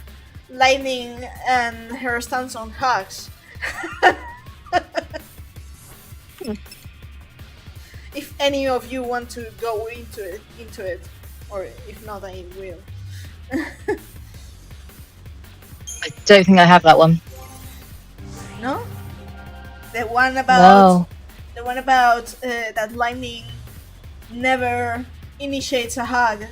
Lightning and her stance on hugs. If any of you want to go into it, or if not, I will. I don't think I have that one. No? The one about No. that Lightning never initiates a hug,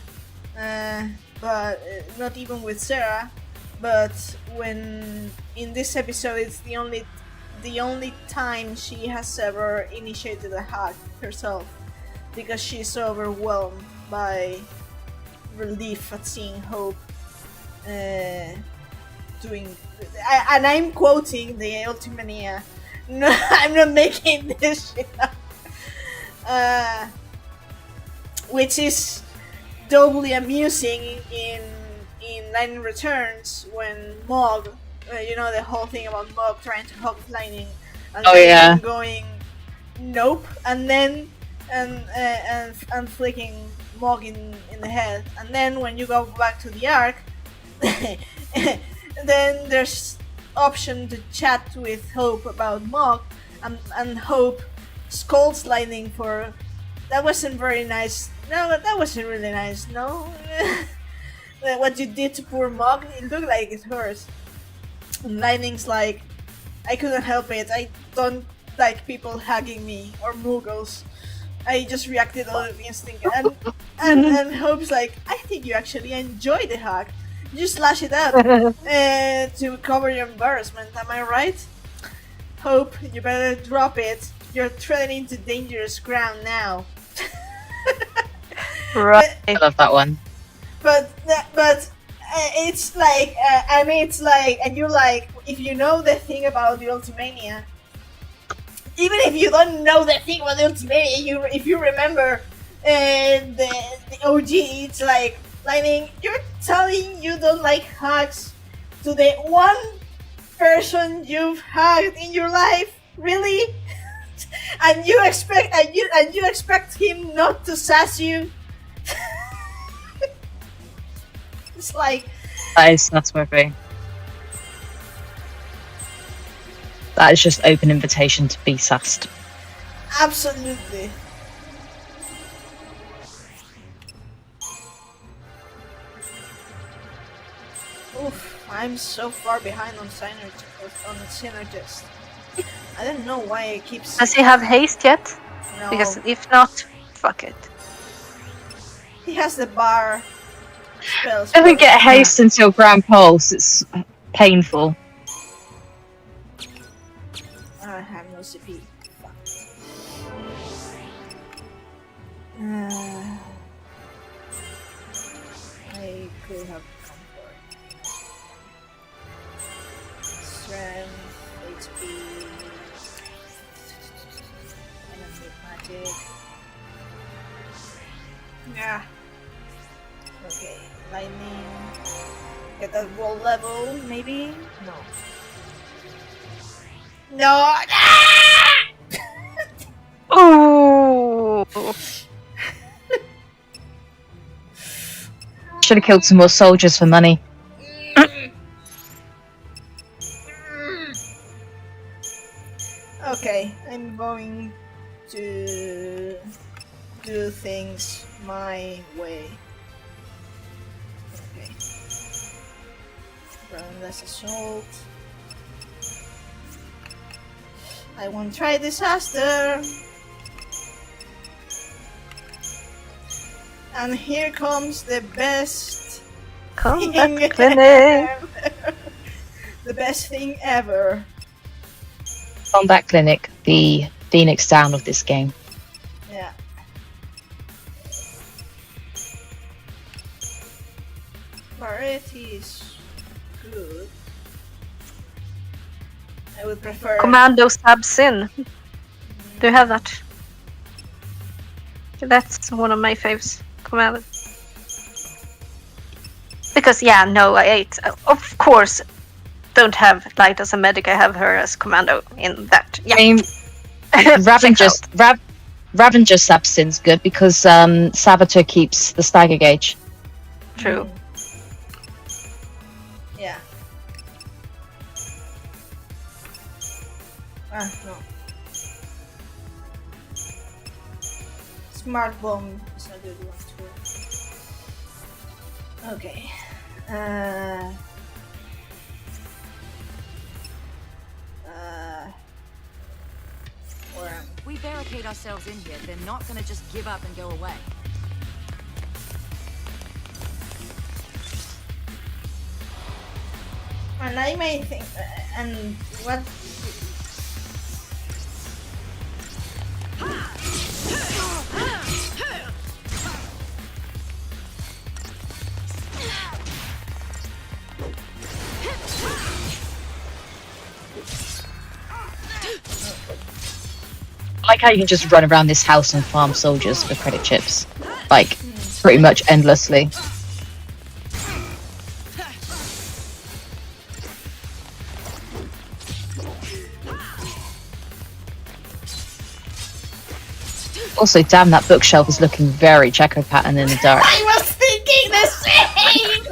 but not even with Sarah. But when in this episode, it's the only time she has ever initiated a hug herself, because she's so overwhelmed by relief at seeing Hope doing. And I'm quoting the Ultimania. No, I'm not making this shit up. Which is doubly amusing in Lightning Returns when Mog, the whole thing about Mog trying to hug Lightning and then going nope, and then and flicking Mog in the head, and then when you go back to the arc, then there's option to chat with Hope about Mog, and Hope scolds Lightning for that wasn't very nice. No, that wasn't really nice. No. What you did to poor Mog, it looked like it hurts. And Lightning's like, I couldn't help it. I don't like people hugging me or Muggles. I just reacted out of instinct. And Hope's like, I think you actually enjoy the hug. You slash it out to cover your embarrassment. Am I right? Hope, you better drop it. You're treading into dangerous ground now. Right. I love that one. But it's like, and you're like, if you know the thing about the Ultimania, even if you don't know the thing about the Ultimania, if you remember the OG, it's like, Lightning, you're telling you don't like hugs to the one person you've hugged in your life, really? and you expect him not to sass you? It's like That's worthy. That is just open invitation to be sassed. absolutely. Oof, I'm so far behind on Synergist. I don't know why it keeps. Does he have haste yet? No, Because if not, fuck it. he has the bar spells. If we get haste until Grand Pulse, it's painful. I have no CP. Fuck. I could have gone for it. Strength, HP, enemy magic. Yeah. Okay, lightning. Get that roll level, maybe? No. No! Ooh. Should have killed some more soldiers for money. Okay, I'm going to do things my way. Okay. Groundless assault. I won't try disaster. And here comes the best Combat thing clinic. ever. The best thing ever. Combat Clinic, the Phoenix Down of this game. Yeah. Variety is good. I would prefer. Commando stabs in. Do you have that? That's one of my faves. Commando. Because of course, don't have Light as a medic. I have her as commando in that. Yeah. I mean, Ravenger Sabstin's good because Saboteur keeps the stagger gauge. True. Yeah. Smart bomb is a good one too. Okay. Where am I? We barricade ourselves in here, they're not gonna just give up and go away. And I may think, and what? I like how you can just run around this house and farm soldiers for credit chips. Like, pretty much endlessly. Also, damn, that bookshelf is looking very checker pattern in the dark. I was thinking the same!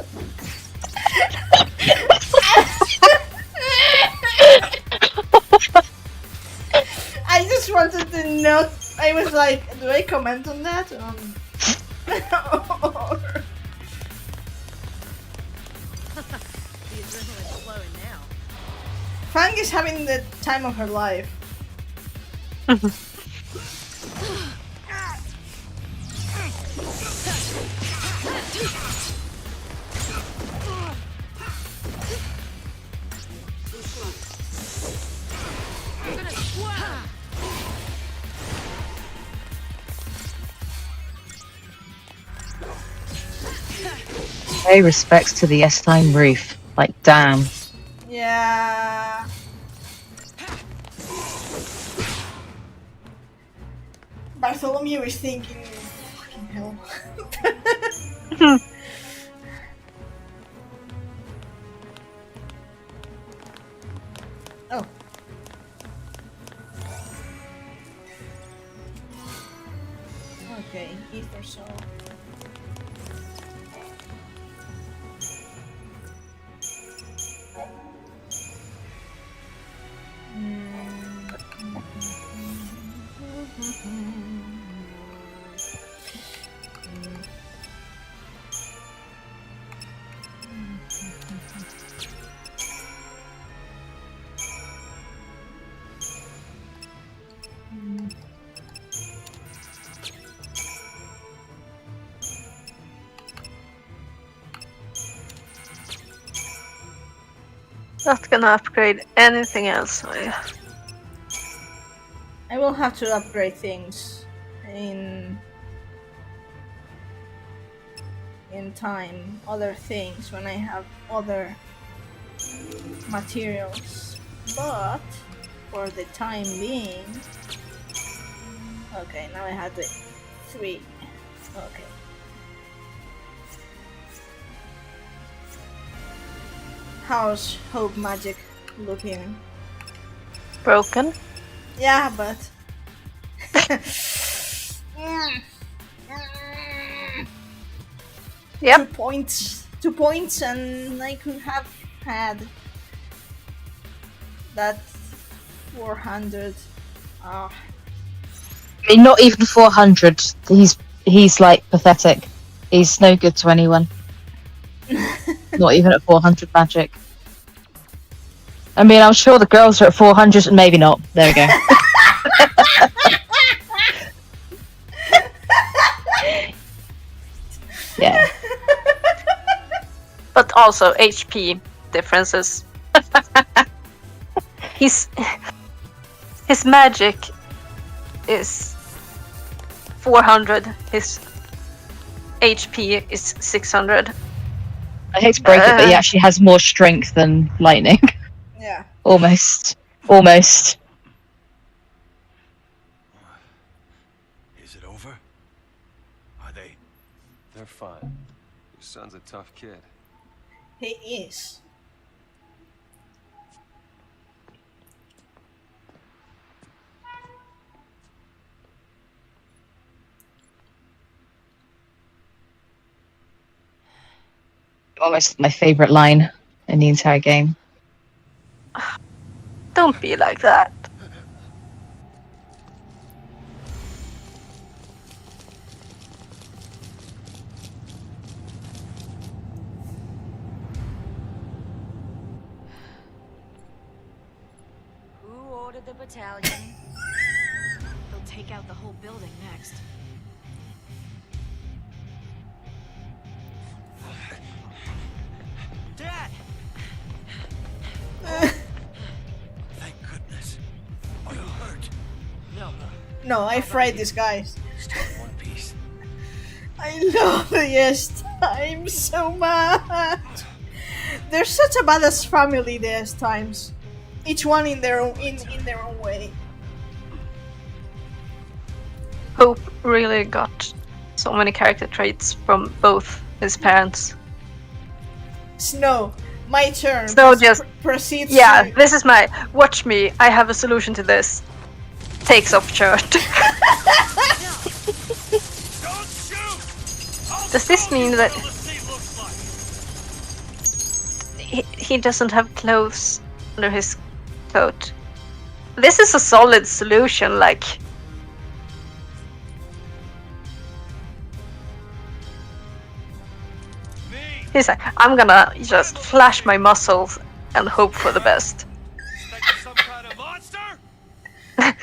I just wanted to know. I was like, do I comment on that? The adrenaline's flowing now. Fang is having the time of her life. Pay respects to the S-Time roof. Like, damn. Yeah. Bartholomew is thinking, fucking hell. Oh. Okay, ether soul. Not gonna upgrade anything else. I will have to upgrade things in time, other things when I have other materials. But for the time being, okay, now I have the 3. Okay. How's Hope Magic looking? Broken. Yeah, but Yep. 2 points, and I could have had that 400. I mean, not even 400. He's like pathetic. He's no good to anyone. Not even at 400 magic. I mean, I'm sure the girls are at 400, and maybe not. There we go. Yeah. But also HP differences. His magic is 400. His HP is 600. I hate to break it, but he actually has more strength than lightning. Yeah. Almost. Is it over? Are they? They're fine. Your son's a tough kid. He is. Almost my favorite line in the entire game. Don't be like that. the battalion. They'll take out the whole building next. Dad! Thank goodness. Are you hurt? No. No, I fried these guys. Still in one piece. I love this time so much. They're such a badass family these times. Each one in their own in their own way. Hope really got so many character traits from both his parents. Snow, my turn. Snow just proceeds. Yeah, to- this is my watch me. I have a solution to this. Takes off shirt. Don't shoot! Does this mean that he doesn't have clothes under his coat? This is a solid solution, like. He's like, I'm gonna just flash my muscles and hope for the best. Expecting some kind of monster?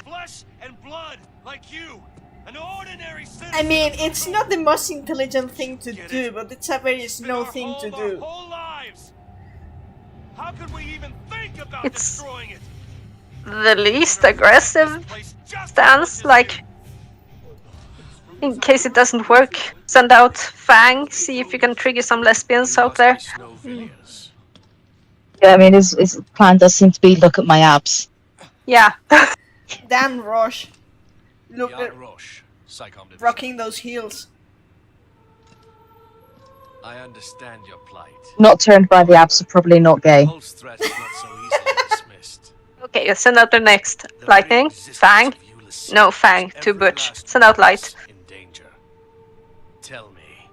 Flesh and blood, like you. An ordinary citizen. I mean, it's not the most intelligent thing to do, but it's a very Snow thing to Our do. whole lives. How could we even think about It's destroying it? the least aggressive stance, like, in case it doesn't work, send out Fang, see if you can trigger some lesbians out there. Yeah, I mean, his plan does seem to be look at my abs. Yeah. Damn, Roche. Look at Jan Roche, Psychom Division. rocking those heels. I understand your plight. Not turned by the abs, so probably not gay. Pulse threat is not so easily dismissed. Okay, send out the next. Lightning, Fang. No, Fang, too butch. Send out Light. In danger. Tell me,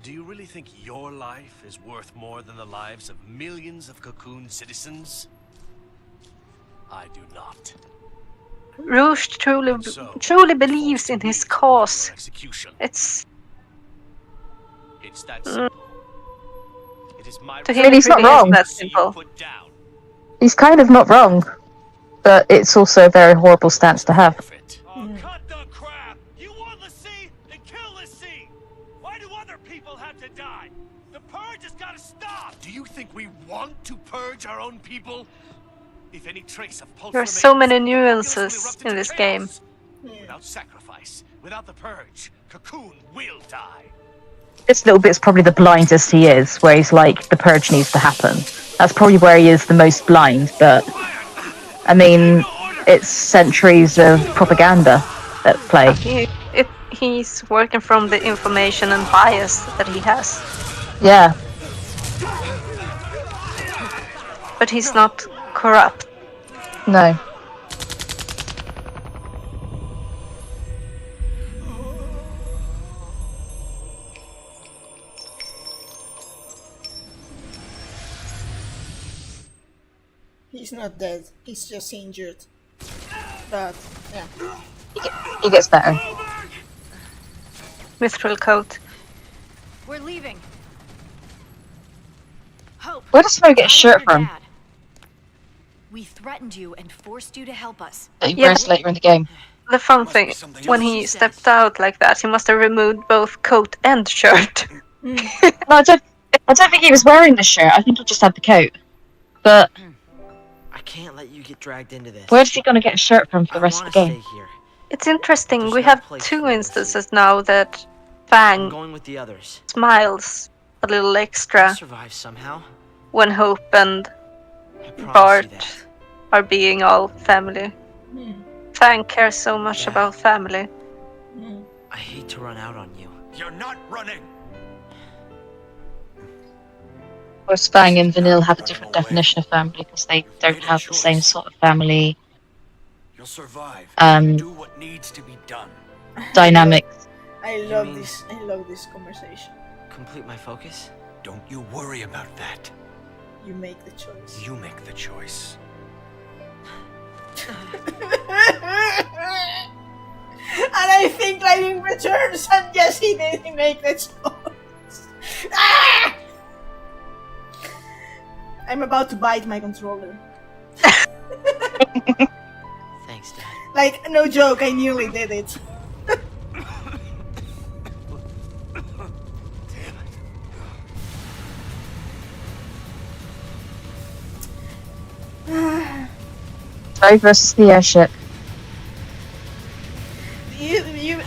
do you really think your life is worth more than the lives of millions of Cocoon citizens? I do not. Rouge truly believes in his cause. Execution. It's that simple. It is my to I mean, him he's it not really wrong. is that simple. put down. He's kind of not wrong, but it's also a very horrible stance to have. Oh, cut the crap! You want Lassie? Then kill Lassie! Why do other people have to die? The purge has gotta stop! Do you think we want to purge our own people? If any trace of pulse There are so remains, many the populace will nuances erupt in into this chaos. game. Without sacrifice, without the purge, Cocoon will die. This little bit's probably the blindest he is, where he's like, the purge needs to happen. That's probably where he is the most blind, but I mean, it's centuries of propaganda at play. He's working from the information and bias that he has. Yeah. But he's not corrupt. No. He's not dead. He's just injured. But yeah. He gets better. Mithril coat. We're leaving. Hope. Where does Snow get a shirt Your from? dad. We threatened you and forced you to help us. That he Yeah. wears later in the game. The fun thing, when he stepped out like that, he must have removed both coat and shirt. No, I don't think he was wearing the shirt. I think he just had the coat. But I can't let you get dragged into this. where's he gonna get a shirt from for the I rest of want the to game? stay here. It's interesting, There's we no have place two for this. instances now that I'm Fang going with the others. smiles a little I'll extra survive somehow. when Hope and I promise Bart you that. are being all family. Fang cares so much Yeah. about family. I hate to run out on you. You're not running! Whereas Fang and Vanille have a different definition of family because they don't have the same sort of family You'll survive. Um, Do what needs to be done. dynamics. I You love mean- this. I love this conversation. Complete my focus? Don't you worry about that. You make the choice. You make the choice. And I think Lightning returns, and yes, he didn't make the choice. Ah! I'm about to bite my controller. Like, no joke, I nearly did it. Sorry versus the airship.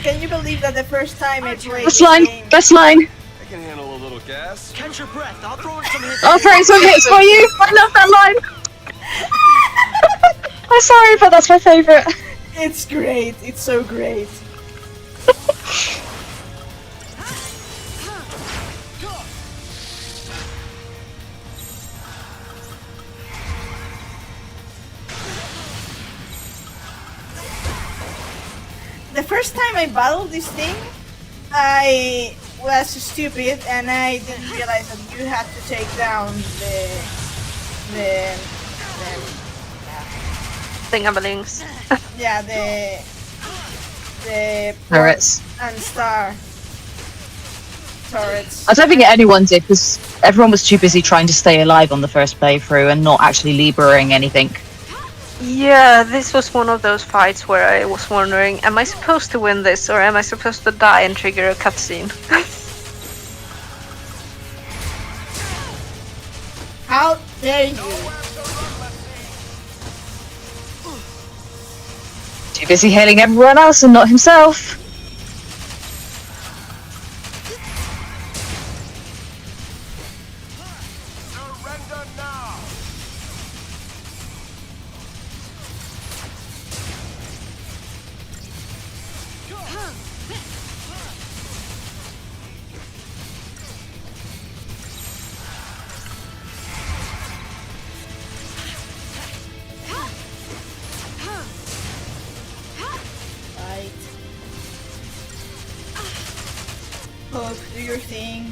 Can you believe that the first time I played Best this line! game... Best line! I can handle a little gas. Catch your breath. I'll throw in some hits. I'll throw some hits for you! I love that line! I'm sorry, but that's my favourite. It's great, it's so great. The first time I battled this thing, I was stupid and I didn't realize that you had to take down the Thingamalings. yeah, the Turrets. and star turrets. I don't think anyone did, because everyone was too busy trying to stay alive on the first playthrough and not actually liberating anything. Yeah, this was one of those fights where I was wondering, am I supposed to win this or am I supposed to die and trigger a cutscene? How dare you? Too busy hailing everyone else and not himself. Surrender now. Right. Hope, do your thing.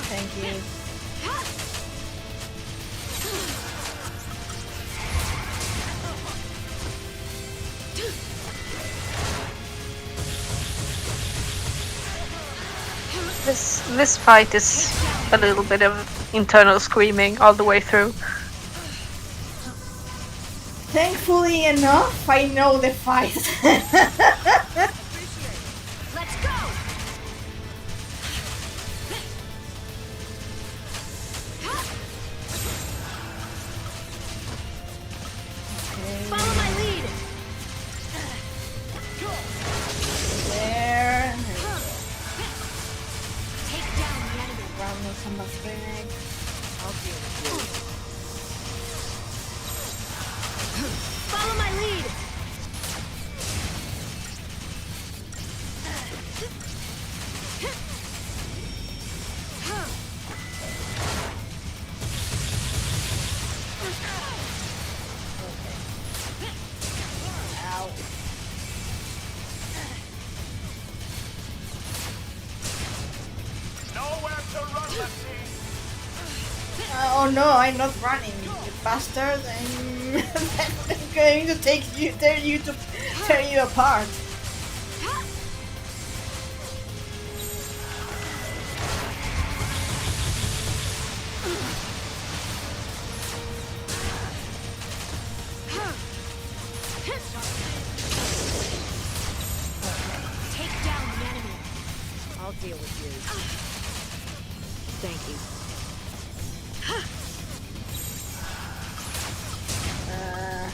Thank you. This fight is a little bit of internal screaming all the way through. Thankfully enough, I know the fight. Let's go! Follow my lead! There. Take down the enemy. Round me some of bag. I'll deal with you. Follow my lead! Ow. Nowhere to run, let's see. Oh no, I'm not running, you bastard. I'm going to tear you apart. Take down the enemy. I'll deal with you. Thank you.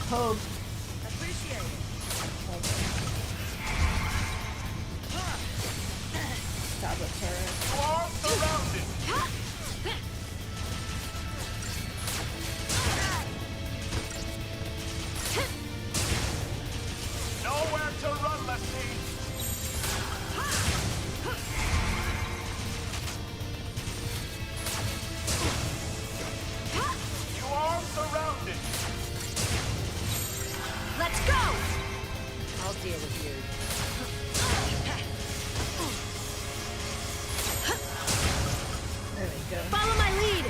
Hope. Appreciate it. Stop the turret. You are surrounded. Nowhere to run, let's see. You are surrounded. Let's go! I'll deal with you. There we go. Follow my lead!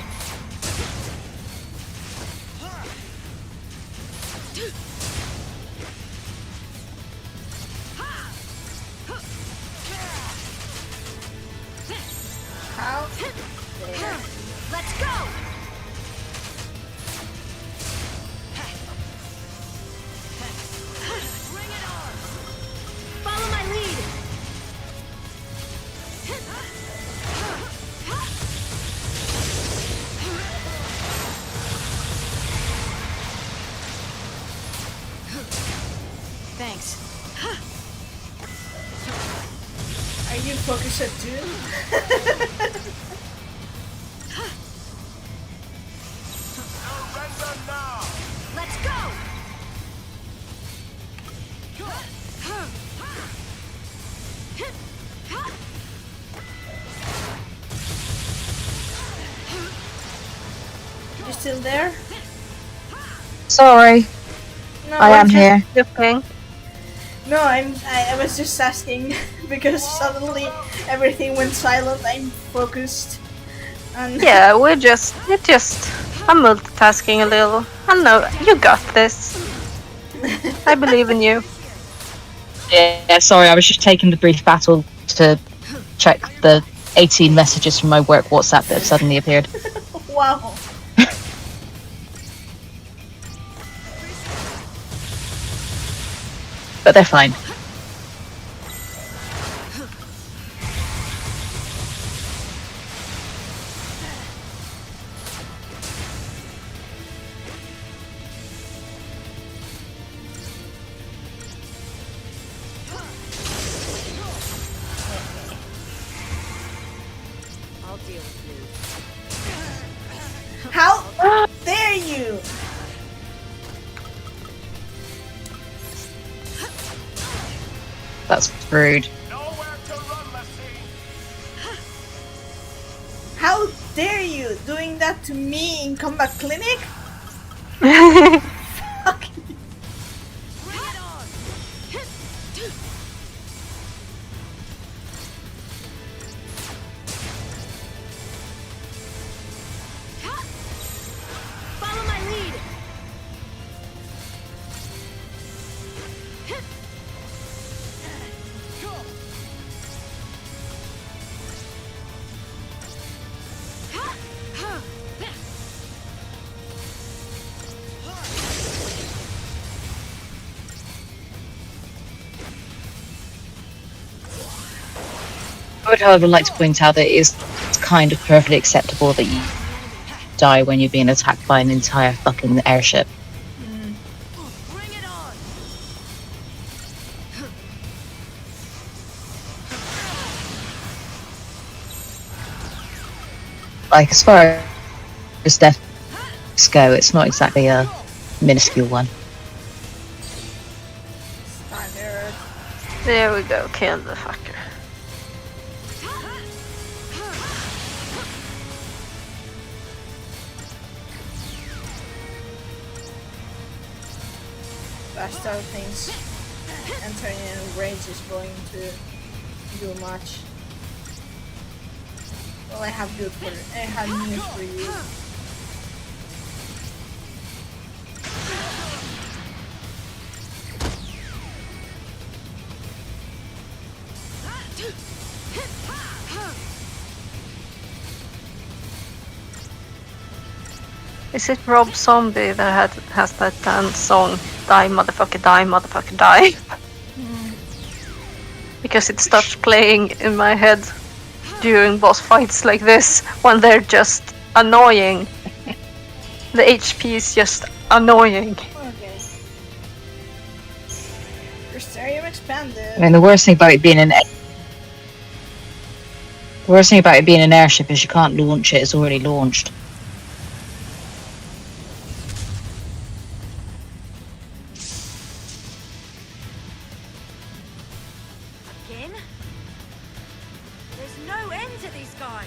How? There. Let's go! focus it too. Surrender now! Let's go! You still there? Sorry, No, I am here. Looking. No, I was just asking because suddenly everything went silent. I'm focused. And Yeah, we're just I'm multitasking a little. I know you got this. I believe in you. Yeah, sorry, I was just taking the brief battle to check the 18 messages from my work WhatsApp that have suddenly appeared. wow. But they're fine. I'll deal with you. How dare you? That's rude. Nowhere to run, Lassie! How dare you doing that to me in combat clinic? Fuck. Bring it on! Follow my lead! I would, however, like to point out that it is kind of perfectly acceptable that you die when you're being attacked by an entire fucking airship. Bring it on! Like, as far as deaths go, it's not exactly a minuscule one. Standard. There we go, kill the fucker. Bastard things. Entering in rage is going to do much. Well, I have news for you. Is it Rob Zombie that has that dance song, Die Motherfucker Die? Because it starts playing in my head during boss fights like this, when they're just annoying. The HP is just annoying. Okay. Your stereo expanded. I mean, the worst thing about it being an airship is you can't launch it. It's already launched. Again? There's no end to these guys!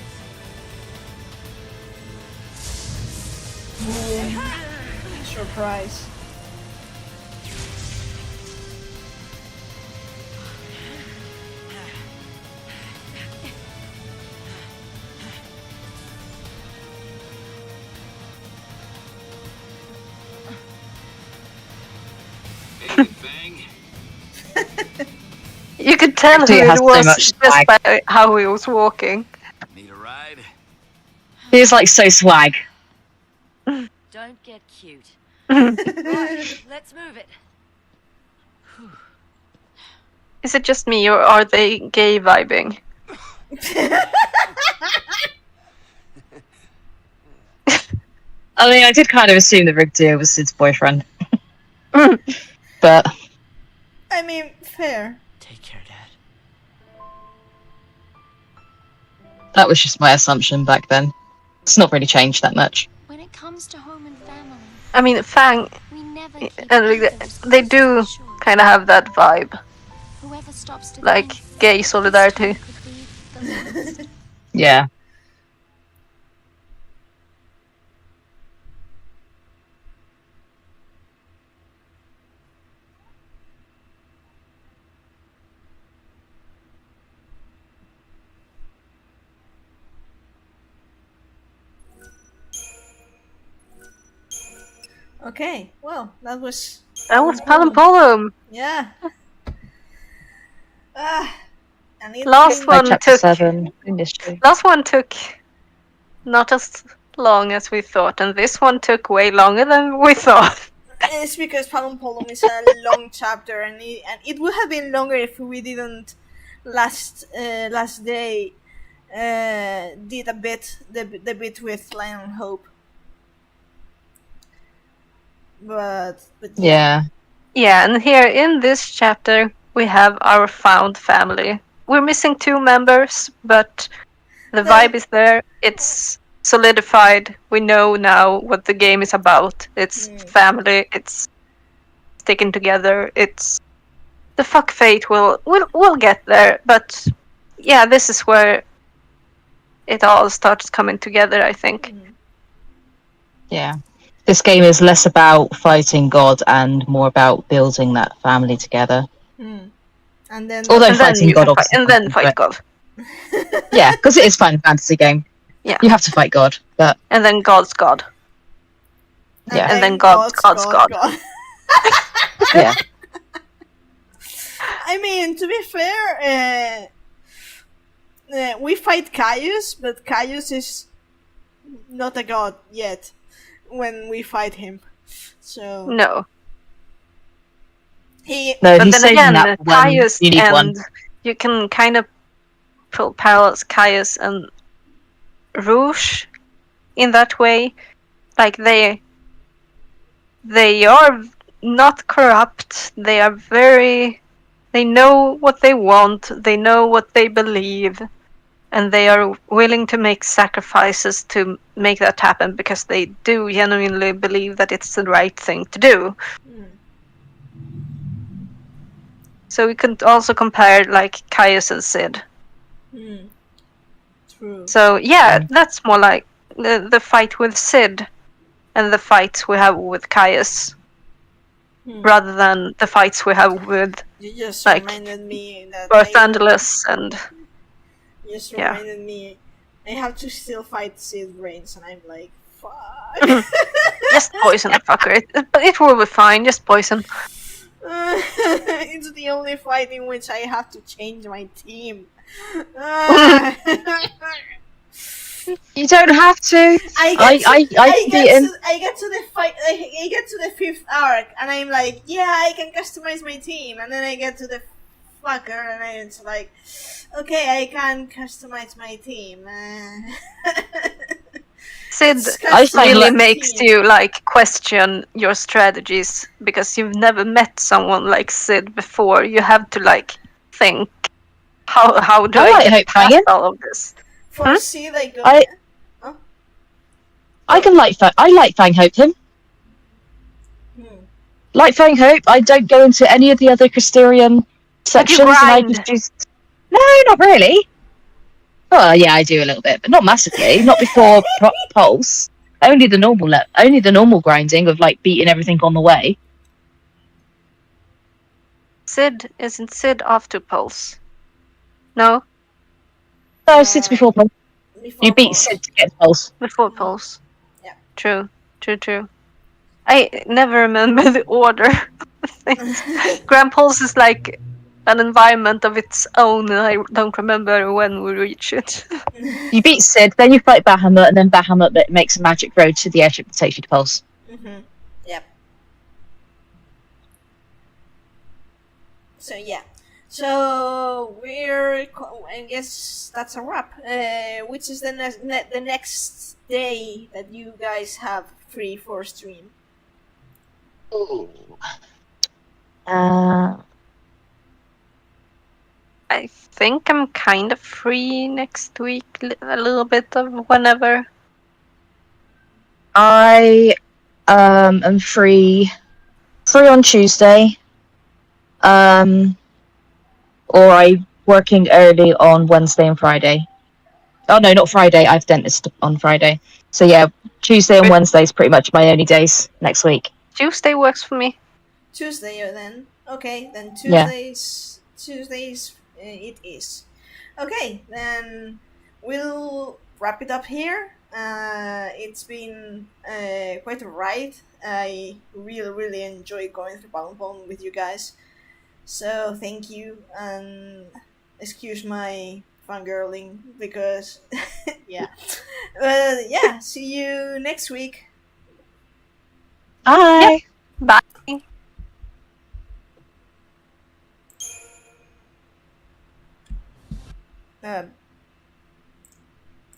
Boom. Surprise. You could tell who Dude, it has it so was much just swag. by how he was walking. Need a ride? He's like so swag. Don't get cute. Right, let's move it. Is it just me, or are they gay vibing? I mean, I did kind of assume that Rigdir was Sid's boyfriend. But I mean, fair. Take care, Dad. That was just my assumption back then. It's not really changed that much. When it comes to home and family, I mean, Fang we never keep and either as they close do as we should. kind of have that vibe, Whoever stops to like think gay this solidarity. time could be the last. Yeah. Okay, well, that was Palampolum. Yeah. And it Last came- By one chapter took 7, industry. Last one took not as long as we thought, and this one took way longer than we thought. It's because Palampolum is a long chapter, and it would have been longer if we didn't last day did the bit with Lion and Hope. But Yeah. Yeah, and here in this chapter we have our found family. We're missing 2 members, but the vibe is there. It's solidified. We know now what the game is about. It's family. It's sticking together. It's the fuck fate. We'll get there, but yeah, this is where it all starts coming together, I think. Yeah. This game is less about fighting God and more about building that family together. And then Although And then fighting you God can fight, obviously and then comes fight into God. it. Yeah, because it is a Final Fantasy game. Yeah. You have to fight God, but And then God's God. yeah. And then God's God. Yeah. I mean, to be fair, we fight Caius, but Caius is not a god yet when we fight him. So No. No, But he's then saving again, that when Caius you need and one. you can kind of pull parallels Caius and Rouge in that way. Like they are not corrupt. They are they know what they want. They know what they believe, and they are willing to make sacrifices to make that happen because they do genuinely believe that it's the right thing to do. So we could also compare like Caius and Sid. True. So yeah, that's more like the fight with Sid and the fights we have with Caius, rather than the fights we have with You just like reminded me that Barthandelus and You just yeah. reminded me I have to still fight Sid Brains, and I'm like, fuck. Just poison the fucker. It will be fine. Just poison. It's the only fight in which I have to change my team. You don't have to. I get to the fight. I get to the 5th arc, and I'm like, yeah, I can customize my team. And then I get to the fucker, and it's like, okay, I can customize my team. Sid really makes you like question your strategies because you've never met someone like Sid before. You have to like think, how do I get past all of this? For Sid, I go. I like Fang Hope him. Like Fang Hope, I don't go into any of the other Crysterium sections, and I just no, not really. Well, yeah, I do a little bit, but not massively. Not before Pulse. Only the normal grinding of like beating everything on the way. Isn't Sid after Pulse? No. No, Sid's before Pulse. You beat Pulse. Sid to get Pulse. Before Pulse. Yeah. True. I never remember the order of things. Grand Pulse is like an environment of its own, and I don't remember when we reach it. You beat Sid, then you fight Bahamut, and then Bahamut makes a magic road to the airship that takes you to Pulse. Yep. So yeah. So I guess that's a wrap. Which is the next day that you guys have free for stream? I think I'm kind of free next week, a little bit of whenever. I am free on Tuesday. Or I working early on Wednesday and Friday. Oh no, not Friday. I have dentist on Friday. So yeah, Tuesday and Wednesday is pretty much my only days next week. Tuesday works for me. Tuesday then. Okay, then Yeah. Tuesdays it is. Okay, then we'll wrap it up here. It's been quite a ride. I really enjoy going through Bound Bone with you guys. So thank you, and excuse my fangirling because yeah. Yeah, see you next week. Bye. Bye.